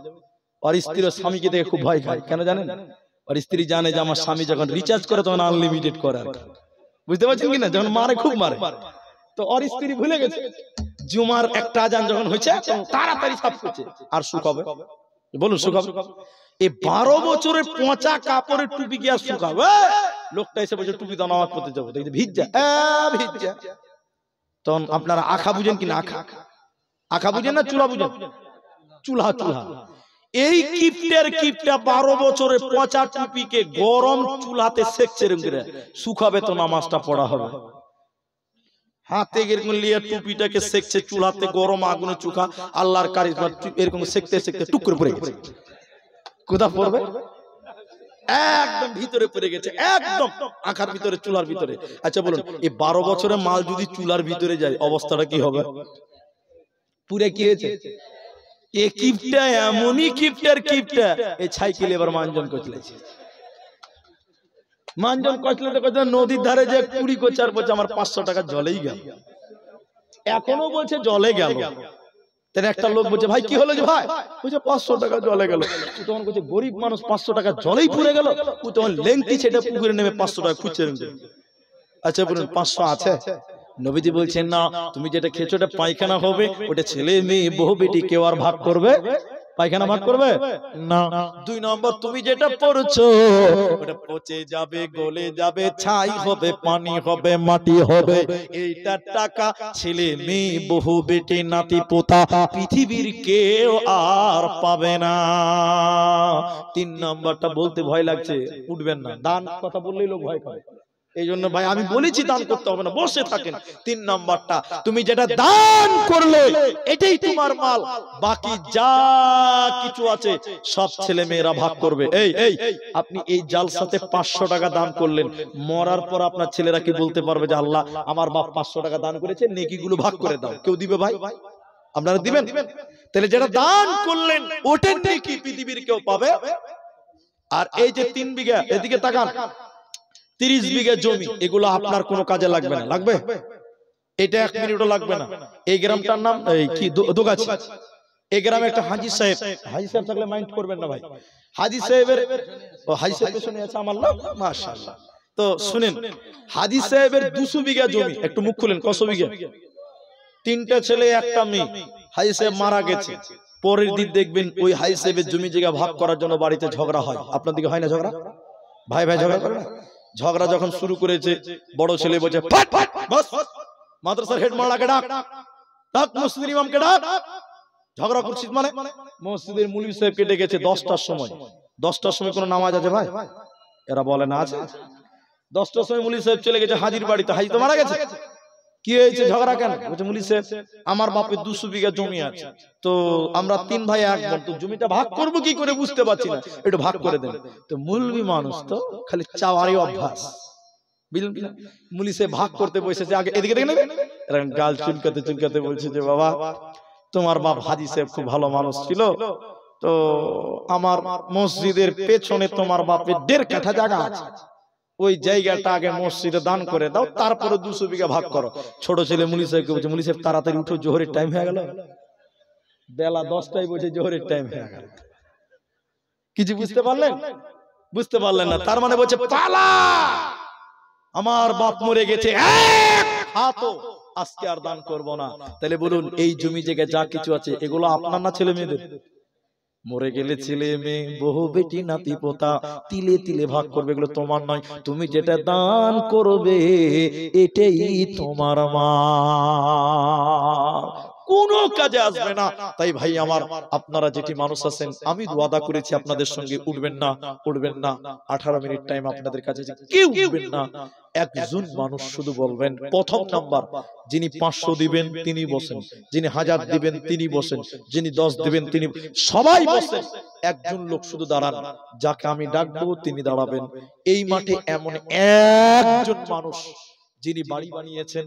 আর স্ত্রীর স্বামীকে দেখে খুব ভয় খায়। কেন জানেন? আর স্ত্রী জানে যে আমার স্বামী যখন রিচার্জ করে তখন আনলিমিটেড করে। আর বুঝতে পারছেন কিনা? যখন মারে খুব মারে। তো ওর স্ত্রী ভুলে গেছে জুমার একটা আজান যখন হয়েছে তাড়াতাড়ি সাফ করছে। আর শুকাবে? বলুন শুকাবে? এই 12 বছরের পচা কাপড়ের টুপি কি আর শুকাবে? লোকটা এসে বলছে টুপি দাও, নামাজ পড়তে যাবো। দেখতে ভিজা ভিজা। তখন আপনারা আখা বুঝেন কিনা? আখা আখা বুঝেন না চুলা বুঝেন? চুলা চুলা। এই কিপটের কিপটা 12 বছরের পচা টুপিকে গরম চুলাতে সেকছে, শুকাবে তো নামাজটা পড়া হবে। হাতে এরকম লিয়ে টুপিটাকে সেকছে চুলাতে, গরম আগুনে চুকা, আল্লাহর কারিজমা এরকম সেকতে সেকতে টুক করে পড়ে গেছে। কোথা পড়বে? একদম ভিতরে পড়ে গেছে, একদম আঁখার ভিতরে, চুলার ভিতরে। আচ্ছা বলুন, এই 12 বছরের মাল যদি চুলার ভিতরে যায় অবস্থাটা কি হবে? পুরে কি হয়েছে? এ কিপটা এমনই কিপটার কিপটা, এই সাইকেল এবার মানজন কচলেছে। মানজন কচলেতে কচলে নদীর ধারে যে কুড়ি কোচার বলছে আমার 500 টাকা জলেই গেল, এখনো বলছে জলে গেল। তাহলে একটা লোক বলছে ভাই কি হলো যে ভাই? বলছে 500 টাকা জলে গেল। ও তখন বলছে গরিব মানুষ 500 টাকা জলেই পুড়ে গেল। ও তখন লেংটি ছেড়ে পুকুরে নেমে 500 টাকা খুঁজছে। আচ্ছা বলুন 500 আছে? নবীজি বলছেন না, তুমি যেটা খেয়েছো ওটা পায়খানা হবে, ওটা ছেলে মেয়ে বহু বেটি কেউ আর ভাগ করবে? পায়খানা ভাগ করবে না। 2 নম্বর, তুমি যেটা পড়ছো ওটা পচে যাবে, গলে যাবে, ছাই হবে, পানি হবে, মাটি হবে। এইটা টাকা ছেলে মেয়ে বহু বেটি নাতি পোতা পৃথিবীর কেউ আর পাবে না। 3 নম্বরটা বলতে ভয় লাগছে, উঠবেন না। দান কথা বললেই লোক ভয় করে, এই জন্য ভাই আমি বলেছি দান করতে হবে না, বসে থাকেন। 3 নম্বরটা, তুমি যেটা দান করলে এটাই তোমার মাল, বাকি যা কিছু আছে সব ছেলে মেয়েরা ভাগ করবে। এই আপনি এই জালসাতে 500 টাকা দান করলেন, মরার পর আপনার ছেলেরা কি বলতে পারবে যে আল্লাহ আমার বাপ 500 টাকা দান করেছে, নেকিগুলো ভাগ করে দাও? কেউ দিবে ভাই? আপনারা দিবেন? তাহলে যেটা দান করলেন ওটার নেকি পৃথিবীর কেউ পাবে। আর এই যে 3 বিঘা, এদিকে তাকান, 30 বিঘা জমি, এগুলো আপনার কোনো কাজে লাগবে না। লাগবে? এটা 1 মিনিটও লাগবে না। এই গ্রামটার নাম এই কি দোগাছি। এই গ্রামে একটা হাজী সাহেব, হাজী সাহেব থাকলে মাইন্ড করবেন না ভাই। হাজী সাহেবের, ও হাজী সাহেব পেছনে আছে আমার নাম, মাশাআল্লাহ। তো শুনেন, হাজী সাহেবের 200 বিঘা জমি। একটু মুখ খুলেন, কত বিঘা? 3টা ছেলে 1টা মেয়ে। হাজী সাহেব মারা গেছে, পরের দিন দেখবেন ওই হাজী সাহেবের জমি জায়গা ভাগ করার জন্য বাড়িতে ঝগড়া হয়। আপনার দিকে হয় না ঝগড়া? ভাই ভাই ঝগড়া করে না? ঝগড়া যখন শুরু করেছে, বড় ছেলে বলছে ফাট ফাট, বস মাদ্রাসার হেড মাওলানাকে ডাক, ডাক মসজিদের ইমামকে ডাক। ঝগড়া করছিস মানে? মসজিদের মুলবি সাহেবকে ডেকেছে 10টার সময়। 10টার সময় কোনো নামাজ আছে ভাই? এরা বলে না আছে। 10টার সময় মুলবি সাহেব চলে গেছে হাজির বাড়িতে, হাজি তো মারা গেছে। কি হয়েছে, ঝগড়া কেন? বলছে মুলবি সাহেব আমার বাপের 200 বিঘা জমি আছে, তো আমরা 3 ভাই এক বোন, তো জমিটা ভাগ করব কি করে বুঝতে পারছি না, একটু ভাগ করে দেন। তো মুলবি মানুষ তো খালি চাওয়ারই অভ্যাস, বুঝলেন কিনা? মুলবি সাহেব ভাগ করতে বসেছে, আগে এদিকে দেখেন, এরকম গাল চুলকাতে চুলকাতে বলছে যে বাবা তোমার বাপ হাজী সাহেব খুব ভালো মানুষ ছিল, তো আমার মসজিদের পেছনে তোমার বাপের 1.5 কাঠা জায়গা আছে, ওই জায়গাটা আগে মসজিদে দান করে দাও, তারপরে 200 বিঘা ভাগ করো। ছোট ছেলে মুলি সাহেবকে বলছে মুলি সাহেব তাড়াতাড়ি উঠো, জোহরের টাইম হয়ে গেল। বেলা 10টায় বলছে জোহরের টাইম হয়ে গেল। কিছু বুঝতে পারলেন? বুঝতে পারলেন না? তার মানে বলছে পালা, আমার বাপ মরে গেছে, এক হাতও আজকে আর দান করব না। তাহলে বলুন এই জমি জায়গা যা কিছু আছে এগুলো আপনার না ছেলে মেয়েদের? মরে গেলে ছেলে মেয়ে বহু বেটি নাতি পোতা তিলে তিলে ভাগ করবে, এগুলো তোমার নয়। তুমি যেটা দান করবে এটাই তোমার মা, কোনো কাজে আসবে না। তাই ভাই আমার, আপনারা যেটি মানুষ আছেন, আমি ওয়াদা করেছি আপনাদের সঙ্গে উঠবেন না, উঠবেন না। 18 মিনিট টাইম আপনাদের কাছে, কেউ উঠবেন না। একজন মানুষ শুধু বলবেন, প্রথম নাম্বার যিনি 500 দিবেন তিনি বসেন, যিনি 1000 দিবেন তিনি বসেন, যিনি 10 দিবেন তিনি, সবাই বসেন। একজন লোক শুধু দাঁড়ান, যাকে আমি ডাকবো তিনি দাঁড়াবেন। এই মাঠে এমন একজন মানুষ যিনি বাড়ি বানিয়েছেন,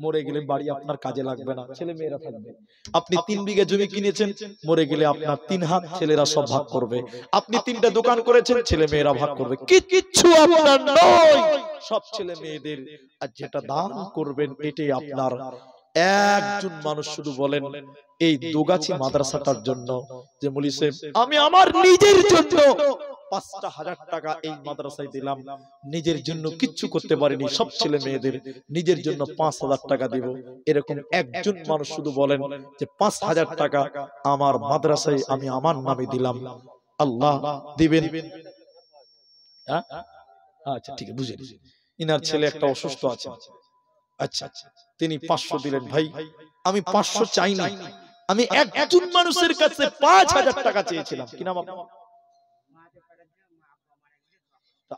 মরে গেলে বাড়ি আপনার কাজে লাগবে না, ছেলে মেয়েরা থাকবে। আপনি 3 বিঘা জমি কিনেছেন, মরে গেলে আপনার 3 হাত ছেলেরা সব ভাগ করবে। আপনি 3টা দোকান করেছেন, ছেলে মেয়েরা ভাগ করবে। কিচ্ছু আপনার নয়, সব ছেলে মেয়েদের। আর যেটা দান করবেন এটাই আপনার। একজন মানুষ শুধু বলেন এই দোগাছি মাদ্রাসাটার জন্য যে মুলি সাহেব আমি আমার নিজের জন্য 5,000 টাকা এই মাদ্রাসায় দিলাম, নিজের জন্য কিচ্ছু করতে পারিনি, সব ছেলে মেয়েদের নিজের জন্য 5,000 টাকা দিব। এরকম একজন মানুষ শুধু বলেন যে 5,000 টাকা আমার মাদ্রাসায় আমি আমার নামে দিলাম, আল্লাহ দিবেন। আচ্ছা ঠিক আছে, বুঝেছি। ইনার ছেলে একটা অসুস্থ আছে, আচ্ছা তিনি 500 দিলেন। ভাই আমি 500 চাই না, আমি একজন মানুষের কাছে 5,000 টাকা চেয়েছিলাম। কি নাম আপনার?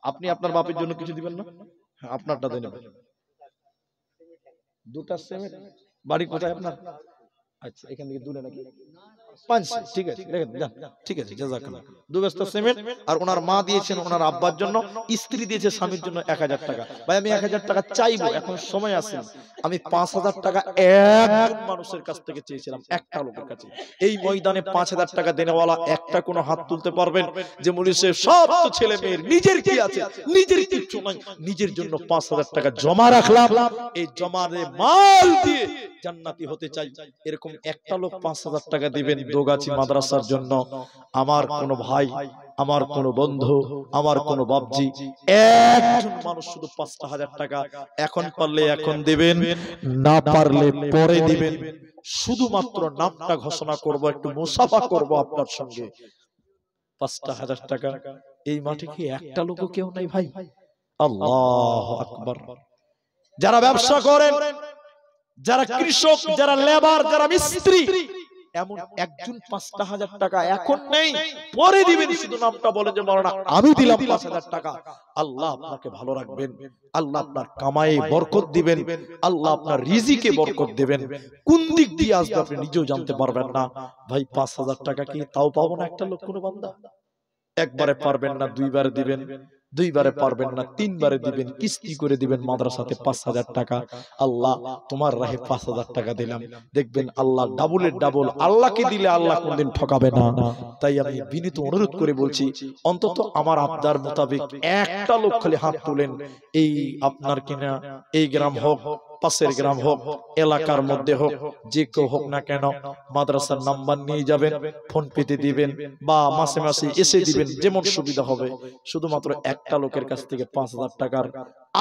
আপনি আপনার বাপের জন্য কিছু দিবেন না? হ্যাঁ আপনারটা দেন। 2টা সিমেন্ট, বাড়ি কোথায় আপনার? আচ্ছা এখান থেকে দূরে নাকি? 5 ঠিক আছে রেখে যান, ঠিক আছে জাযাকাল্লাহ। 2 বস্তা সিমেন্ট। আর ওনার মা দিয়েছেন ওনার আব্বার জন্য, স্ত্রী দিয়েছে স্বামীর জন্য 1000 টাকা। ভাই আমি 1000 টাকা চাইবো, এখন সময় আছে। আমি 5000 টাকা একজন মানুষের কাছ থেকে চেয়েছিলাম, একটা লোকের কাছে। এই ময়দানে 5000 টাকা দেনেওয়ালা একটা কোনো হাত তুলতে পারবেন যে মৌলভী সাহেব সব তো ছেলে মেয়ের, নিজের কি আছে? নিজের কিচ্ছু নাই, নিজের জন্য 5000 টাকা জমা রাখলাম, এই জমারে মাল দিয়ে জান্নাতি হতে চাই। এরকম একটা লোক 5000 টাকা দিবেন দোগাছি মাদ্রাসার জন্য। আমার কোনো ভাই, আমার কোনো বন্ধু, আমার কোনো বাপজি, একজন মানুষ শুধু 5000 টাকা এখন পারলে এখন দিবেন, না পারলে পরে দিবেন। শুধুমাত্র নামটা ঘোষণা করব, একটু মুসাফা করব আপনার সঙ্গে। 5000 টাকা এই মাঠে কি একটা লোকও কেউ নাই ভাই? আল্লাহু আকবার। যারা ব্যবসা করেন, যারা কৃষক, যারা লেবার, যারা মিস্ত্রি, এমন একজন 5000 টাকা এখন নেই, পরে দিবেন। শুধু নামটা বলে যে মাওলানা আমি দিলাম 5000 টাকা। আল্লাহ আপনাকে ভালো রাখবেন, আল্লাহ আপনার কামায়ে বরকত দিবেন, আল্লাহ আপনার রিজিকে বরকত দিবেন। কোন দিক দিয়ে আসবে আপনি নিজেও জানতে পারবেন না। ভাই 5000 টাকা কি তাও পাবো না একটা লোক কোনো বান্দা? একবারে পারবেন না, দুইবারে দিবেন, দুইবারে পারবেন না, তিনবারে দিবেন, কিস্তি করে দিবেন মাদ্রাসাতে 5000 টাকা। আল্লাহ তোমার রাহে 5000 টাকা দিলাম, দেখবেন আল্লাহ ডাবলের ডাবল। আল্লাহকে দিলে আল্লাহ কোনদিন ঠকাবে না। তাই আমি বিনীত অনুরোধ করে বলছি, অন্তত আমার আবদার মোতাবেক একটা লোক খালি হাত তুলেন। এই আপনার কিনা এই গ্রাম হোক, পাশের গ্রাম হোক, এলাকার মধ্যে হোক, যে কেউ হোক না কেন, মাদ্রাসার নাম্বার নিয়ে যাবেন, ফোন পেতে দিবেন বা মাসে মাসে এসে দিবেন, যেমন সুবিধা হবে। শুধুমাত্র একটা লোকের কাছ থেকে 5000 টাকার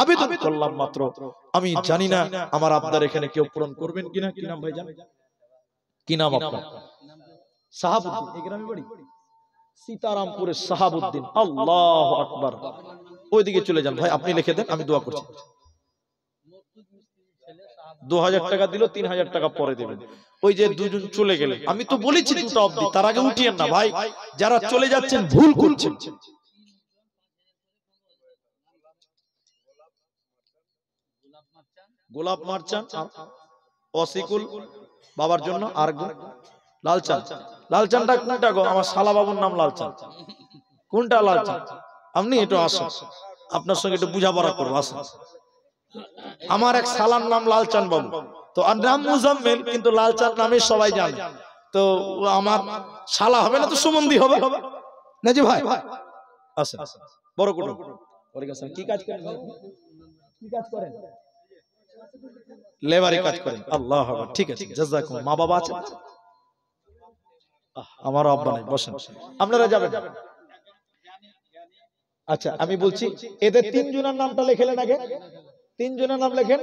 আবেদন করলাম মাত্র। আমি জানি না আমার আবদার এখানে কেউ পূরণ করবেন কিনা। কি নাম ভাইজান? কি নাম আপনার? সাহাবউদ্দিন। এই গ্রামে বাড়ি? সীতারামপুরের সাহাবউদ্দিন। আল্লাহু আকবার। ওইদিকে চলে যান ভাই, আপনি লিখে দেন, আমি দোয়া করছি। 2000 টাকা দিল, 3000 টাকা পরে দেবেন। ওই যে দুজন চলে গেলে, আমি তো বলেছি 2টা অবধি, তার আগে উঠিয়েন না ভাই। যারা চলে যাচ্ছেন ভুল করছেন। গোলাপ মারচান, অসিকুল বাবার জন্য, আর লালচান। লালচানটা কোনটা গো? আমার শালা বাবুর নাম লালচান। কোনটা লালচান? আপনি একটু আসুন, আপনার সঙ্গে একটু বুঝাপড়া করবো, আসুন। আমার এক শালার নাম লালচান বাবু, তো আর নাম মুজাম্মেল, কিন্তু লালচান নামে সবাই জানে। তো আমার শালা হবে না তো সুমন্দি হবে না জি ভাই? আসেন, বড় কুটুম। কি কাজ করেন? কি কাজ করেন? লেবারি কাজ করেন। আল্লাহ আকবার, ঠিক আছে, জাযাকুম। মা বাবা আছে? আমার আব্বা নাই, বসেন, আপনারা যাবেন। আচ্ছা আমি বলছি, এদের 3 জনের নামটা লিখলেন আগে, 3 জনের নাম লেখেন।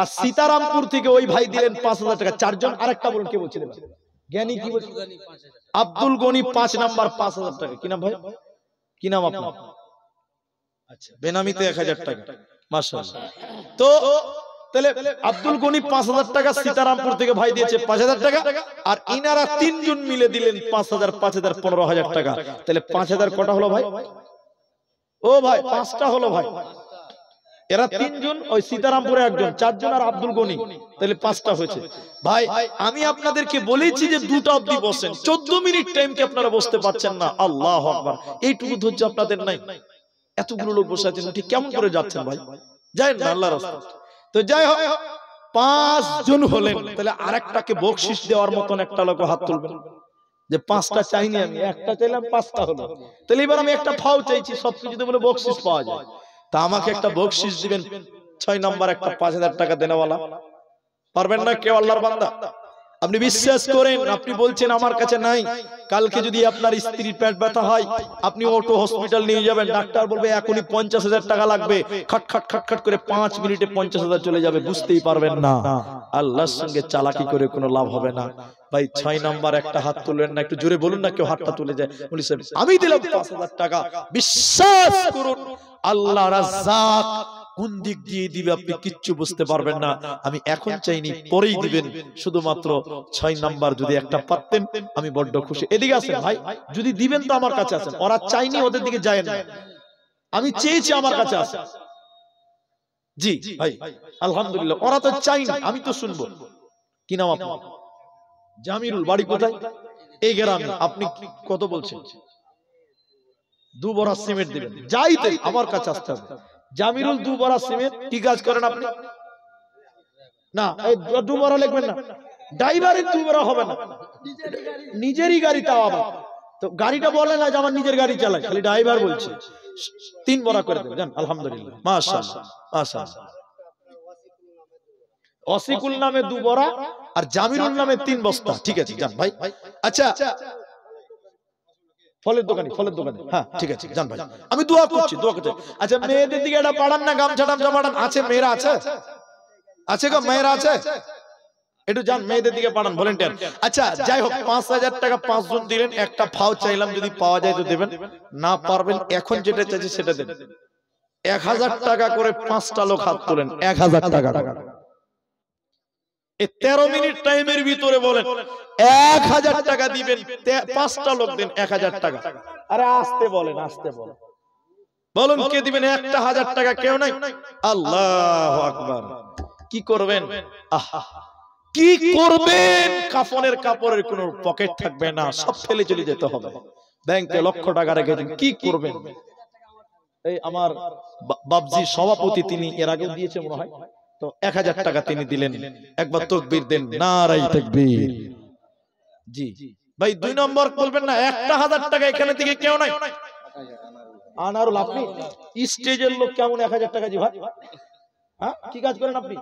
আর সীতারামপুর থেকে ওই ভাই দিলেন 5000 টাকা। 4 জন। আরেকটা বলুন কে বলছিলেন? জ্ঞানী কি বলছেন? আব্দুল গনি 5 নাম্বার 5000 টাকা। কি নাম ভাই? কি নাম আপনার? আচ্ছা, বেনামিতে 1000 টাকা। মাশাআল্লাহ। তো তাহলে আব্দুল গনি 5000 টাকা, সীতারামপুর থেকে ভাই দিয়েছে 5000 টাকা, আর ইনারা 3 জন মিলে দিলেন 5000 5000 15000 টাকা। তাহলে 5000 কটা হলো ভাই? ও ভাই 5টা হলো ভাই। এরা 3 জন, ওই সীতারামপুরে একজন, 4 জন, আর আব্দুল গনি, তাহলে 5টা হয়েছে। ভাই আমি আপনাদেরকে বলেছি যে 2টা অবধি বসেন, 14 মিনিট টাইম কি আপনারা বসতে পারছেন না? আল্লাহু আকবার। এইটুকু ধৈর্য আপনাদের নাই? এতগুলো লোক বসে আছেন, ঠিক কেমন করে যাচ্ছেন ভাই? যায়েন না আল্লাহর রাস্তায়। তো যাই হোক, 5 জন হলেন, তাহলে আরেকটাকে বকশিশ দেওয়ার মতন একটা লোক হাত তুলবেন। যে 5টা চাইনি আমি, একটা চাইলাম, 5টা হলো। তাহলে এবার আমি একটা ফাও চাইছি, সবকিছুতে বলে বকশিশ পাওয়া যায়। তা আমাকে একটা বকশিশ দিবেন, 6 নাম্বার একটা 5000 টাকা দেনেওয়ালা। পারবেন না কেউ আল্লাহর বান্দা? আপনি বিশ্বাস করেন, আপনি বলছেন আমার কাছে নাই, কালকে যদি আপনার স্ত্রীর পেট ব্যথা হয়, আপনি অটো হসপিটাল নিয়ে যাবেন, ডাক্তার বলবে এখনই 50000 টাকা লাগবে, খাট খাট খাট খাট করে 5 মিনিটে 50000 চলে যাবে, বুঝতেই পারবেন না। আল্লাহর সঙ্গে চালাকি করে কোনো লাভ হবে না। ভাই 6 নাম্বার একটা হাত তুলবেন না, একটু জোরে বলুন না, কেউ হাতটা তুলে যায়। বলিস আমি দিলাম 5000 টাকা। বিশ্বাস করুন, আল্লাহ রাজ্জাক কোন দিক দিয়ে দিবে আপনি কিচ্ছু বুঝতে পারবেন না। আমি এখন চাইনি, পরেই দিবেন। শুধুমাত্র 6 নাম্বার যদি একটা পারতেন, আমি বড্ড খুশি। এদিকে আসেন ভাই, যদি দিবেন তো আমার কাছে আসেন। ওরা চাইনি, ওদের দিকে যায় না, আমি চেয়েছি, আমার কাছে আসেন। জি ভাই আলহামদুলিল্লাহ, ওরা তো চাইনি, আমি তো শুনবো। কি নাম আপনার? জামিরুল। বাড়ি কোথায়? এই গ্রামে আপনি কত বলছেন? 2 বড়া সিমেন্ট দিবেন, যাইতে আমার কাছে আসতে হবে। জামিরুল 2 বড়া সিমেন্ট, কি কাজ করেন আপনি? না, এই 2 বড়া লিখবেন না, ড্রাইভারের 2 বড়া হবে না, নিজেরই গাড়ি, তাও আবার তো গাড়িটা বলে না যে আমার নিজের গাড়ি চালায়, খালি ড্রাইভার বলছে। 3 বড়া করে দেবেন, জান। আলহামদুলিল্লাহ, মাশাআল্লাহ মাশাআল্লাহ। ওয়াসিকুল নামে 2 বড়া আর জামিরুল নামে 3 বস্তা, ঠিক আছে জান ভাই। আচ্ছা, ফলের দোকানে, হ্যাঁ ঠিক আছে জান ভাই, আমি দোয়া করছি। আচ্ছা, মেয়েদের দিকে এটা পাঠান না, গামছা টামছা পাঠান। আছে মেয়েরা, আছে গো মেয়েরা আছে, একটু যান মেয়েদের দিকে পাঠান, ভলেন্টিয়ার। আচ্ছা যাই হোক, 5000 টাকা 5 জন দিলেন, একটা ফাও চাইলাম, যদি পাওয়া যায় তো দেবেন, না পারবেন এখন যেটা চাইছে সেটা দেন। 1000 টাকা করে 5টা লোক হাত তোলেন, 1000 টাকা। এই 13 মিনিট টাইমের ভিতরে বলেন 1000 টাকা দিবেন, 5টা লোক দেন 1000 টাকা। আরে আসতে বলেন, আসতে বলেন, বলুন কে দিবেন? 1000 টাকা কেউ নাই? আল্লাহু আকবার। কি করবেন? কি করবেন? কাফনের কাপড়ের কোনো পকেট থাকবে না, সব ফেলে চলে যেতে হবে। ব্যাংকে লক্ষ টাকা রেখেছেন, কি করবেন? এই আমার বাবজি সভাপতি, তিনি এর আগেও দিয়েছে মনে হয়, তো 1000 টাকা তিনি দিলেন। একবার তাকবীর দেন, নারায়ে তাকবীর। জি ভাই, 2 নম্বর বলবেন না, 1000 টাকা এখানে থেকে কেউ নাই। আনারুল, আপনি স্টেজের লোক, কেমন 1000 টাকা? জি ভাই, হ্যাঁ কি কাজ করেন আপনি?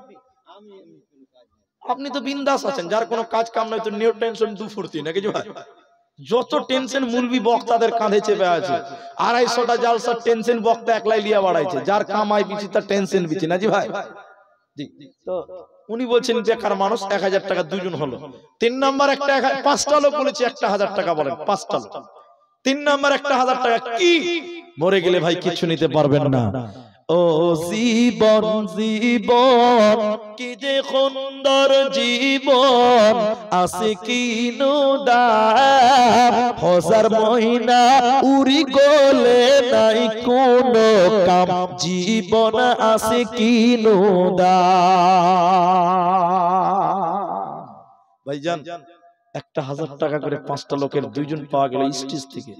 আপনি তো বিন্দাস আছেন, যার কোনো কাজ কাম নাই, তো নিউ টেনশন 2 ফুর্তি নাকি জি ভাই? যত টেনশন মুলবি বক্তাদের কাঁধে চেপে আছে। 250টা জালসার টেনশন বক্তা একলাই লিয়া বাড়াইছে, যার কামাই বিচি তার টেনশন বিচি না জি ভাই। জি, তো উনি বলছেন বেকার মানুষ, 1000 টাকা 2 জন হলো। 3 নাম্বার একটা 5টা লোক বলেছে 1000 টাকা, বলেন 5টা লোক। 3 নাম্বার 1000 টাকা কি? মরে গেলে ভাই কিছু নিতে পারবেন না। ও জীবন জীবন কি যে সুন্দর জীবন, আছে কি দাম, হাজার মহিনা উড়ি গলে নাই কোনো কাম, জীবন আছে কি দাম। ভাইজান 1000 টাকা করে 5টা লোকের 2 জন পাওয়া গেল স্টেজ থেকে।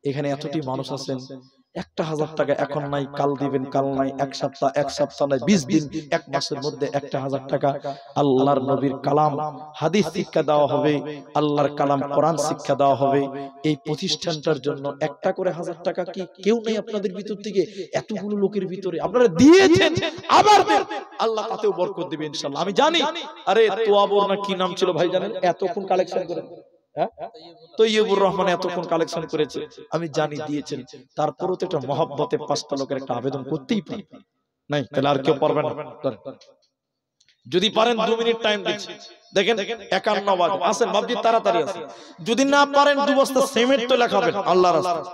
এখানে এতটি মানুষ আছেন, 1000 টাকা এখন নাই, কাল দিবেন, কাল নাই, এক সপ্তাহ নাই, 20 দিন, 1 মাসের মধ্যে 1000 টাকা আল্লাহর নবীর কালাম হাদিস শিক্ষা দেওয়া হবে, আল্লাহর কালাম কোরআন শিক্ষা দেওয়া হবে। এই প্রতিষ্ঠানটার জন্য একটা করে 1000 টাকা কি কেউ নেই আপনাদের ভিতর থেকে? এতগুলো লোকের ভিতরে আপনারা দিয়েছেন, আবার দেন, আল্লাহ তাতেও বরকত দিবে ইনশাআল্লাহ। আমি জানি। আরে তোয়াবুর না কি নাম ছিল ভাই জানেন? এতক্ষণ কালেকশন করেন, তৈয়বুর রহমান এতক্ষণ কালেকশন করেছে, আমি জানি দিয়েছেন। তারপরও তো একটা মহব্বতে 5টা লোকের একটা আবেদন করতেই পারে নাই? তাহলে আর কেউ পারবেন না? যদি পারেন 2 মিনিট টাইম দিচ্ছি, দেখেন 51 বাজে, আসেন বাবজি তাড়াতাড়ি আসেন। যদি না পারেন 2 বস্তা সিমেন্ট তো লেখাবেন আল্লাহর রাস্তায়,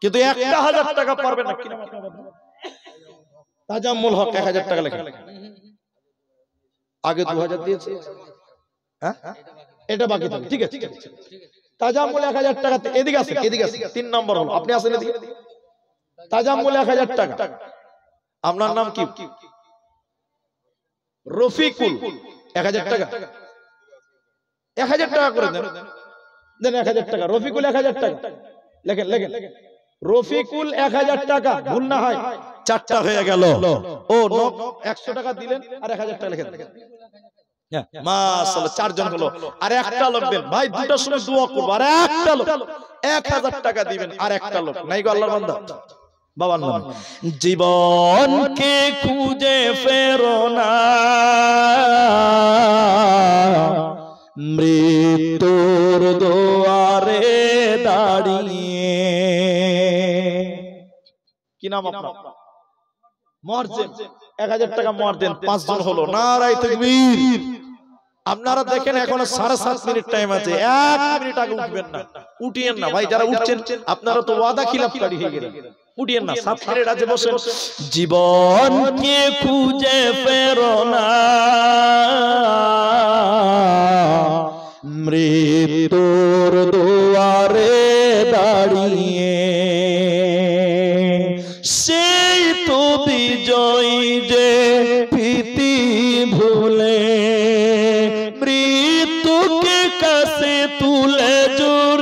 কিন্তু 1000 টাকা পারবেন না। কি নাম আপনার? তাজাম্মুল হক, 1000 টাকা লেখা। আগে 2000 দিয়েছে, হ্যাঁ এটা বাকি থাকে, ঠিক আছে। তাজাম্মুল 1000 টাকা, এদিকে আসেন, এদিকে আসেন। 3 নম্বর হলো, আপনি আসেন এদিকে। তাজাম্মুল 1000 টাকা। আপনার নাম কি? রফিকুল, 1000 টাকা। 1000 টাকা করে দেন, দেন 1000 টাকা। রফিকুল 1000 টাকা লেখেন, লেখেন রফিকুল 1000 টাকা, ভুল না হয়। 4টা হয়ে গেল। ও 100 টাকা দিলেন আর 1000 টাকা লেখেন। মাশাআল্লাহ, 4 জন হলো। আর একটা লোক দেন ভাই, 2টার সময় দোয়া করব। আর একটা লোক 1000 টাকা দিবেন, আর একটা লোক নাই গো আল্লাহর বান্দা। বাবার নাম জীবনকে খুঁজে ফেরো না, মৃত্যুর দুয়ারে দাঁড়িয়ে। কি নাম আপনার? মুয়াজ্জিন, 1000 টাকা মুয়াজ্জিন। 5 জন হলো, নারায়ে তাকবীর। আপনারা দেখেন এখনো 7.5 মিনিট টাইম আছে, 1 মিনিট আগে উঠবেন না, উঠিয়েন না ভাই। যারা উঠছেন আপনারা তো ওয়াদা খিলাফকারী হয়ে গেলেন, উঠিয়েন না। 7 মিনিট আছে, বসেন। জীবনকে খুঁজে ফেরো না, মৃত্যুর দুয়ারে দাঁড়িয়ে। সেই তো বিজয় যে ভীতি ভুলে, মৃত্যুকে কাছে তুলে জোর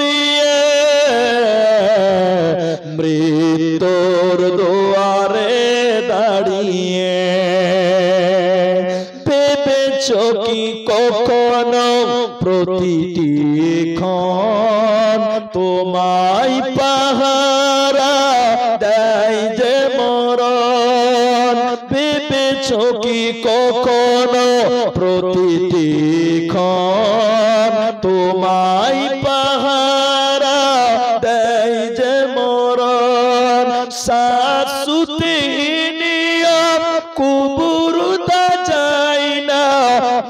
ভেবেছো কি কখনো প্রতিটি ক্ষণ তোমায় পাহারা দেয় যে মরণ? ভেবেছো কি কখনো প্রতিটি ক্ষণ তোমায় পাহারা দেয় যে মরণ? শাশুতে নিয়ম কুবুরতা যায় না,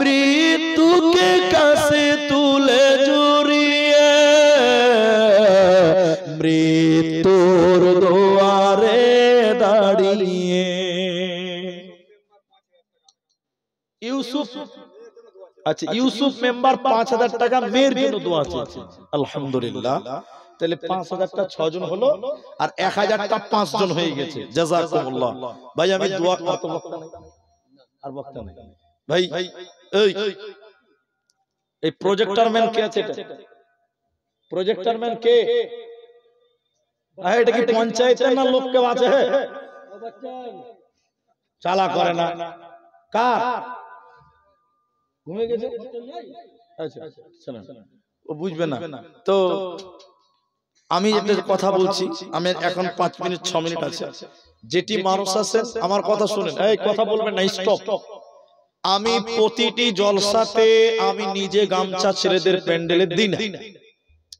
মৃত্যুকে কাছে তুলে জড়িয়ে মৃত্যুর দুয়ারে দাঁড়িয়ে। ইউসুফ, আচ্ছা ইউসুফ মেম্বার 5000 টাকা মেয়ের জন্য দোয়া চেয়েছে, আলহামদুলিল্লাহ। তাহলে 5000টা 6 জন হলো, আর 1000টা 5 জন হয়ে গেছে। জাযাকুমুল্লাহ। ভাই আমি দোয়া কত বক্তা নাই, আর বক্তা নাই ভাই। এই প্রজেক্টর ম্যান কে আছে? এটা প্রজেক্টর ম্যান কে? এটা কি পঞ্চায়েতের না লোক কেউ আছে? চালা করে না কার? ঘুমে গেছে। আচ্ছা শুনুন, ও বুঝবে না তো। আমি একটা কথা বলছি, আমি এখন 5 মিনিট 6 মিনিট আছে। যেটি মানুষ আছেন আমার কথা শুনেন, এই কথা বলবেন না, স্টপ। আমি প্রতিটি জলসাতে আমি নিজে গামছা ছেলেদের প্যান্ডেলের দিন,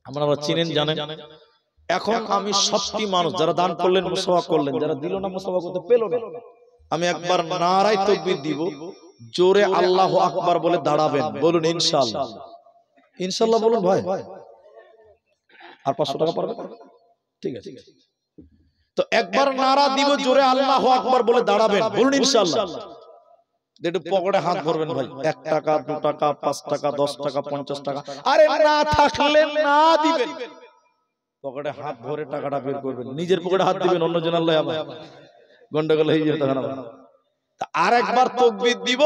আপনারা চিনেন জানেন। এখন আমি সবটি মানুষ যারা দান করলেন, মুসাফা করলেন, যারা দিল না, মুসাফা করতে পেল না, আমি একবার নারায়ে তাকবীর দিব, জোরে আল্লাহু আকবার বলে দাঁড়াবেন। বলুন ইনশাআল্লাহ। ইনশাআল্লাহ বলুন ভাই। আর 500 টাকা পারবে? ঠিক আছে। তো একবার নারা দিব, জোরে আল্লাহু আকবার বলে দাঁড়াবেন। বলুন ইনশাআল্লাহ। একটু পকেটে হাত ভরবেন ভাই। 1 টাকা 2 টাকা 5 টাকা 10 টাকা 50 টাকা, আরে না থাকলে না দিবেন, পকেটে হাত ভরে টাকাটা বের করবেন। নিজের পকেটে হাত দিবেন, অন্যজন আল্লাহ আবার গন্ডগোল হয়ে যাবে তখন। আর একবার তাকবীর দিব,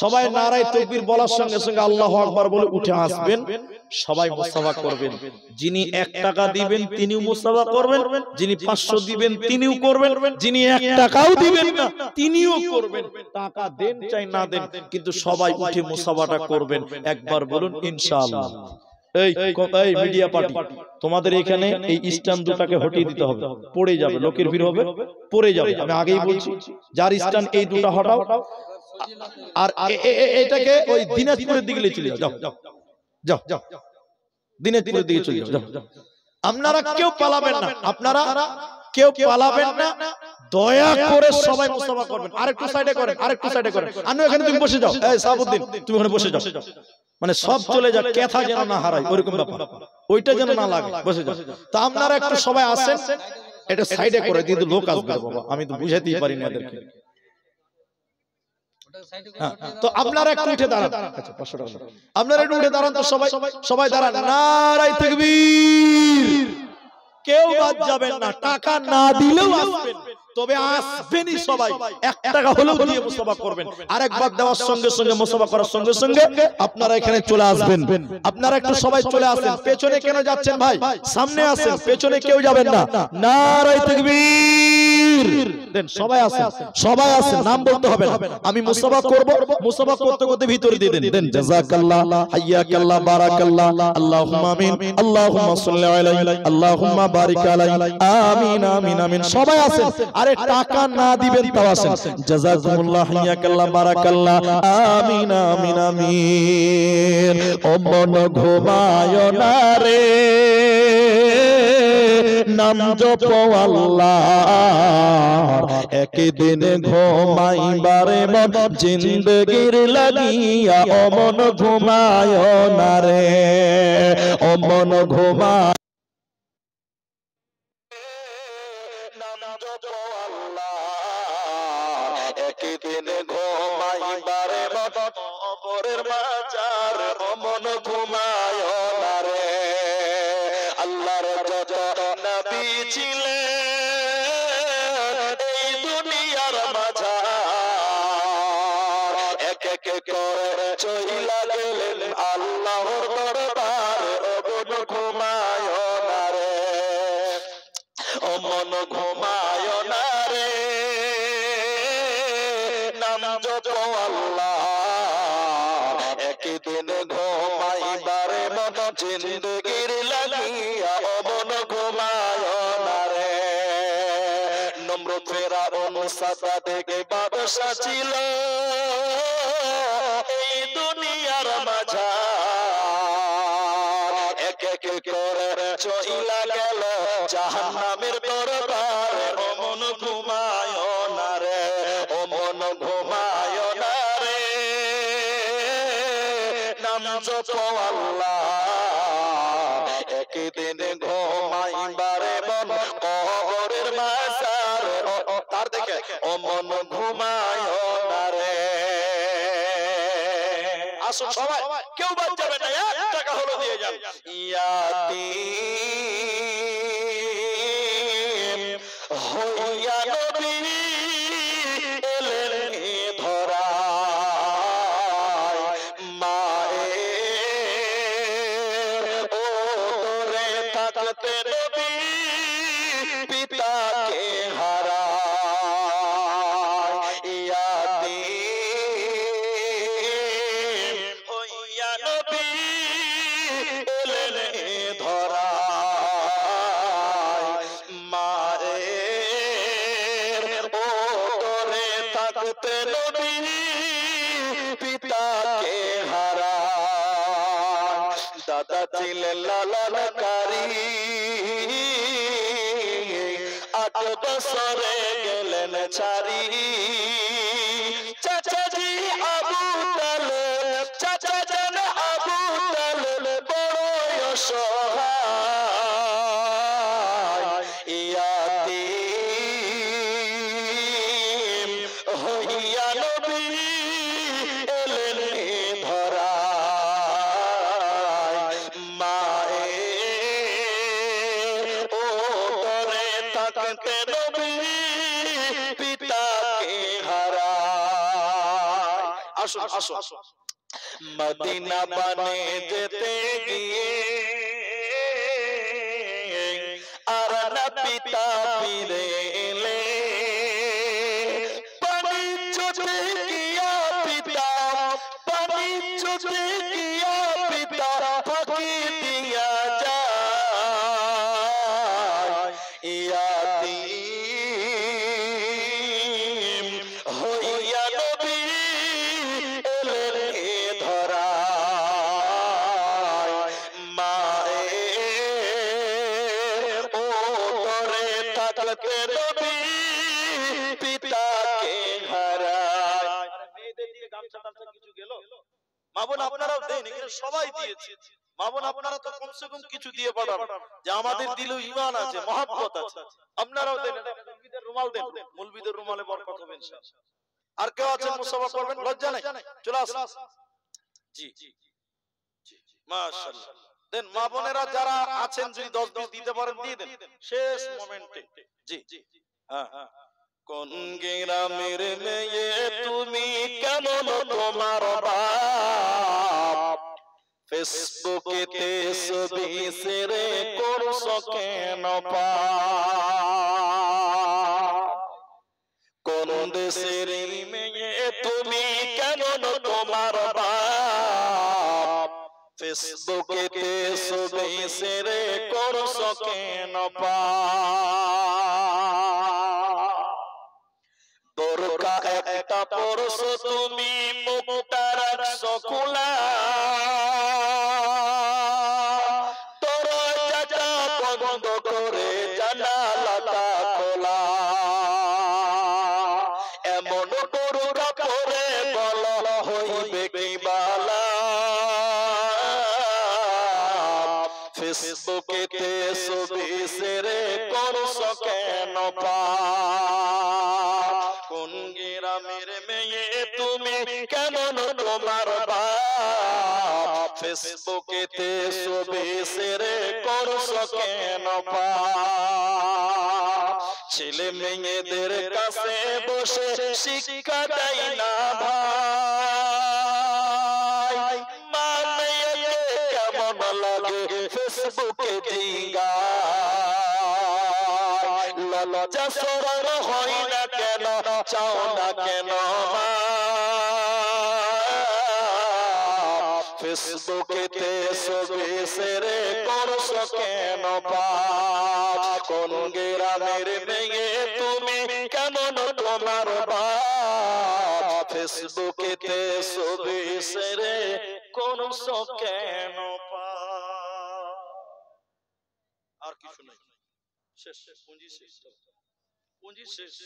সবাই নারায়ে তাকবীর বলার সঙ্গে সঙ্গে আল্লাহু আকবার বলে উঠে আসবেন, সবাই মুসাফা করবেন। যিনি 1 টাকা দিবেন তিনিও মুসাফা করবেন, যিনি 500 দিবেন তিনিও করবেন, যিনি 1 টাকাও দিবেন না তিনিও করবেন। টাকা দেন চাই না দেন, কিন্তু সবাই উঠে মুসাফাটা করবেন। একবার বলুন ইনশাআল্লাহ। এই মিডিয়া পার্টি, তোমাদের এখানে এই স্ট্যান্ড দুটাকে হটিয়ে দিতে হবে, পড়ে যাবে, লোকের ভিড় হবে, পড়ে যাবে। আমি আগেই বলছি, যার স্ট্যান্ড এই দুটা হটাও, আর এটাকে ওই দিনাজপুরের দিকে নিয়ে চলে যাও। যাও যাও, দিনাজপুরের দিকে চলে যাও। আপনারা কেউ পালাবেন না, আপনারা কেউ পালাবেন না, দয়া করে সবাই মুসাফা করবেন। আরেকটু সাইডে করেন, আরেকটু সাইডে করেন। আনু এখানে তুমি বসে যাও, এই সাহাবুদ্দিন তুমি ওখানে বসে যাও, মানে সব চলে যাক, কথা যেন না হারায়, ওরকম ব্যাপার, ওইটা যেন না লাগে, বসে যাও। তো আপনারা একটু সবাই আসেন, এটা সাইডে করে দিয়ে, লোক আসবে বাবা, আমি তো বুঝাতেই পারি না এদেরকে। তো আপনারা একটু উঠে দাঁড়ান। আচ্ছা 500 টাকা আপনারা একটু উঠে দাঁড়ান তো, সবাই সবাই দাঁড়ান। নারায়ে তাকবীর। কেউ বাদ যাবেন না, টাকা না দিলেও আসবেন, তবে আসবেনই সবাই। 1 টাকা হলেও দিয়ে মুসাফা করবেন। আরেকবার দেওয়ার সঙ্গে সঙ্গে, মুসাফা করার সঙ্গে সঙ্গে আপনারা এখানে চলে আসবেন। আপনারা একটু সবাই চলে আসেন। পেছনে কেন যাচ্ছেন ভাই? সামনে আসেন, পেছনে কেউ যাবেন না। নারায়ে তাকবীর দেন, সবাই আসেন, সবাই আসেন, নাম বলতে হবে না। আমি মুসাফা করব, মুসাফা করতে করতে ভিতরে দিয়ে দেন। দেন জাযাকাল্লাহ, হাইয়াকাল্লাহ, বারাকাল্লাহ, আল্লাহুম্মা আমিন, আল্লাহুম্মা সাল্লি আলাইহি, আল্লাহুম্মা বারিক আলাইহি, আমিন আমিন আমিন। সবাই আসেন। আরে টাকা না দিবেন তাও আসেন। জাযাকুমুল্লাহ, হাইয়াকাল্লাহ, বারাকাল্লাহ, আমিন আমিন আমিন। ও মন ঘুমায় না রে, নাম জপ আল্লাহর, একদিন ঘুমাইবারে মন জিন্দেগির লাগিয়া। ও মন ঘুমায় না রে, ও মন ঘুমায়, একদিন ঘুমাইবারে মন কবরের মাজার। ও মন ঘুমায় না রে, আল্লাহর যত নবী ছিলেন এই দুনিয়ার মাঝার, এক এক করে চইলা গেলেন আল্লাহর দরবারে। ও মন ঘুমায় না রে, ও মন ঘুমায় না রে, নাম জপ আল্লাহ জিন্দগির লাগিয়া অমন ঘুমায় না রে নমরুদ ফেরাউন সাদা থেকে বাদশা ছিল এই দুনিয়ার মাঝার এক এক করে চইলা গেল জাহান্নামের দরবারে অমন ঘুমায় না রে অমন ঘুমায় না রে নাম জপ আল্লাহ একদিন ঘুমাইবারে মন কবরের মাঝারে তার দেখে অমন ঘুমায় না রে আসুন সবাই কেউ বাদ যাবে না 1 টাকা হলো দিয়ে যান ইয়াতীম হইয়া নবী এলেন ধরায় মায়ের ওরে থাকতে নবী পিতাকে হারায় ইয়াতীম হইয়া নবী এলেন ধরায় মায়ের ওরে থাকতে নবী পিতাকে হারায় দাদা ছিলেন লালনকারী 8 বছরে গেলেন ছাড়ি চাচাজি আবু তালেব চাচা জান আবু তালেব বড় অসহায় ইয়াতীম হইয়া নবী এলেন ধরায় মায়ের ওরে থাকতে নবী পিতাকে হারায় আসুন আসুন মদিনা বানে যেতে গিয়ে আর না পিতা ফিরে এলে পানি চোখে গিয়া পিতা পানি চোখে গিয়া পিতা ফাঁকি দিয়া যায় ইয়াতীম হইয়া নবী এলেন ধরায় মায়ের ওরে থাকতে নবী পিতাকে হারায় মেয়েদের দিয়ে গামছা টামছা কিছু গেল মা বোন আপনারাও দেন এখানে সবাই দিয়েছে মা বোন আপনারা তো কমসে কম কিছু দিয়ে পাঠান যে আমাদের দিলে ঈমান আছে মহব্বত আছে আপনারাও দেন মুলবিদের রুমাল দেন মুলবিদের রুমালে বরকত হবে ইনশাআল্লাহ আর কেউ আছেন মুসাফা করবেন লজ্জা নেই চলে আসুন জি মাশাআল্লাহ দেন মা বোনেরা যারা আছেন যদি 10-20 দিতে পারেন দিয়ে দেন শেষ মোমেন্টে জি হ্যাঁ কোন গ্রামের মেয়ে তুমি কেমন তোমার বাপ ফেসবুকেতে ছবি শেয়ার করছো কেন কোন দেশের মেয়ে তুমি কেমন তোমার বাপ ফেসবুকেতে ছবি শেয়ার করছো কেন বোরকা একটা পরছো তুমি মুখটা রাখছো খোলা দরজাটা বন্ধ করে জানালাটা খোলা এমন বোরকা পরে বলো হইবে কি বালা ফেসবুকেতে ছবি শেয়ার করছো কেন কোন গ্রামের মেয়ে তুমি কেমন তোমার বাপ ফেসবুকেতে ছবি শেয়ার করছো কেন ছেলে মেয়েদের কাছে বসে শিক্ষা দেয় না ভাই মা মেয়েকে কেমন লাগে ফেসবুকে জিগা লজ্জা শরম হয় না কেন চাও না কেন ফেসবুকেতে ছবি ছেড়ে করছো কেন পাপ? কোন গ্রামের মেয়ে তুমি, কেমন তোমার বাপ? ফেসবুকেতে ছবি ছেড়ে করছো কেন পাপ? আর কিছু নাই, শেষ, পুঁজি শেষ, পুঁজি শেষ।